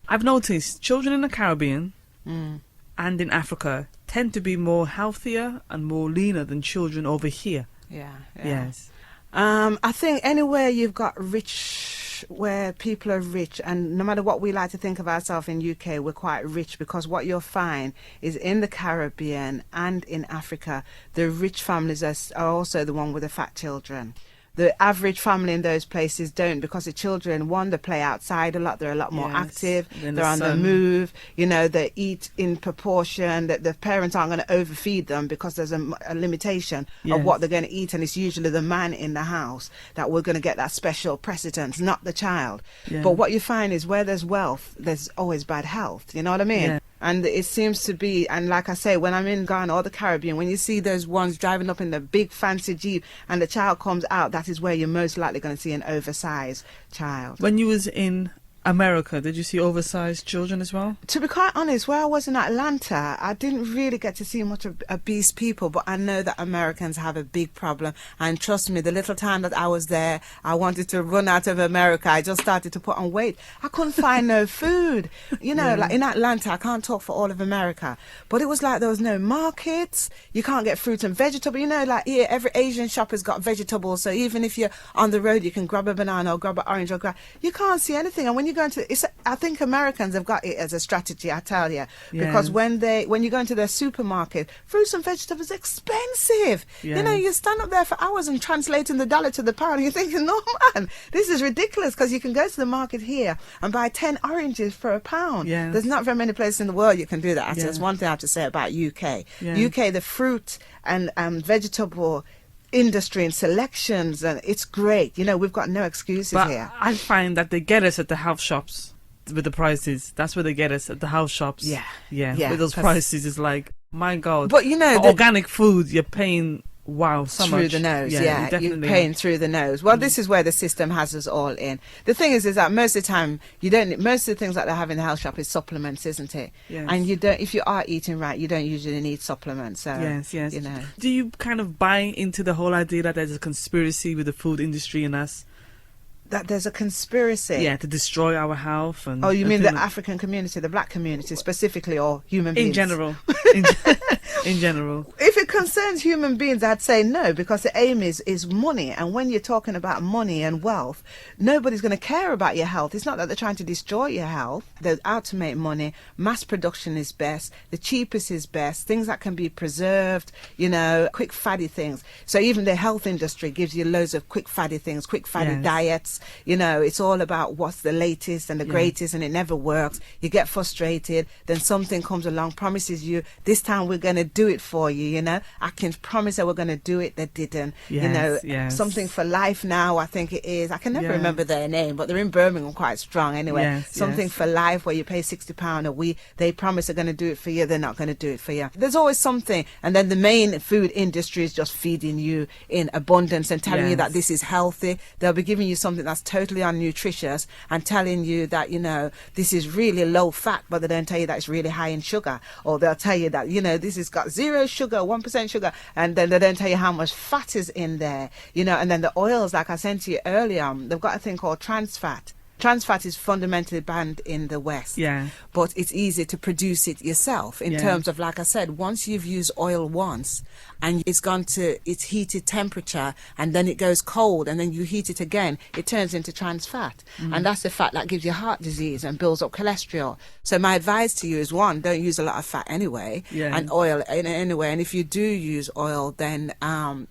I've noticed children in the Caribbean and in Africa tend to be more healthier and more leaner than children over here. Yeah. Yes. I think anywhere you've got rich, where people are rich, and no matter what we like to think of ourselves in UK, we're quite rich, because what you'll find is in the Caribbean and in Africa, the rich families are also the one with the fat children. The average family in those places don't, because the children, one, they play outside a lot, they're a lot more active, they're on the move, they eat in proportion, that the parents aren't going to overfeed them because there's a limitation of what they're going to eat, and it's usually the man in the house that we're going to get that special precedence, not the child. But what you find is where there's wealth, there's always bad health, you know what I mean? Yeah. And it seems to be, and like I say, when I'm in Ghana or the Caribbean, when you see those ones driving up in the big fancy Jeep and the child comes out, that is where you're most likely going to see an oversized child. When you was in America, did you see oversized children as well? To be quite honest, where I was in Atlanta, I didn't really get to see much of obese people, but I know that Americans have a big problem. And trust me, the little time that I was there, I wanted to run out of America. I just started to put on weight. I couldn't find no food. Like in Atlanta, I can't talk for all of America, but it was like there was no markets. You can't get fruit and vegetables. Like here, every Asian shop has got vegetables. So even if you're on the road, you can grab a banana or grab an orange or you can't see anything. And when you I think Americans have got it as a strategy, I tell you, because when you go into their supermarket, fruits and vegetables are expensive. You stand up there for hours and translating the dollar to the pound, and you're thinking, no man, this is ridiculous, because you can go to the market here and buy 10 oranges for £1. There's not very many places in the world you can do that. That's one thing I have to say about UK. UK, the fruit and vegetable industry and selections, and it's great. We've got no excuses here. I find that they get us at the house shops with the prices. That's where they get us, at the house shops. Yeah. With those prices, it's like, my God. But for organic food, you're paying so through much. The nose. You're paying through the nose. Well, this is where the system has us all in. The thing is that most of the time most of the things that they have in the health shop is supplements, isn't it? Yes. And if you are eating right, you don't usually need supplements. So yes. Do you kind of buy into the whole idea that there's a conspiracy with the food industry and us? That there's a conspiracy? To destroy our health. And you mean the African community, the black community specifically, or human beings? In general. In general. If it concerns human beings, I'd say no, because the aim is money. And when you're talking about money and wealth, nobody's going to care about your health. It's not that they're trying to destroy your health. They're out to make money. Mass production is best. The cheapest is best. Things that can be preserved, quick fatty things. So even the health industry gives you loads of quick fatty things, quick fatty diets. It's all about what's the latest and the greatest, and it never works. You get frustrated, then something comes along, promises you, this time we're going to do it for you, I can promise that we're going to do it. They didn't. Something for life now, I think it is. I can never remember their name, but they're in Birmingham quite strong anyway. Something for life, where you pay £60 a week. They promise they're going to do it for you. They're not going to do it for you. There's always something. And then the main food industry is just feeding you in abundance and telling you that this is healthy. They'll be giving you something that's totally unnutritious and telling you that, this is really low fat, but they don't tell you that it's really high in sugar. Or they'll tell you that, this has got 0 sugar, 1% sugar, and then they don't tell you how much fat is in there, and then the oils, like I said to you earlier, they've got a thing called trans fat. Trans fat is fundamentally banned in the West, but it's easy to produce it yourself in terms of, like I said, once you've used oil once and it's gone to its heated temperature and then it goes cold and then you heat it again, it turns into trans fat. And that's the fat that gives you heart disease and builds up cholesterol. So my advice to you is, one, don't use a lot of fat anyway, and oil anyway. And if you do use oil, then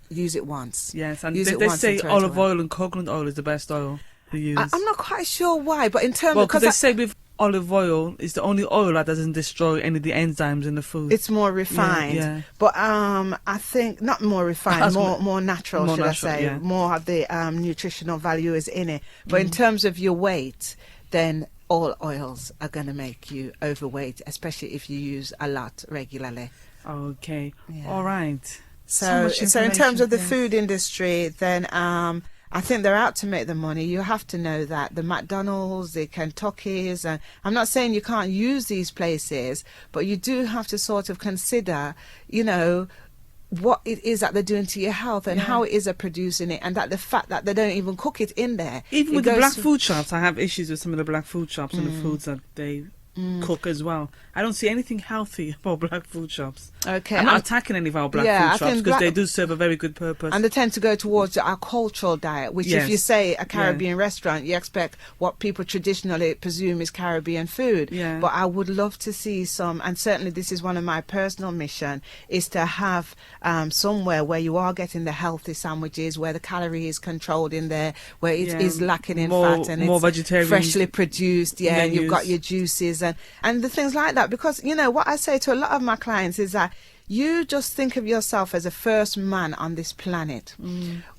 use it once. Yes, and they say olive oil and coconut oil is the best oil. I'm not quite sure why, but in terms because they say with olive oil is the only oil that doesn't destroy any of the enzymes in the food. It's more refined. Yeah. But I think not more refined, more natural, more should natural, I say. yeah. More of the nutritional value is in it. But in terms of your weight, then all oils are going to make you overweight, especially if you use a lot regularly. Okay. Yeah. All right. So in terms of the yes. food industry, then I think they're out to make the money. You have to know that the McDonald's, the Kentucky's, and I'm not saying you can't use these places, but you do have to sort of consider, you know, what it is that they're doing to your health and how it is they're producing it, and that the fact that they don't even cook it in there. Even with the black food shops, I have issues with some of the black food shops and the foods that they cook as well. I don't see anything healthy about black food shops. Okay, I'm not attacking any of our black food shops because they do serve a very good purpose. And they tend to go towards our cultural diet, which if you say a Caribbean restaurant, you expect what people traditionally presume is Caribbean food. Yeah. But I would love to see some, and certainly this is one of my personal mission, is to have somewhere where you are getting the healthy sandwiches, where the calorie is controlled in there, where it is lacking in fat and more it's vegetarian freshly produced, and menus. you've got your juices and the things like that. Because, you know, what I say to a lot of my clients is that you just think of yourself as a first man on this planet.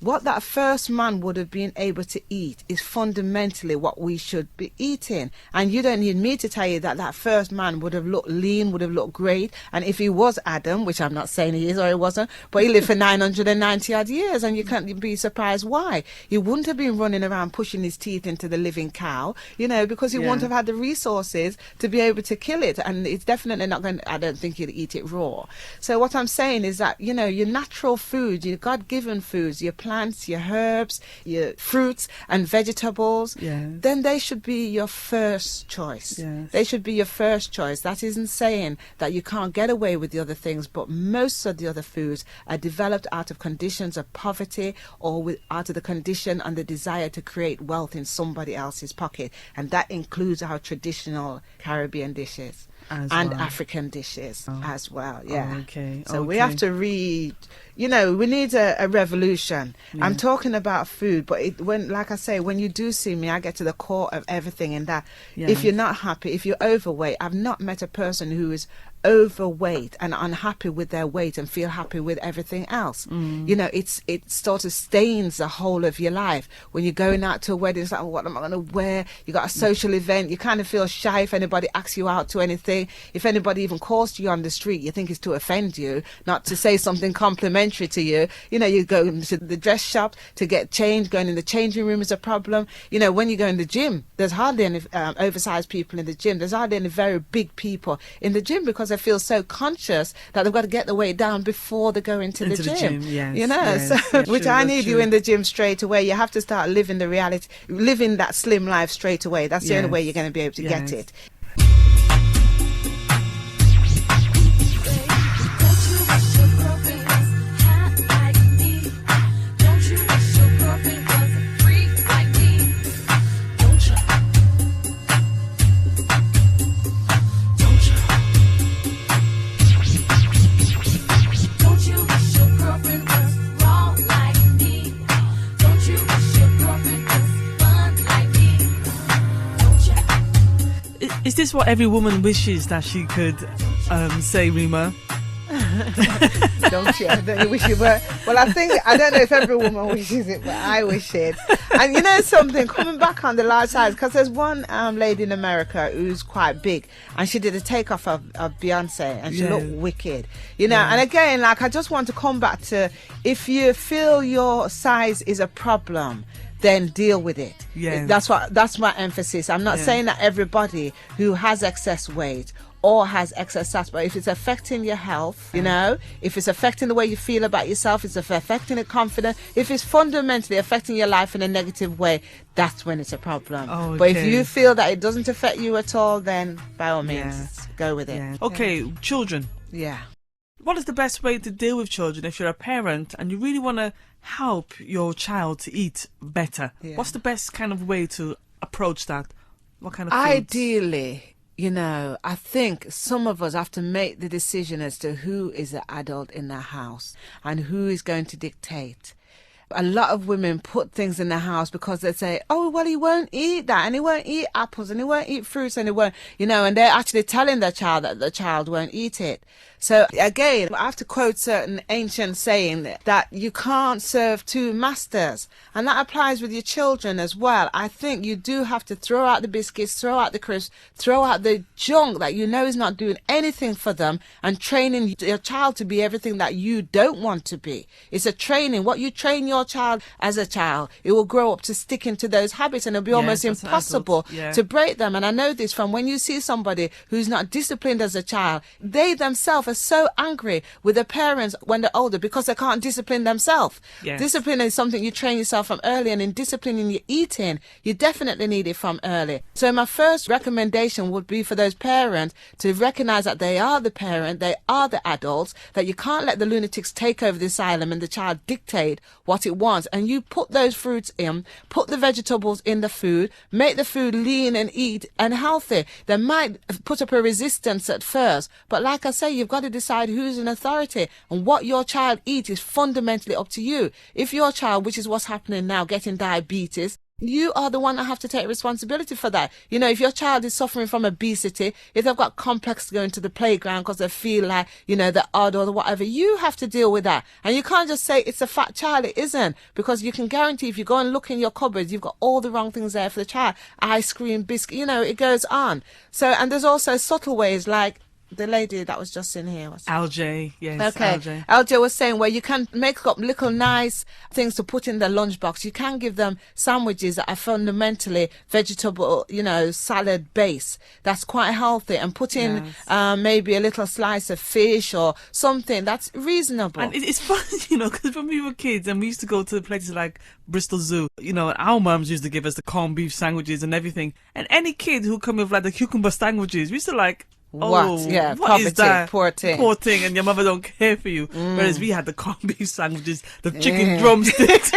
What that first man would have been able to eat is fundamentally what we should be eating. And you don't need me to tell you that that first man would have looked lean, would have looked great. And if he was Adam, which I'm not saying he is or he wasn't, but he lived for 990 odd years, and you can't be surprised why. He wouldn't have been running around pushing his teeth into the living cow, you know, because he wouldn't have had the resources to be able to kill it. And it's definitely not going to, I don't think he'd eat it raw. So what I'm saying is that, you know, your natural food, your God-given foods, your plants, your herbs, your fruits and vegetables, then they should be your first choice. Yes. They should be your first choice. That isn't saying that you can't get away with the other things, but most of the other foods are developed out of conditions of poverty or out of the condition and the desire to create wealth in somebody else's pocket. And that includes our traditional Caribbean dishes. And African dishes as well, So we have to read, you know, we need a revolution. I'm talking about food, but like I say, when you do see me, I get to the core of everything in that. If you're not happy, if you're overweight, I've not met a person who is overweight and unhappy with their weight and feel happy with everything else. You know, it sort of stains the whole of your life. When you're going out to a wedding, it's like, what am I going to wear? You got a social event, you kind of feel shy if anybody asks you out to anything. If anybody even calls to you on the street, you think it's to offend you, not to say something complimentary to you. You know, you go into the dress shop to get changed, going in the changing room is a problem. You know, when you go in the gym, there's hardly any oversized people in the gym. There's hardly any very big people in the gym because they feel so conscious that they've got to get the weight down before they go into the gym. You know, which I need you in the gym straight away. You have to start living the reality, living that slim life straight away. That's the only way you're going to be able to get it. Is this what every woman wishes that she could say, Rema? Don't you? Don't you wish you were? Well, I don't know if every woman wishes it, but I wish it. And you know something, coming back on the large size, because there's one lady in America who's quite big, and she did a takeoff of Beyonce, and she looked wicked. You know, and again, like, I just want to come back to, if you feel your size is a problem, then deal with it. That's my emphasis. I'm not saying that everybody who has excess weight or has excess fat, but if it's affecting your health, you know, if it's affecting the way you feel about yourself, it's affecting your confidence, if it's fundamentally affecting your life in a negative way, that's when it's a problem. But if you feel that it doesn't affect you at all, then by all means, go with it. Okay, children. What is the best way to deal with children if you're a parent and you really want to help your child to eat better? What's the best kind of way to approach that? What kind of foods? Ideally, you know, I think some of us have to make the decision as to who is the adult in the house and who is going to dictate. A lot of women put things in the house because they say, oh, well, he won't eat that, and he won't eat apples, and he won't eat fruits, and he won't, and they're actually telling their child that the child won't eat it. So again, I have to quote certain ancient saying that you can't serve two masters. And that applies with your children as well. I think you do have to throw out the biscuits, throw out the crisps, throw out the junk that you know is not doing anything for them, and training your child to be everything that you don't want to be. It's a training. What you train your child as a child, it will grow up to stick into those habits, and it'll be almost impossible to break them. And I know this from when you see somebody who's not disciplined as a child, they themselves are so angry with their parents when they're older because they can't discipline themselves. Yes. Discipline is something you train yourself from early, and in disciplining your eating, you definitely need it from early. So my first recommendation would be for those parents to recognize that they are the parent, they are the adults, that you can't let the lunatics take over the asylum and the child dictate what it wants. And you put those fruits in, put the vegetables in the food, make the food lean and eat and healthy. They might put up a resistance at first, but like I say, you've got to decide who's in authority, and what your child eats is fundamentally up to you. If your child, which is what's happening now, getting diabetes, you are the one that have to take responsibility for that. If your child is suffering from obesity, if they've got complex going to the playground because they feel like, they're odd or whatever, you have to deal with that. And you can't just say it's a fat child. It isn't, because you can guarantee if you go and look in your cupboards, you've got all the wrong things there for the child. Ice cream, biscuit, it goes on. So, and there's also subtle ways like the lady that was just in here. LJ, yes. Okay. LJ was saying where you can make up little nice things to put in the lunchbox. You can give them sandwiches that are fundamentally vegetable, salad base. That's quite healthy, and put in maybe a little slice of fish or something that's reasonable. And it's funny, because when we were kids and we used to go to places like Bristol Zoo, our mums used to give us the corned beef sandwiches and everything. And any kid who come with like the cucumber sandwiches, we used to like, what? Yeah, what poverty, is that? Poor thing, and your mother don't care for you. Whereas we had the corned beef sandwiches, the chicken drumsticks,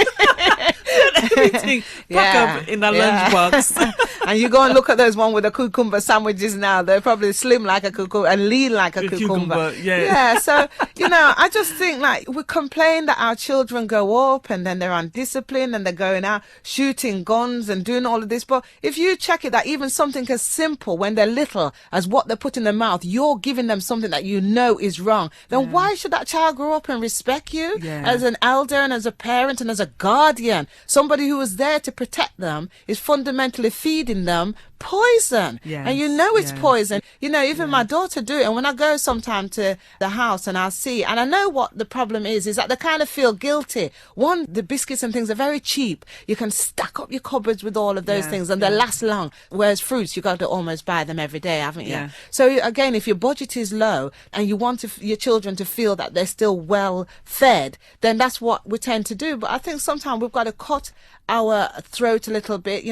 everything packed up in our lunchbox. And you go and look at those one with the cucumber sandwiches now. They're probably slim like a cucumber and lean like a cucumber. Yeah. So I just think like we complain that our children grow up and then they're undisciplined and they're going out shooting guns and doing all of this. But if you check it, that even something as simple when they're little as what they put in their mouth, you're giving them something that you know is wrong. Then why should that child grow up and respect you as an elder and as a parent and as a guardian? Somebody who is there to protect them is fundamentally feeding them poison. And it's poison. Even my daughter do it. And when I go sometime to the house and I'll see, and I know what the problem is that they kind of feel guilty. One, the biscuits and things are very cheap. You can stack up your cupboards with all of those things and they last long. Whereas fruits, you got to almost buy them every day, haven't you? So again, if your budget is low and you want your children to feel that they're still well fed, then that's what we tend to do. But I think sometimes we've got to cut our throat a little bit,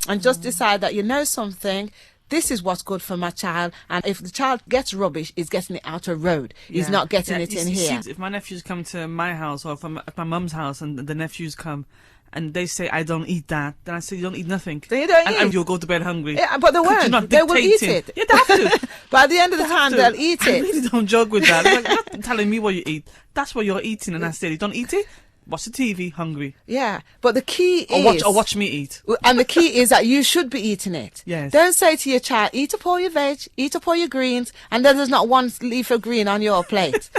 and just decide that something, this is what's good for my child, and if the child gets rubbish, he's getting it out of road. He's not getting it in here. See, if my nephews come to my house or if my mum's house and the nephews come and they say, I don't eat that, then I say, you don't eat nothing. Then you don't eat. And you'll go to bed hungry. Yeah, but they won't. They will eat it. Yeah, they have to. But at the end of the time, they'll eat it. I really don't joke with that. Like, you're not telling me what you eat. That's what you're eating. And I said, you don't eat it? Watch the TV, hungry. Yeah, but the key is... Or watch me eat. And the key is that you should be eting it. Yes. Don't say to your child, eat up all your veg, eat up all your greens, and then there's not one leaf of green on your plate.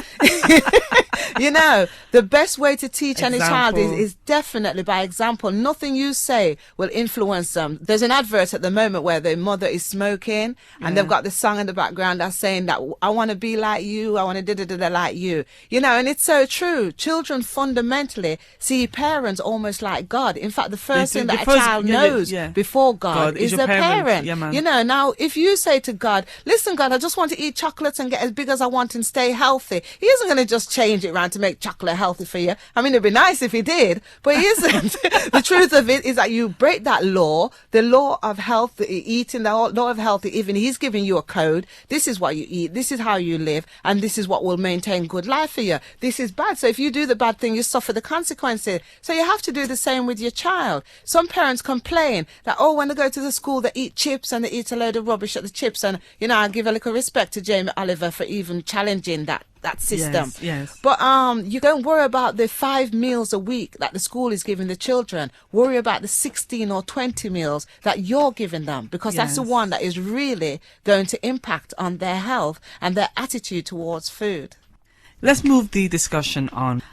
The best way to teach any child is definitely by example. Nothing you say will influence them. There's an advert at the moment where the mother is smoking and they've got the song in the background that's saying that I want to be like you, I want to da-da-da-da like you. And it's so true. Children fundamentally see parents almost like God. In fact, the first thing that a child knows before God is the parent. Yeah, man. Now if you say to God, listen, God, I just want to eat chocolates and get as big as I want and stay healthy, he isn't going to just change it around to make chocolate healthy for you. I mean, it'd be nice if he did, but he isn't. The truth of it is that you break that law, the law of health, eating, the law of health, even he's giving you a code. This is what you eat, this is how you live, and this is what will maintain good life for you. This is bad. So if you do the bad thing, you suffer the consequences. So you have to do the same with your child. Some parents complain that, oh, when they go to the school, they eat chips and they eat a load of rubbish at the chips. And, you know, I give a little respect to Jamie Oliver for even challenging that system. Yes. But you don't worry about the 5 meals a week that the school is giving the children. Worry about the 16 or 20 meals that you're giving them, because that's the one that is really going to impact on their health and their attitude towards food. Let's move the discussion on.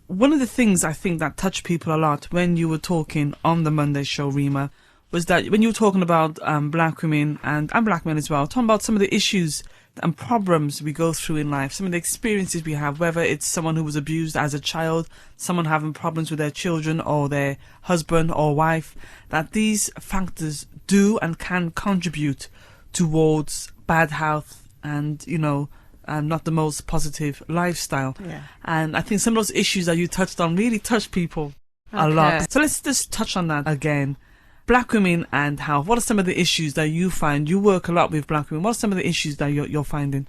One of the things I think that touched people a lot when you were talking on the Monday show, Rema, was that when you were talking about black women and black men as well, talking about some of the issues and problems we go through in life, some of the experiences we have, whether it's someone who was abused as a child, someone having problems with their children or their husband or wife, that these factors do and can contribute towards bad health and, you know, not the most positive lifestyle. Yeah. And I think some of those issues that you touched on really touched people a lot. So let's just touch on that again. Black women and health. What are some of the issues that you find? You work a lot with black women. What are some of the issues that you're finding?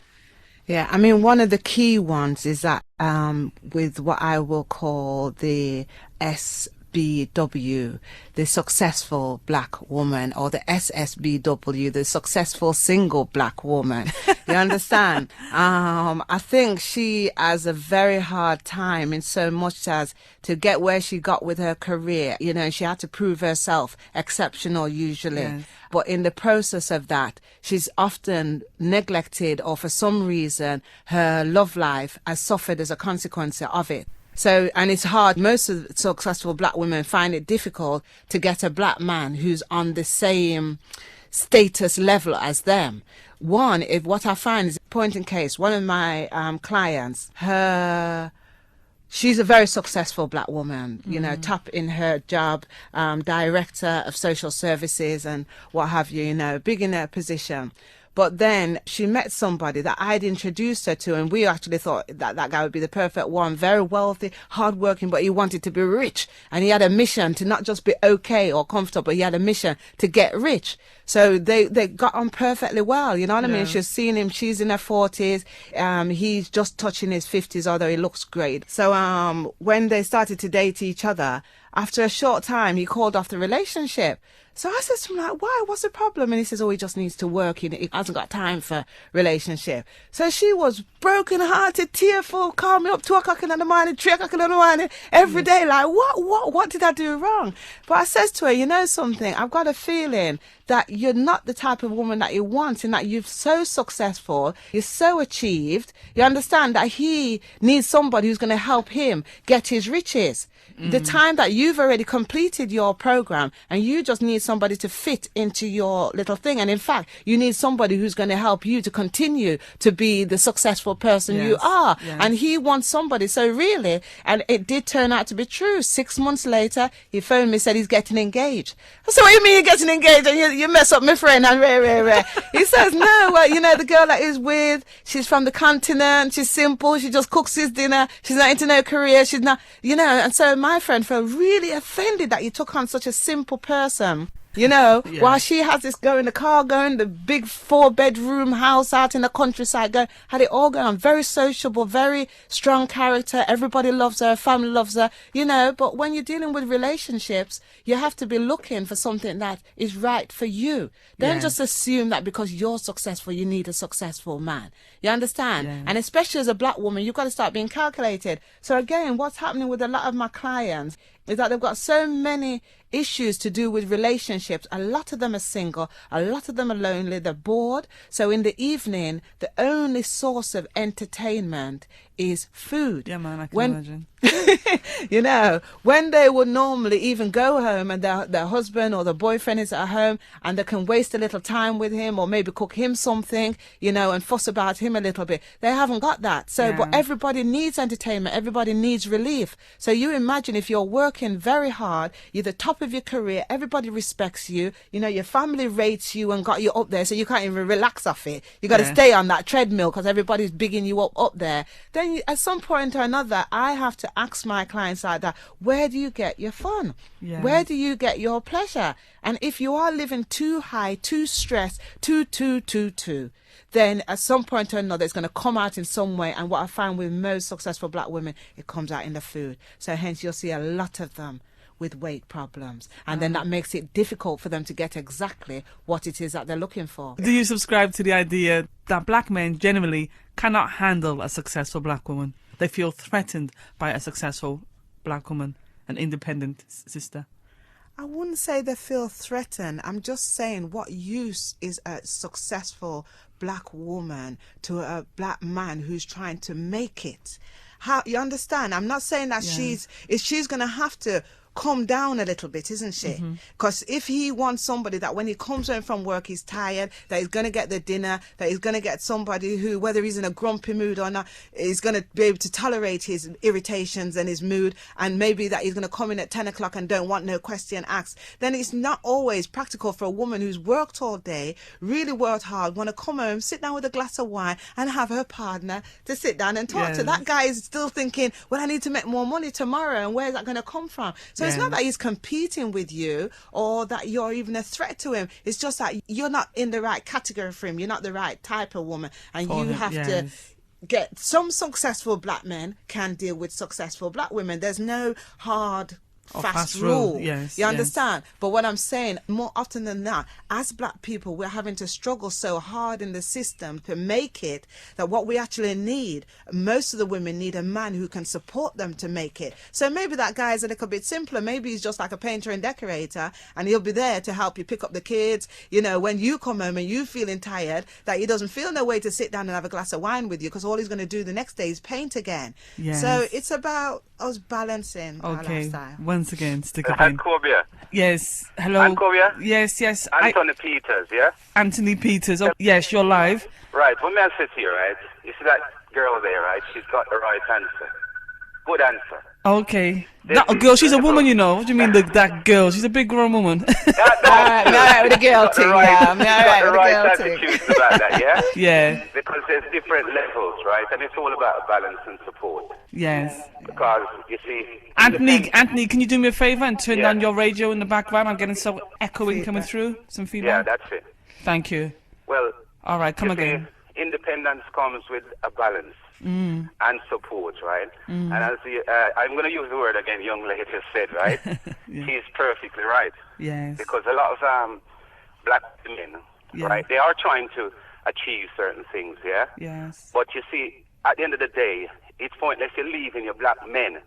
Yeah, I mean, one of the key ones is that with what I will call the SBW, the successful black woman, or the SSBW, the successful single black woman. You understand? I think she has a very hard time in so much as to get where she got with her career. You know, she had to prove herself exceptional usually. Yes. But in the process of that, she's often neglected, or for some reason, her love life has suffered as a consequence of it. So, and it's hard. Most of the successful black women find it difficult to get a black man who's on the same status level as them. One, if what I find is, point in case, one of my clients, she's a very successful black woman, you know, top in her job, director of social services and what have you, you know, big in her position. But then she met somebody that I'd introduced her to, and we actually thought that that guy would be the perfect one. Very wealthy, hardworking, but he wanted to be rich. And he had a mission to not just be okay or comfortable, he had a mission to get rich. So they got on perfectly well, you know what I mean? She's seeing him, she's in her 40s, he's just touching his 50s, although he looks great. So when they started to date each other, after a short time, he called off the relationship. So I said to him, like, why? What's the problem? And he says, oh, he just needs to work. He hasn't got time for relationship. So she was broken-hearted, tearful, called me up 2 o'clock in the morning, 3 o'clock in the morning, every day. Like, what did I do wrong? But I says to her, you know something? I've got a feeling that you're not the type of woman that he wants, and that you're so successful, you're so achieved. You understand that he needs somebody who's going to help him get his riches. The time that you've already completed your program and you just need somebody to fit into your little thing. And in fact, you need somebody who's going to help you to continue to be the successful person you are. Yes. And he wants somebody. So really, and it did turn out to be true. 6 months later, he phoned me, said he's getting engaged. I said, what do you mean you're getting engaged? And you mess up my friend and rare. He says, no, well, you know, the girl that he's with, she's from the continent. She's simple. She just cooks his dinner. She's not into no career. She's not, you know, and so my friend felt really offended that you took on such a simple person, you know, while she has this going, the car going, the big 4-bedroom house out in the countryside going, had it all going on, very sociable, very strong character, everybody loves her, family loves her, you know. But when you're dealing with relationships, you have to be looking for something that is right for you. Don't just assume that because you're successful, you need a successful man. You understand? Yeah. And especially as a black woman, you've got to start being calculated. So again, what's happening with a lot of my clients is that they've got so many issues to do with relationships. A lot of them are single, a lot of them are lonely, they're bored. So in the evening, the only source of entertainment is food. Yeah, man, I can imagine. You know, when they would normally even go home and their husband or their boyfriend is at home and they can waste a little time with him or maybe cook him something, you know, and fuss about him a little bit. They haven't got that. So, but everybody needs entertainment. Everybody needs relief. So you imagine if you're working very hard, you're the top of your career, everybody respects you, you know, your family rates you and got you up there, so you can't even relax off it. You got to stay on that treadmill because everybody's bigging you up there. Then then at some point or another, I have to ask my clients like that, where do you get your fun? Yeah. Where do you get your pleasure? And if you are living too high, too stressed, too, then at some point or another, it's going to come out in some way. And what I find with most successful black women, it comes out in the food. So hence you'll see a lot of them with weight problems. And then that makes it difficult for them to get exactly what it is that they're looking for. Do you subscribe to the idea that black men generally cannot handle a successful black woman? They feel threatened by a successful black woman, an independent sister? I wouldn't say they feel threatened. I'm just saying what use is a successful black woman to a black man who's trying to make it? How, you understand? I'm not saying that she's going to have to calm down a little bit, isn't she? Because if he wants somebody that when he comes home from work he's tired, that he's going to get the dinner, that he's going to get somebody who, whether he's in a grumpy mood or not, is going to be able to tolerate his irritations and his mood, and maybe that he's going to come in at 10 o'clock and don't want no question asked, then it's not always practical for a woman who's worked all day, really worked hard, want to come home, sit down with a glass of wine and have her partner to sit down and talk to. That guy is still thinking, well, I need to make more money tomorrow, and where's that going to come from? So it's not that he's competing with you or that you're even a threat to him. It's just that you're not in the right category for him. You're not the right type of woman. And you have to get... Some successful black men can deal with successful black women. There's no hard... fast rule. You understand? But what I'm saying, more often than not, as black people, we're having to struggle so hard in the system to make it that what we actually need, most of the women need a man who can support them to make it. So maybe that guy is a little bit simpler. Maybe he's just like a painter and decorator, and he'll be there to help you pick up the kids. You know, when you come home and you feeling tired, that he doesn't feel no way to sit down and have a glass of wine with you, because all he's going to do the next day is paint again. So it's about us balancing our lifestyle. Once again, stick a pin. Ankhobia. Yes, hello. Ankhobia? Yes. Anthony Peters, yeah? Anthony Peters. Oh, yes, you're live. Right, when I sit here, right, you see that girl there, right? She's got the right answer. Good answer. Okay. That girl, she's a woman, you know. What do you mean, that girl? She's a big grown woman. Alright with the girl thing, yeah. Alright with the girl thing. Attitudes about that, yeah? Yeah. Because there's different levels, right? And it's all about balance and support. Yes. Because, you see... Anthony, can you do me a favour and turn down your radio in the background? I'm getting so echoing coming through. Some feedback. Yeah, that's it. Thank you. Well... All right, come again. Independence comes with a balance. And support, right? And as I'm going to use the word again, young lady just said, right? She's perfectly right. Yes. Because a lot of black women, right, they are trying to achieve certain things, yeah? Yes. But you see, at the end of the day, it's pointless you leaving your black men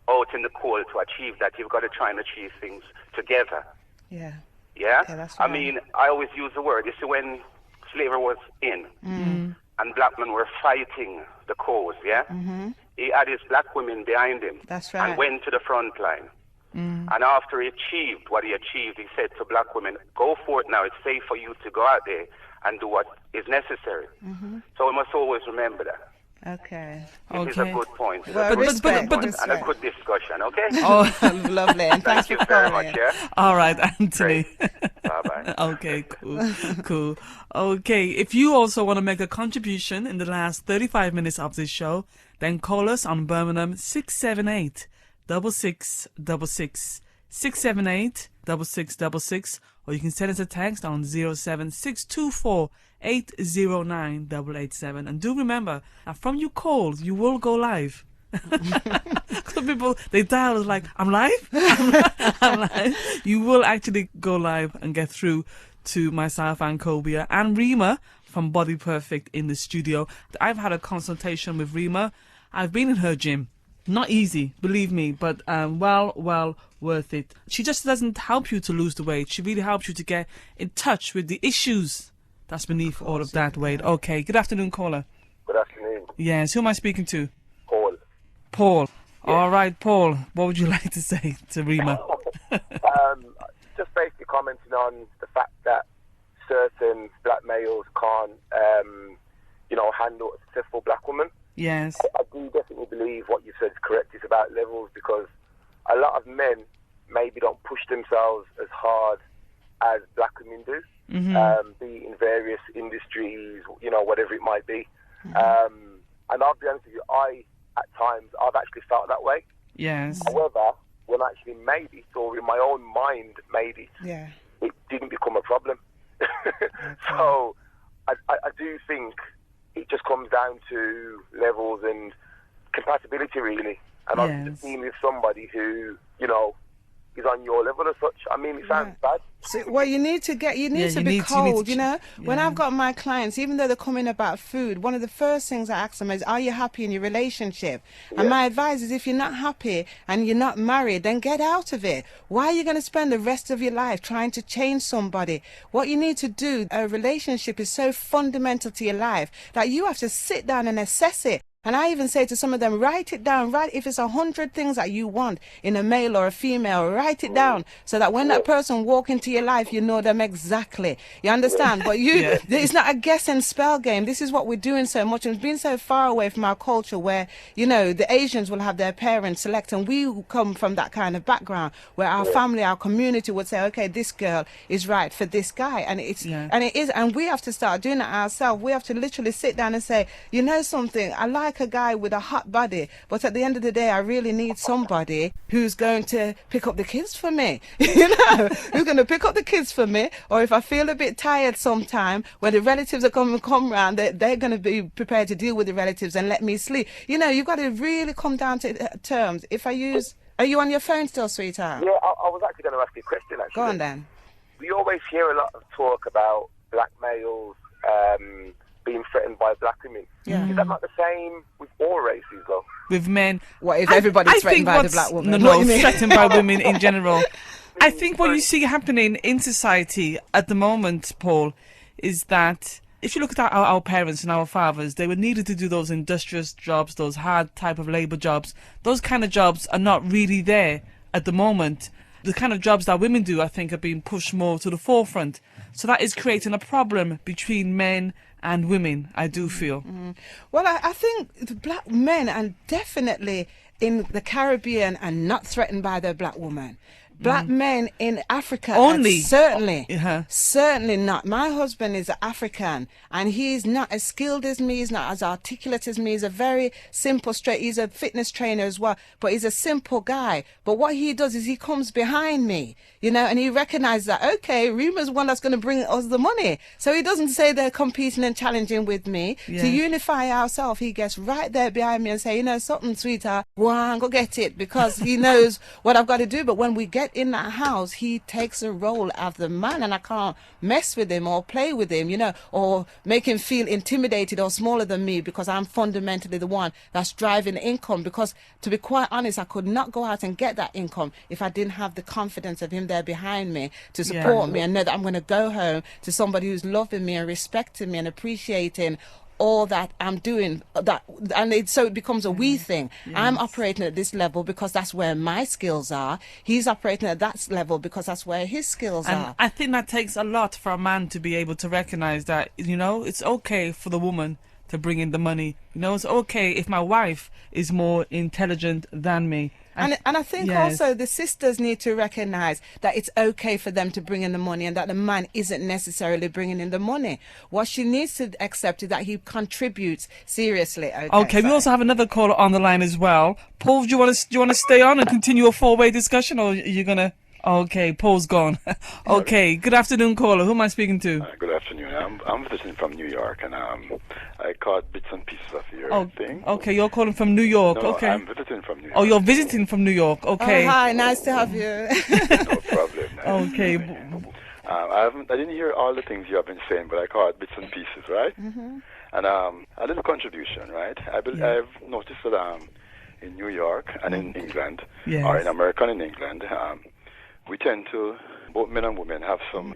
out in the cold to achieve that. You've got to try and achieve things together. Yeah? That's right. I mean, I always use the word, you see, when slavery was in, and black men were fighting the cause, he had his black women behind him. That's right. And went to the front line. And after he achieved what he achieved, he said to black women, go for it now. It's safe for you to go out there and do what is necessary. So we must always remember that. Okay. It is a good point. Well, and a good discussion, okay? Oh, lovely. And thank you very much, yeah? All right, Anthony. Bye-bye. Okay, cool. Okay, if you also want to make a contribution in the last 35 minutes of this show, then call us on Birmingham 678 6666 678 6666, or you can send us a text on 07624 809 887. And do remember that from your calls, you will go live. Some people, they dial like, I'm live? I'm live. You will actually go live and get through to myself, Ankhobia, and Rema from Body Perfect in the studio. I've had a consultation with Rema. I've been in her gym. Not easy, believe me, but well worth it. She just doesn't help you to lose the weight. She really helps you to get in touch with the issues that's beneath all of that weight. Okay, good afternoon, caller. Good afternoon. Yes, who am I speaking to? Paul. Yes. All right, Paul, what would you like to say to Rema? Just basically commenting on the fact that certain black males can't, handle a successful black woman. Yes. I do definitely believe what you said is correct. It's about levels, because a lot of men maybe don't push themselves as hard as black women do, be in various industries, whatever it might be. And I'll be honest with you, at times, I've actually felt that way. Yes. However, when I actually made it, or in my own mind made it, it didn't become a problem. So I do think it just comes down to levels and compatibility, really. And I'm just being with somebody who, you know, is on your level as such. I mean, it sounds bad. So, well, you need to be cold, you know. When I've got my clients, even though they're coming about food, one of the first things I ask them is, are you happy in your relationship? And my advice is, if you're not happy and you're not married, then get out of it. Why are you going to spend the rest of your life trying to change somebody? What you need to do, a relationship is so fundamental to your life that you have to sit down and assess it. And I even say to some of them, write it down. Write if it's 100 things that you want in a male or a female, write it down so that when that person walk into your life, you know them exactly. You understand? But it's not a guess and spell game. This is what we're doing so much, and it's been so far away from our culture where, you know, the Asians will have their parents select, and we come from that kind of background where our family, our community would say, okay, this girl is right for this guy, and and we have to start doing it ourselves. We have to literally sit down and say, you know something, I like a guy with a hot body, but at the end of the day, I really need somebody who's going to pick up the kids for me. You know, who's going to pick up the kids for me, or if I feel a bit tired sometime, when the relatives are going to come round, they're going to be prepared to deal with the relatives and let me sleep. You know, you've got to really come down to terms. If I use, are you on your phone still, sweetheart? Yeah, I was actually going to ask you a question, actually. Go on then. We always hear a lot of talk about black males being threatened by black women. Yeah. Is that not the same with all races, though? With men. What if everybody's threatened by the black woman? No, threatened by women in general. I think what you see happening in society at the moment, Paul, is that if you look at our parents and our fathers, they were needed to do those industrious jobs, those hard type of labour jobs. Those kind of jobs are not really there at the moment. The kind of jobs that women do, I think, are being pushed more to the forefront. So that is creating a problem between men and women, I do feel. Well, I think the black men are definitely in the Caribbean and not threatened by their black woman. Black men in Africa Only. certainly not. My husband is African, and he's not as skilled as me, he's not as articulate as me. He's a very simple, he's a fitness trainer as well, but he's a simple guy. But what he does is he comes behind me, you know, and he recognizes that, okay, Rema's one that's going to bring us the money. So he doesn't say they're competing and challenging with me. To unify ourselves, he gets right there behind me and say, you know something, sweetheart, go on, go get it, because he knows what I've got to do. But when we get in that house, he takes a role of the man, and I can't mess with him or play with him, you know, or make him feel intimidated or smaller than me, because I'm fundamentally the one that's driving the income. Because to be quite honest, I could not go out and get that income if I didn't have the confidence of him there behind me to support me and know that I'm going to go home to somebody who's loving me and respecting me and appreciating all that I'm doing, so it becomes a we thing. I'm operating at this level because that's where my skills are. He's operating at that level because that's where his skills are. I think that takes a lot for a man to be able to recognize that, you know, it's okay for the woman to bring in the money. You know, it's okay if my wife is more intelligent than me. And I think also the sisters need to recognize that it's okay for them to bring in the money, and that the man isn't necessarily bringing in the money. What she needs to accept is that he contributes seriously. Okay, we also have another caller on the line as well. Paul, do you want to stay on and continue a four-way discussion, or are you gonna? Okay, Paul's gone. Okay, good afternoon, caller. Who am I speaking to? Good afternoon. I'm visiting from New York, and I caught bits and pieces of your thing. Okay, you're calling from New York. No, okay. I'm visiting from New York. Oh, you're visiting from New York. Okay. Oh, hi, nice to have you. No problem. Okay. I didn't hear all the things you have been saying, but I caught bits and pieces, right? Mm-hmm. And a little contribution, right? I've noticed that in New York and in England, or in America and in England, we tend to, both men and women, have some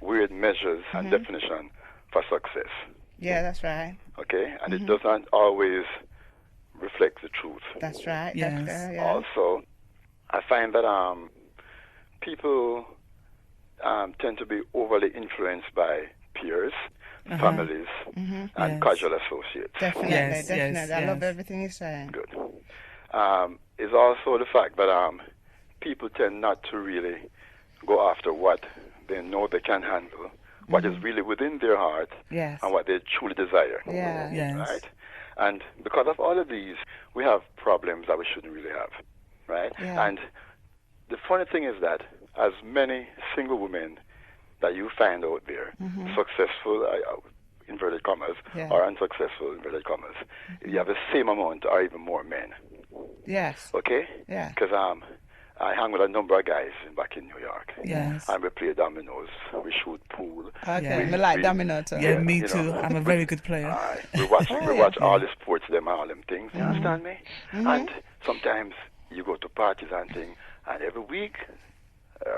weird measures and definition for success. Yeah, that's right. Okay, and it doesn't always reflect the truth. That's right. Yes. That's yeah. Also, I find that people tend to be overly influenced by peers, families, and casual associates. Definitely, definitely. I love everything you're saying. Good. It's also the fact that people tend not to really go after what they know they can handle, what is really within their heart, and what they truly desire. Yeah. Right? And because of all of these, we have problems that we shouldn't really have, right? Yeah. And the funny thing is that as many single women that you find out there, successful, inverted commas, or unsuccessful, inverted commas, you have the same amount or even more men. Yes. Okay? Yeah. Because I hang with a number of guys back in New York. Yes. And we play dominoes, we shoot pool. Okay, I like domino too. Yeah, me too. I'm a very good player. We watch all the sports, them and all them things. You understand me? And sometimes you go to parties and things, and every week,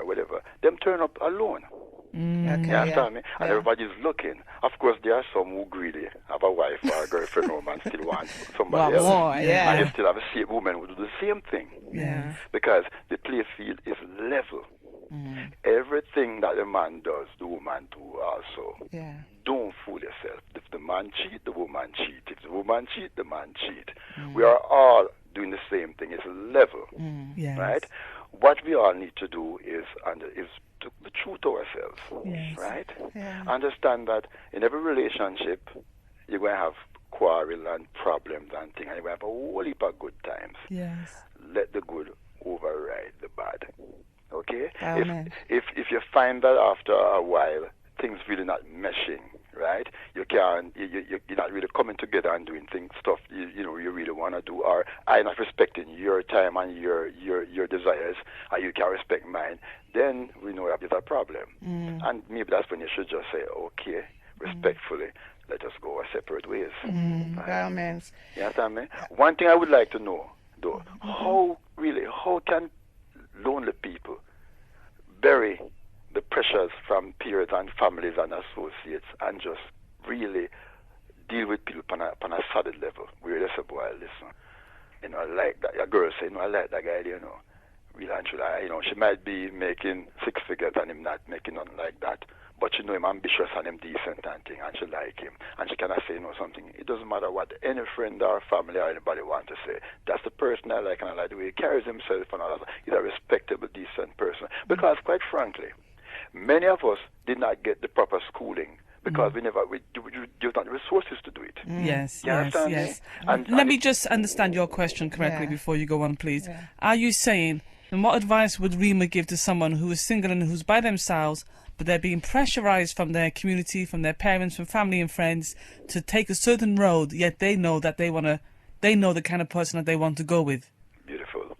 whatever, them turn up alone. Okay, You understand me? And everybody's looking. Of course, there are some who greedy, have a wife or a girlfriend home and still want somebody else. More, yeah. And they still have a same woman who do the same thing. Yeah. Because the play field is level. Everything that the man does, the woman do also. Yeah. Don't fool yourself. If the man cheat, the woman cheat. If the woman cheat, the man cheat. We are all doing the same thing. It's level, Yes. right? What we all need to do is to be true to ourselves, right? Yeah. Understand that in every relationship, you're going to have quarrel and problems and things, and you're going to have a whole heap of good times. Yes. Let the good override the bad. Okay? Amen. If you find that after a while things really not meshing, right? You're not really coming together and doing stuff you really want to do, or I'm not respecting your time and your desires, and you can't respect mine, then we know that there's a problem. And maybe that's when you should just say, okay, respectfully, let us go our separate ways. Amen. You understand me? One thing I would like to know, though, how can lonely people bury the pressures from peers and families and associates and just really deal with people on a solid level? Where they say, boy, listen, I like that. A girl say, I like that guy, really and truly. She might be making six figures and him not making nothing like that. But him ambitious and him decent and thing, and she like him. And she cannot say something. It doesn't matter what any friend or family or anybody want to say. That's the person I like, and I like the way he carries himself and all that. He's a respectable, decent person. Because quite frankly, many of us did not get the proper schooling because we don't have the resources to do it. Yes, You understand me? yes. And Let me just understand your question correctly before you go on, please. Yeah. Are you saying, and what advice would Rema give to someone who is single and who's by themselves, but they're being pressurized from their community, from their parents, from family and friends to take a certain road, yet they know that they know the kind of person that they want to go with? Beautiful.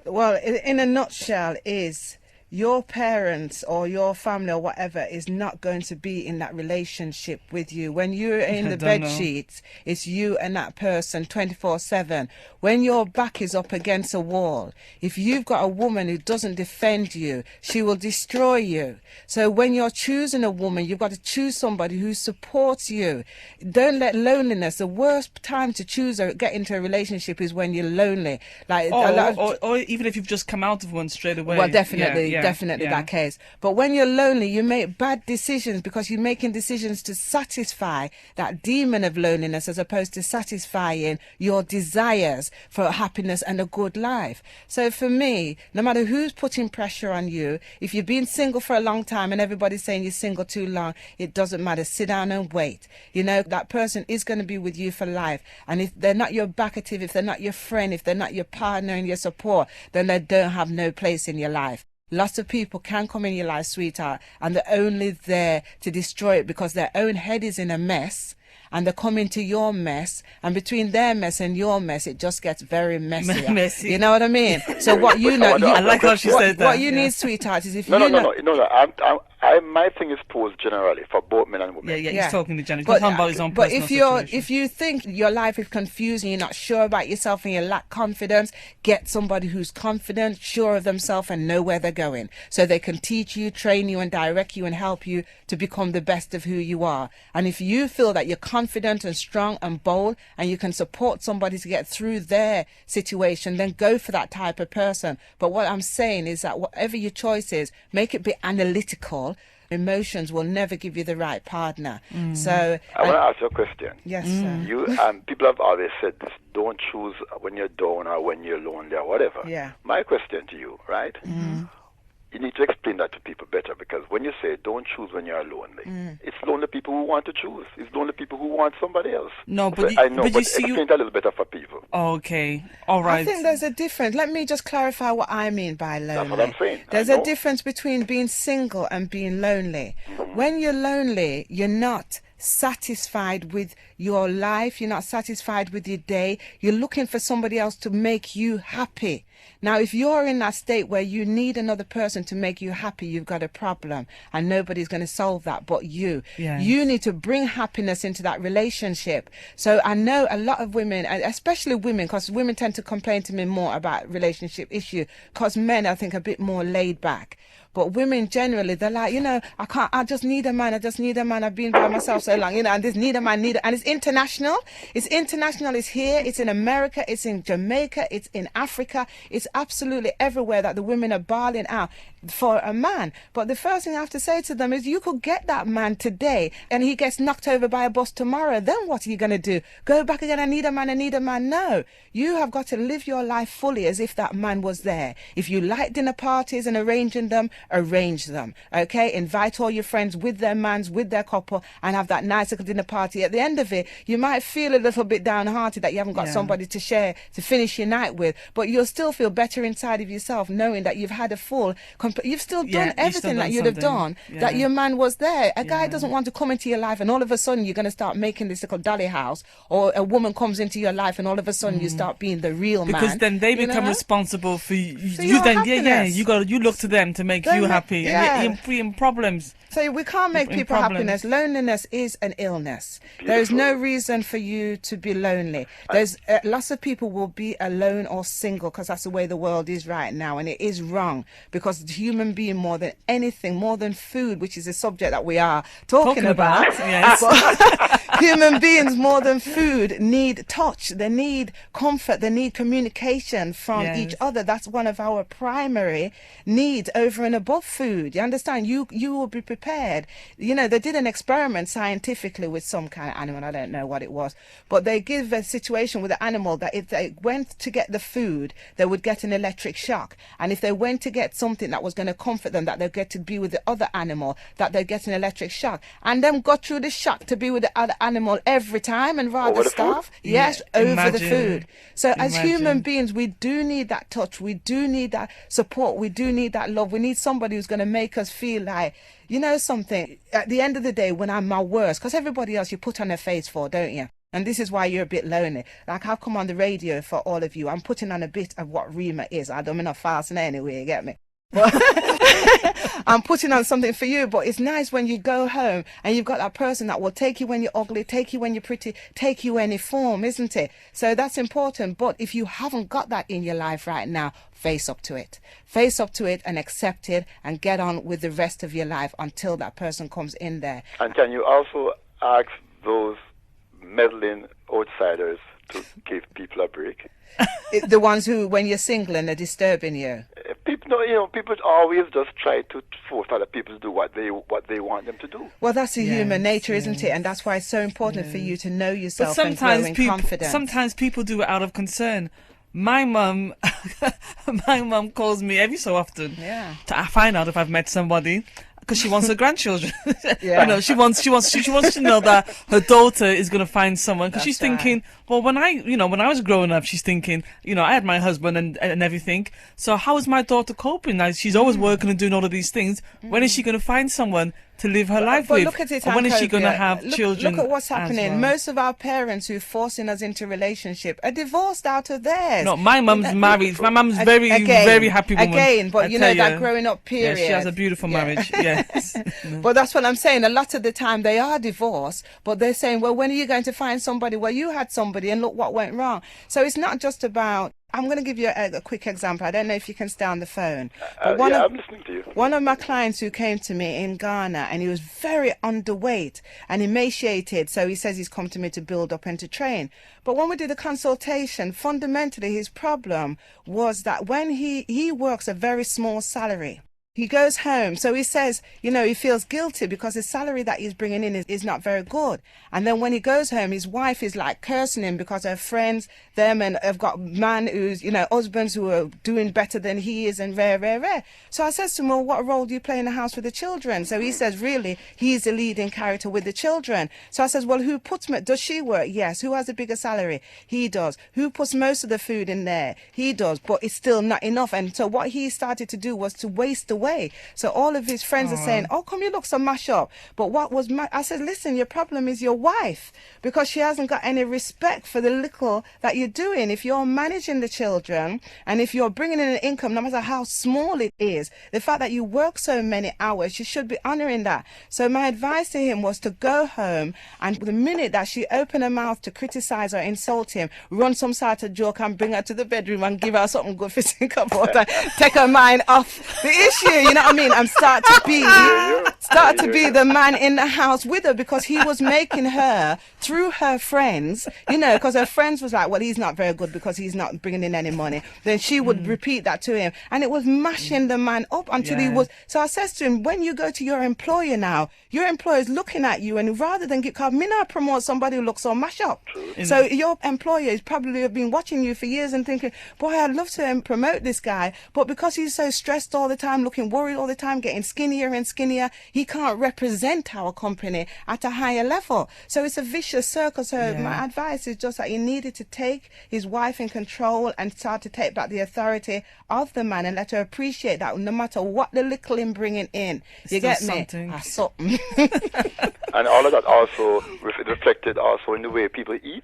Well, in a nutshell, is your parents or your family or whatever is not going to be in that relationship with you. When you're in the bed sheets, it's you and that person 24/7. When your back is up against a wall, if you've got a woman who doesn't defend you, she will destroy you. So when you're choosing a woman, you've got to choose somebody who supports you. Don't let loneliness, the worst time to choose or get into a relationship is when you're lonely. Like or even if you've just come out of one straight away. Well, definitely, Yeah, definitely that case. But when you're lonely, you make bad decisions because you're making decisions to satisfy that demon of loneliness as opposed to satisfying your desires for happiness and a good life. So for me, no matter who's putting pressure on you, if you've been single for a long time and everybody's saying you're single too long, it doesn't matter. Sit down and wait. That person is going to be with you for life. And if they're not your backative, if they're not your friend, if they're not your partner and your support, then they don't have no place in your life. Lots of people can come in your life, sweetheart, and they're only there to destroy it because their own head is in a mess. And they come into your mess, and between their mess and your mess, it just gets very messy. Messy. You know what I mean? So what you know, I like how she said that. What you need, sweetheart, is if No. My thing is posed generally for both men and women. Yeah, he's talking to Jenny. He's talking about his own personal situation. If you think your life is confusing, you're not sure about yourself and you lack confidence, get somebody who's confident, sure of themselves and know where they're going. So they can teach you, train you and direct you and help you to become the best of who you are. And if you feel that you're confident and strong and bold and you can support somebody to get through their situation, then go for that type of person. But what I'm saying is that whatever your choice is, make it be analytical. Emotions will never give you the right partner. So I want to ask you a question. Yes, sir. You people have always said this: don't choose when you're down or when you're lonely or whatever. Yeah. My question to you, right? you need to explain that to people better, because when you say don't choose when you're lonely, it's lonely people who want to choose. It's lonely people who want somebody else. No, but I know, but but you see, explain it a little better for people. Okay, all right. I think there's a difference. Let me just clarify what I mean by lonely. That's what I'm saying. There's a difference between being single and being lonely. When you're lonely, you're not satisfied with your life, you're not satisfied with your day, you're looking for somebody else to make you happy. Now, if you're in that state where you need another person to make you happy, you've got a problem, and nobody's going to solve that but you. Yes. You need to bring happiness into that relationship. So I know a lot of women, and especially women, because women tend to complain to me more about relationship issue, because men, I think, are a bit more laid back. But women generally, they're like, I just need a man. I've been by myself so long, and this need a man, and it's international. It's international. It's here. It's in America. It's in Jamaica. It's in Africa. It's absolutely everywhere that the women are bawling out for a man. But the first thing I have to say to them is, you could get that man today and he gets knocked over by a bus tomorrow. Then what are you going to do? Go back again, I need a man. No, you have got to live your life fully as if that man was there. If you like dinner parties and arranging them, arrange them. Okay, invite all your friends with their mans, with their couple, and have that nice little dinner party. At the end of it, you might feel a little bit downhearted that you haven't got somebody to share, to finish your night with, but you'll still feel better inside of yourself knowing that you've had a full you've still done everything that you'd have done, that your man was there. A guy doesn't want to come into your life and all of a sudden you're going to start making this little dolly house, or a woman comes into your life and all of a sudden you start being the real man. Because then they become responsible for you then you look to them to make you happy, and you're in problems. So we can't make people happiness. Loneliness is an illness. There is no reason for you to be lonely. There's lots of people will be alone or single because that's the way the world is right now, and it is wrong, because the human being, more than anything, more than food, which is a subject that we are talking about. Yes. Human beings, more than food, need touch. They need comfort. They need communication from each other. That's one of our primary needs over and above food. You understand? You will be prepared. They did an experiment scientifically with some kind of animal. I don't know what it was, but they give a situation with the animal that if they went to get the food, they would get an electric shock, and if they went to get something that was going to comfort them, that they'd get to be with the other animal, that they'd get an electric shock, and them got through the shock to be with the other animal every time and rather starve. Yes, over the food. So as human beings, we do need that touch, we do need that support, we do need that love. We need somebody who's going to make us feel like, something, at the end of the day, when I'm my worst, because everybody else you put on a face for, don't you? And this is why you're a bit lonely. Like, I've come on the radio for all of you. I'm putting on a bit of what Rema is. I don't mean not fast anyway, you get me? I'm putting on something for you, but it's nice when you go home and you've got that person that will take you when you're ugly, take you when you're pretty, take you any form, isn't it? So that's important. But if you haven't got that in your life right now, face up to it. Face up to it and accept it and get on with the rest of your life until that person comes in there. And can you also ask those meddling outsiders to give people a break? The ones who, when you're single and they're disturbing you. People always just try to force other people to do what they want them to do. Well, that's a human nature, isn't it? And that's why it's so important for you to know yourself and grow in confidence. Sometimes people do it out of concern. My mum calls me every so often to find out if I've met somebody, because she wants her grandchildren. She wants to know that her daughter is going to find someone, because she's thinking, well, when I was growing up, she's thinking, I had my husband and everything. So how is my daughter coping now? She's always working and doing all of these things. When is she going to find someone to live her life with? Look at it, or when is she going to Ankhobia. have children? Look at what's happening. Most of our parents who are forcing us into relationship are divorced out of theirs. No, my mum's married. My mum's very happy woman. But that growing up period. Yeah, she has a beautiful marriage. Yes. But that's what I'm saying. A lot of the time they are divorced, but they're saying, well, when are you going to find somebody? Well, you had somebody and look what went wrong. So it's not just about, I'm going to give you a quick example. I don't know if you can stay on the phone. But I'm listening to you. One of my clients who came to me in Ghana, and he was very underweight and emaciated. So he says he's come to me to build up and to train. But when we did the consultation, fundamentally his problem was that when he works a very small salary. He goes home. So he says, he feels guilty because his salary that he's bringing in is not very good. And then when he goes home, his wife is like cursing him because her friends, them, and have got man who's, husbands who are doing better than he is and rare. So I says to him, well, what role do you play in the house with the children? So he says, really, he's the leading character with the children. So I says, well, who puts, does she work? Yes. Who has a bigger salary? He does. Who puts most of the food in there? He does. But it's still not enough. And so what he started to do was to waste away. So all of his friends are saying, oh, come you look so mash up. But what was I said, listen, your problem is your wife, because she hasn't got any respect for the little that you're doing. If you're managing the children and if you're bringing in an income, no matter how small it is, the fact that you work so many hours, you should be honoring that. So my advice to him was to go home, and the minute that she opened her mouth to criticize or insult him, run some sort of joke and bring her to the bedroom and give her something good for think about her, take her mind off the issue. You know what I mean? And start to be the man in the house with her, because he was making her through her friends, because her friends was like, well, he's not very good because he's not bringing in any money. Then she would repeat that to him, and it was mashing the man up until he was. So I says to him, when you go to your employer now, your employer is looking at you, and rather than me not promote somebody who looks so mash up. So your employer is probably been watching you for years and thinking, boy, I'd love to promote this guy, but because he's so stressed all the time, looking worried all the time, getting skinnier and skinnier, he can't represent our company at a higher level. So it's a vicious circle. So my advice is just that he needed to take his wife in control and start to take back the authority of the man and let her appreciate that no matter what the little him bringing in, you get me? Something. And all of that also reflected also in the way people eat.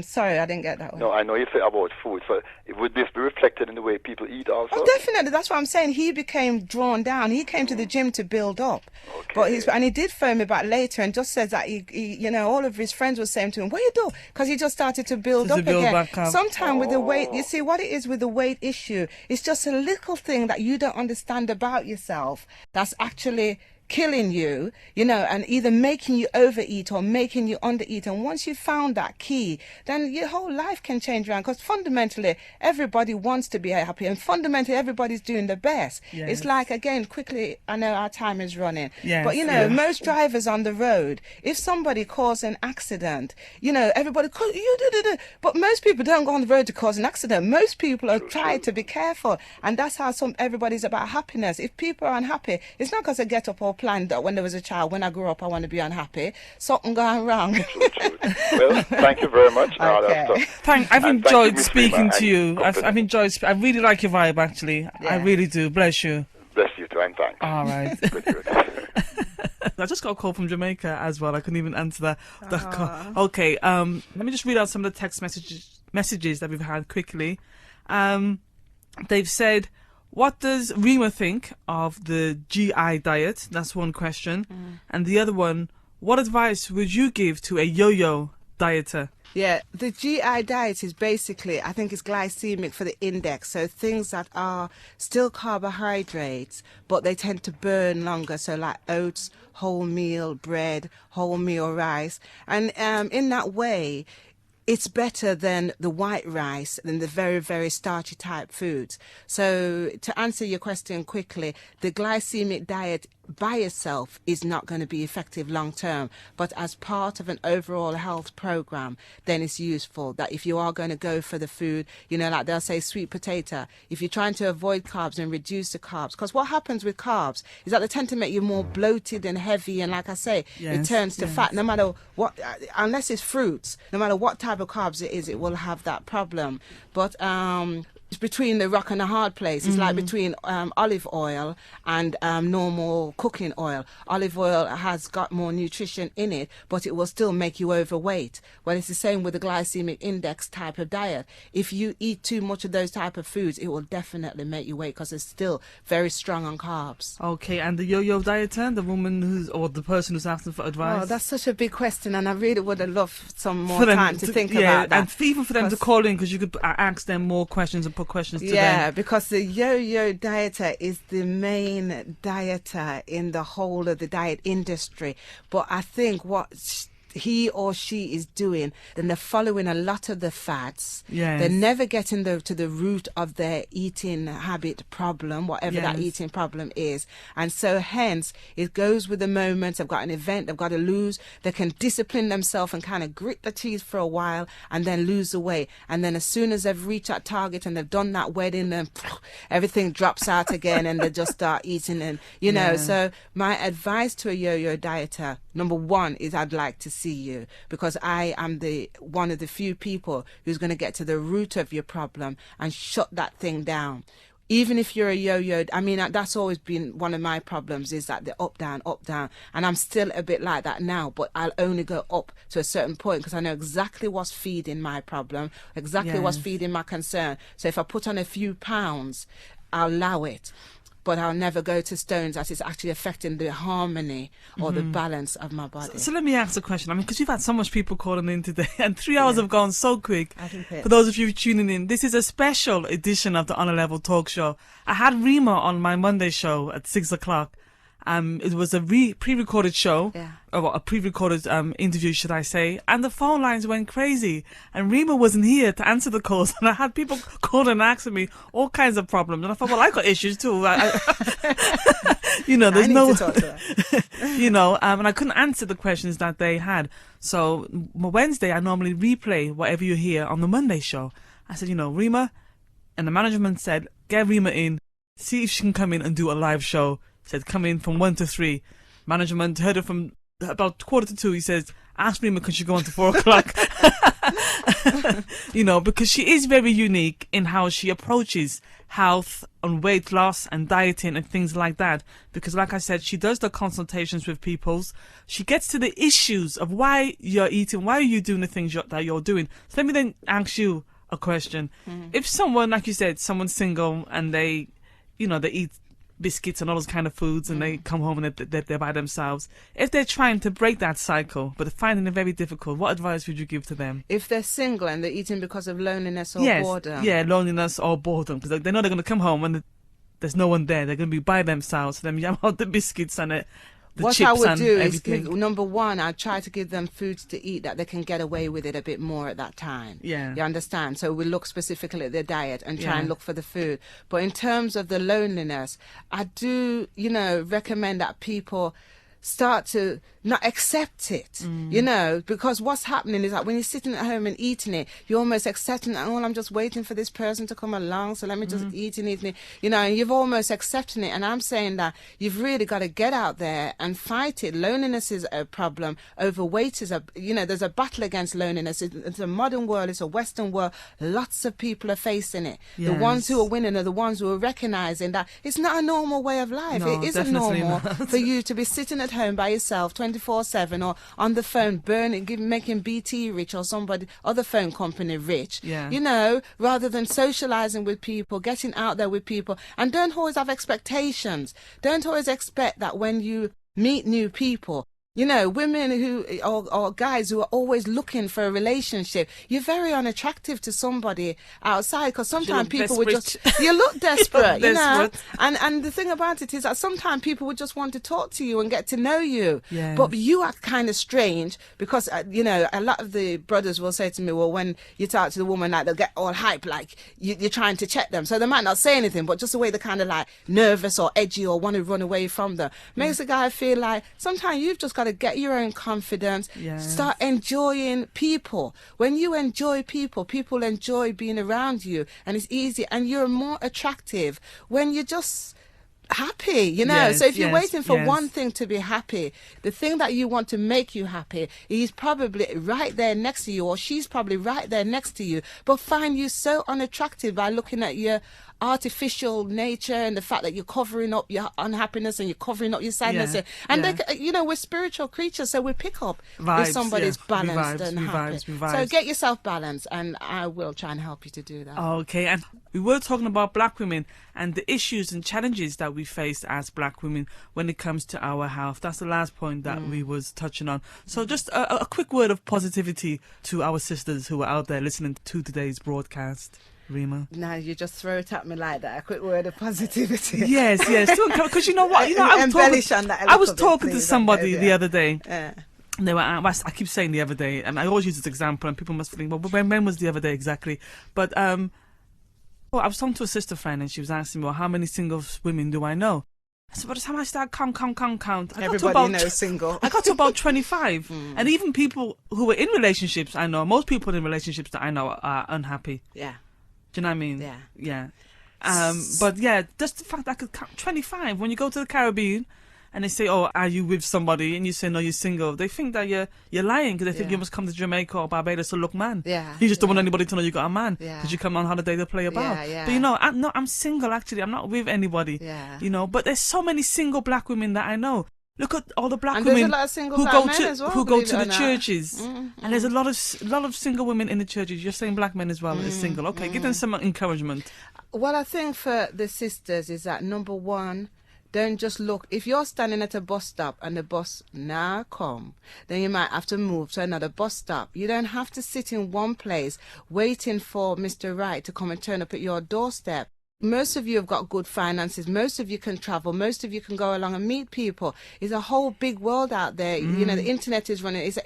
Sorry, I didn't get that one. No, I know you said about food, so would this be reflected in the way people eat also? Oh, definitely. That's what I'm saying. He became drawn down. He came to the gym to build up. Okay. But and he did phone me back later and just says that he all of his friends were saying to him, what you do? Because he just started to build up again. Sometimes with the weight, you see what it is with the weight issue, it's just a little thing that you don't understand about yourself that's actually killing you, and either making you overeat or making you undereat. And once you found that key, then your whole life can change around, because fundamentally everybody wants to be happy, and fundamentally everybody's doing the best. Yes. It's like, again, quickly, I know our time is running, but most drivers on the road, if somebody caused an accident, everybody, but most people don't go on the road to cause an accident. Most people are trying to be careful, and that's how everybody's about happiness. If people are unhappy, it's not because they get up or planned that when there was a child, when I grew up, I want to be unhappy. Something going wrong. Well, thank you very much. Okay. I've enjoyed speaking to you. I've enjoyed. I really like your vibe, actually. I really do. Bless you. Bless you too, and thanks. All right. Good. I just got a call from Jamaica as well. I couldn't even answer that call. Okay. Let me just read out some of the text messages that we've had quickly. They've said, what does Rema think of the GI diet? That's one question. And the other one, what advice would you give to a yo-yo dieter? Yeah, the GI diet is basically, I think it's glycemic for the index. So things that are still carbohydrates, but they tend to burn longer. So like oats, wholemeal bread, wholemeal rice. And in that way, it's better than the white rice, than the very, very starchy type foods. So to answer your question quickly, the glycemic diet by itself is not going to be effective long term, but as part of an overall health program, then it's useful. That if you are going to go for the food, like they'll say sweet potato, if you're trying to avoid carbs and reduce the carbs, because what happens with carbs is that they tend to make you more bloated and heavy, and like I say, it turns to fat. No matter what, unless it's fruits, no matter what type of carbs it is, it will have that problem. But it's between the rock and a hard place. It's like between olive oil and normal cooking oil. Olive oil has got more nutrition in it, but it will still make you overweight. Well, it's the same with the glycemic index type of diet. If you eat too much of those type of foods, it will definitely make you weight, because it's still very strong on carbs. Okay, and the yo-yo dieter, the woman or the person who's asking for advice? Oh, that's such a big question, and I really would have loved some more time to think about that. And even for them to call in, because you could ask them more questions and put questions to them. Yeah, because the yo-yo dieter is the main dieter in the whole of the diet industry. But I think what he or she is doing, then they're following a lot of the fads. Yes. They're never getting to the root of their eating habit problem, whatever that eating problem is. And so hence, it goes with the moment. They've got an event, they've got to lose. They can discipline themselves and kind of grit the teeth for a while and then lose the weight. And then as soon as they've reached that target and they've done that wedding, then everything drops out again and they just start eating. And, you know, so my advice to a yo-yo dieter, number one, is I'd like to see you, because I am one of the few people who's going to get to the root of your problem and shut that thing down. Even if you're a yo-yo, I mean, that's always been one of my problems, is that the up, down, and I'm still a bit like that now, but I'll only go up to a certain point because I know exactly what's feeding my problem, exactly what's feeding my concern. So if I put on a few pounds, I'll allow it. But I'll never go to stones as it's actually affecting the harmony or the balance of my body. So let me ask a question. I mean, because you've had so much people calling in today, and 3 hours have gone so quick. For those of you tuning in, this is a special edition of the On a Level talk show. I had Rema on my Monday show at 6 o'clock. It was a pre-recorded show, or a pre-recorded interview, should I say, and the phone lines went crazy, and Rema wasn't here to answer the calls, and I had people calling and asking me all kinds of problems, and I thought, well, I got issues too. You know, there's no, you know, and I couldn't answer the questions that they had. So Wednesday, I normally replay whatever you hear on the Monday show. I said, you know, Rema, and the management said, get Rema in, see if she can come in and do a live show. Said come in from 1 to 3. Management heard it from about 1:45. He says, ask Rema, can she go on to 4 o'clock? You know, because she is very unique in how she approaches health and weight loss and dieting and things like that. Because like I said, she does the consultations with people. She gets to the issues of why you're eating, why are you doing the things that you're doing. So let me then ask you a question. If someone, like you said, someone's single and they, you know, they eat biscuits and all those kind of foods, and they come home and they're by themselves. If they're trying to break that cycle but finding it very difficult, what advice would you give to them? If they're single and they're eating because of loneliness or boredom. Yeah, loneliness or boredom, because they know they're going to come home and there's no one there. They're going to be by themselves. Them yam out the biscuits and the what chips I would and do everything. is, number one, I'd try to give them foods to eat that they can get away with it a bit more at that time. Yeah. You understand? So we look specifically at their diet and try and look for the food. But in terms of the loneliness, I do, you know, recommend that people start to not accept it, you know, because what's happening is that when you're sitting at home and eating it, you're almost accepting, oh, I'm just waiting for this person to come along, so let me just eat it, you know, and you've almost accepting it. And I'm saying that you've really got to get out there and fight it. Loneliness is a problem. Overweight is you know, there's a battle against loneliness. It's a modern world, it's a Western world. Lots of people are facing it. The ones who are winning are the ones who are recognizing that it's not a normal way of life. No, it isn't normal for you to be sitting at home by yourself 24/7 or on the phone making BT rich or somebody other phone company rich, you know, rather than socializing with people, getting out there with people. And don't always have expectations. Don't always expect that when you meet new people, you know, women who or guys who are always looking for a relationship, you're very unattractive to somebody outside, because sometimes people would just you look desperate, you know. And the thing about it is that sometimes people would just want to talk to you and get to know you. But you are kind of strange because you know, a lot of the brothers will say to me, well, when you talk to the woman, like they'll get all hype, like you're trying to check them, so they might not say anything, but just the way they're kind of like nervous or edgy or want to run away from them makes a guy feel like sometimes you've just got to get your own confidence, start enjoying people. When you enjoy people, people enjoy being around you, and it's easy, and you're more attractive when you're just happy, you know. So if you're waiting for one thing to be happy, the thing that you want to make you happy, he's probably right there next to you, or she's probably right there next to you, but find you so unattractive by looking at your artificial nature and the fact that you're covering up your unhappiness and you're covering up your sadness. And they, you know, we're spiritual creatures, so we pick up if somebody's balanced and happy. So get yourself balanced, and I will try and help you to do that. Okay, and we were talking about black women and the issues and challenges that we face as black women when it comes to our health. That's the last point that we was touching on. So just a quick word of positivity to our sisters who are out there listening to today's broadcast. Rema. Now you just throw it at me like that. A quick word of positivity. Yes. Because you know what? You know, I was talking to somebody the other day. They were. I keep saying the other day, and I always use this example, and people must think, well, when was the other day exactly? But I was talking to a sister friend, and she was asking me, well, how many single women do I know? I said, by the time I start count, everybody knows single. I got to about 25, and even people who were in relationships, I know most people in relationships that I know are unhappy. Yeah. Do you know what I mean? Yeah. Yeah. But yeah, just the fact that I could count 25 when you go to the Caribbean. And they say, "Oh, are you with somebody?" And you say, "No, you're single." They think that you're lying because they think you must come to Jamaica or Barbados to look man. Yeah, you just don't want anybody to know you got a man Yeah. because you come on holiday to play about. Yeah. But I'm single actually. I'm not with anybody. Yeah. But there's so many single black women that I know. Look at all the black and women there's a lot of single who black go men to as well, who go believe to it or the not. churches, and there's a lot of single women in the churches. You're saying black men as well as single. Okay, give them some encouragement. What I think for the sisters is that number one. Don't just look. If you're standing at a bus stop and the bus now come, then you might have to move to another bus stop. You don't have to sit in one place waiting for Mr. Right to come and turn up at your doorstep. Most of you have got good finances. Most of you can travel. Most of you can go along and meet people. It's a whole big world out there. You know, the internet is running. It's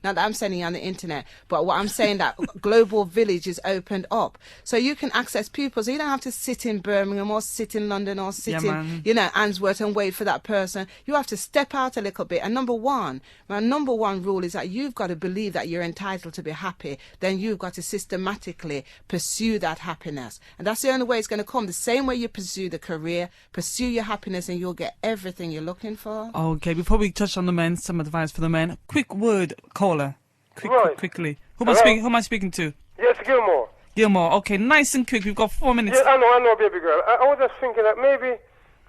not that I'm saying you on the internet, but what I'm saying that global village is opened up. So you can access people. So you don't have to sit in Birmingham or sit in London or sit in, Answorth and wait for that person. You have to step out a little bit. And my number one rule is that you've got to believe that you're entitled to be happy. Then you've got to systematically pursue that happiness. And that's the only way it's going to come. The same way you pursue the career, pursue your happiness, and you'll get everything you're looking for. Okay, before we touch on the men, some advice for the men. Quick word, caller. Quickly. Who am I speaking to? Yes, Gilmore. Gilmore. Okay, nice and quick. We've got 4 minutes. Yeah, I know, baby girl. I was just thinking that maybe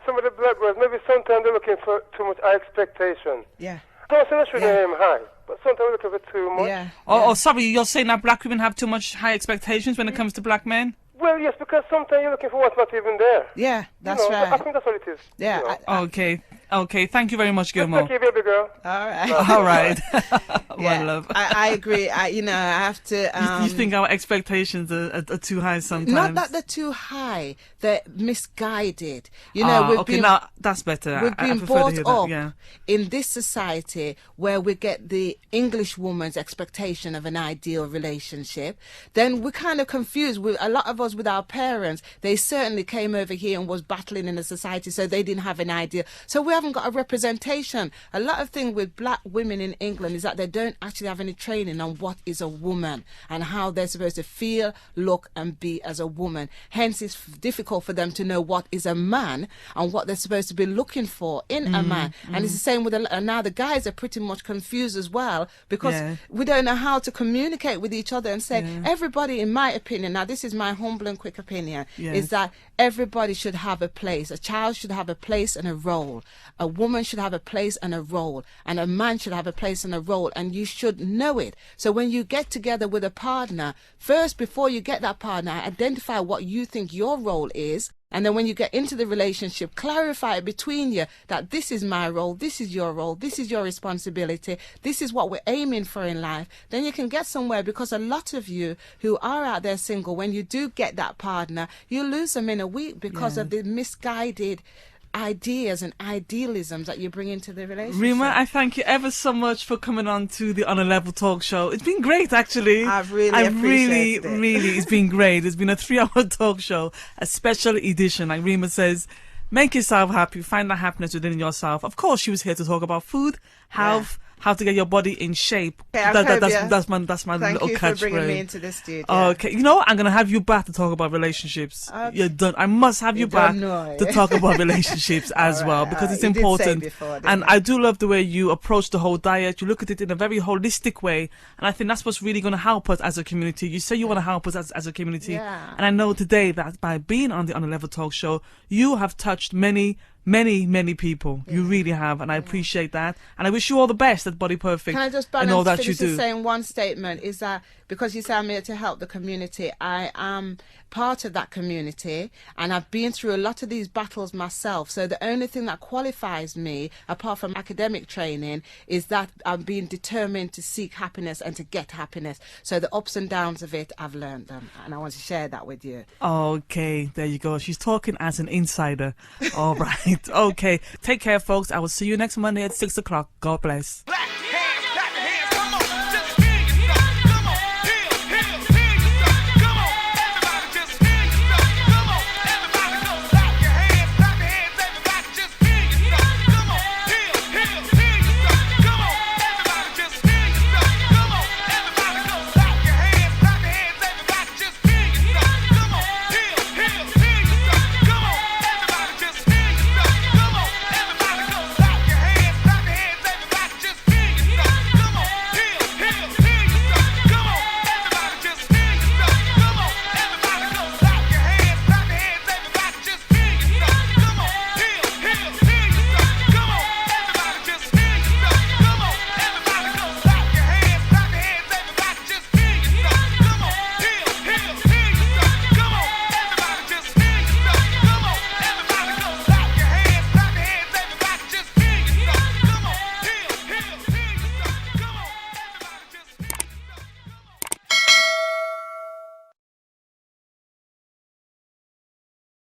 some of the black girls, maybe sometimes they're looking for too much high expectation. Yeah. Don't say they shouldn't aim high, but sometimes they're looking for too much. Yeah. Oh, sorry, you're saying that black women have too much high expectations when it comes to black men? Well, yes, because sometimes you're looking for what's not even there. Yeah, that's right. I think that's what it is. Yeah. Okay. Thank you very much, Gilmore. Thank you, baby girl. All right. All right. One love. I agree. I have to. You think our expectations are too high sometimes? Not that they're too high. They're misguided. Now that's better. We've been brought up in this society where we get the English woman's expectation of an ideal relationship. Then we're kind of confused. A lot of us with our parents, they certainly came over here and was battling in the society, so they didn't have an ideal. So we haven't got a representation. A lot of things with black women in England is that they don't actually have any training on what is a woman and how they're supposed to feel, look and be as a woman. Hence it's difficult for them to know what is a man and what they're supposed to be looking for in a man. And it's the same with and now the guys are pretty much confused as well because we don't know how to communicate with each other and say everybody, in my opinion, now this is my humble and quick opinion, is that everybody should have a place. A child should have a place and a role. A woman should have a place and a role. And a man should have a place and a role. And you should know it. So when you get together with a partner, first, before you get that partner, identify what you think your role is. And then when you get into the relationship, clarify it between you that this is my role, this is your role, this is your responsibility, this is what we're aiming for in life. Then you can get somewhere, because a lot of you who are out there single, when you do get that partner, you lose them in a week because of the misguided ideas and idealisms that you bring into the relationship. Rema, I thank you ever so much for coming on to the On a Level talk show. It's been great, actually. I've really appreciated it. Really, it's been great. It's been a 3-hour talk show, a special edition. Like Rema says, make yourself happy, find that happiness within yourself. Of course, she was here to talk about food, health, how to get your body in shape. Okay, that's my Thank little you catchphrase. for bringing me into the studio. Okay, you know what? I'm going to have you back to talk about relationships. Okay. You're done. I must have you back to talk about relationships as well, because it's important. And I do love the way you approach the whole diet. You look at it in a very holistic way. And I think that's what's really going to help us as a community. You say you want to help us as a community. Yeah. And I know today that by being on the On a Level talk show, you have touched many people. You really have, and I appreciate that. And I wish you all the best at Body Perfect. Can I just and all that you finish do. saying one statement, is that because you say I'm here to help the community, I am part of that community, and I've been through a lot of these battles myself. So the only thing that qualifies me, apart from academic training, is that I'm being determined to seek happiness and to get happiness. So the ups and downs of it, I've learned them, and I want to share that with you. Okay, there you go. She's talking as an insider. All right. Okay. Take care, folks. I will see you next Monday at 6 o'clock. God bless.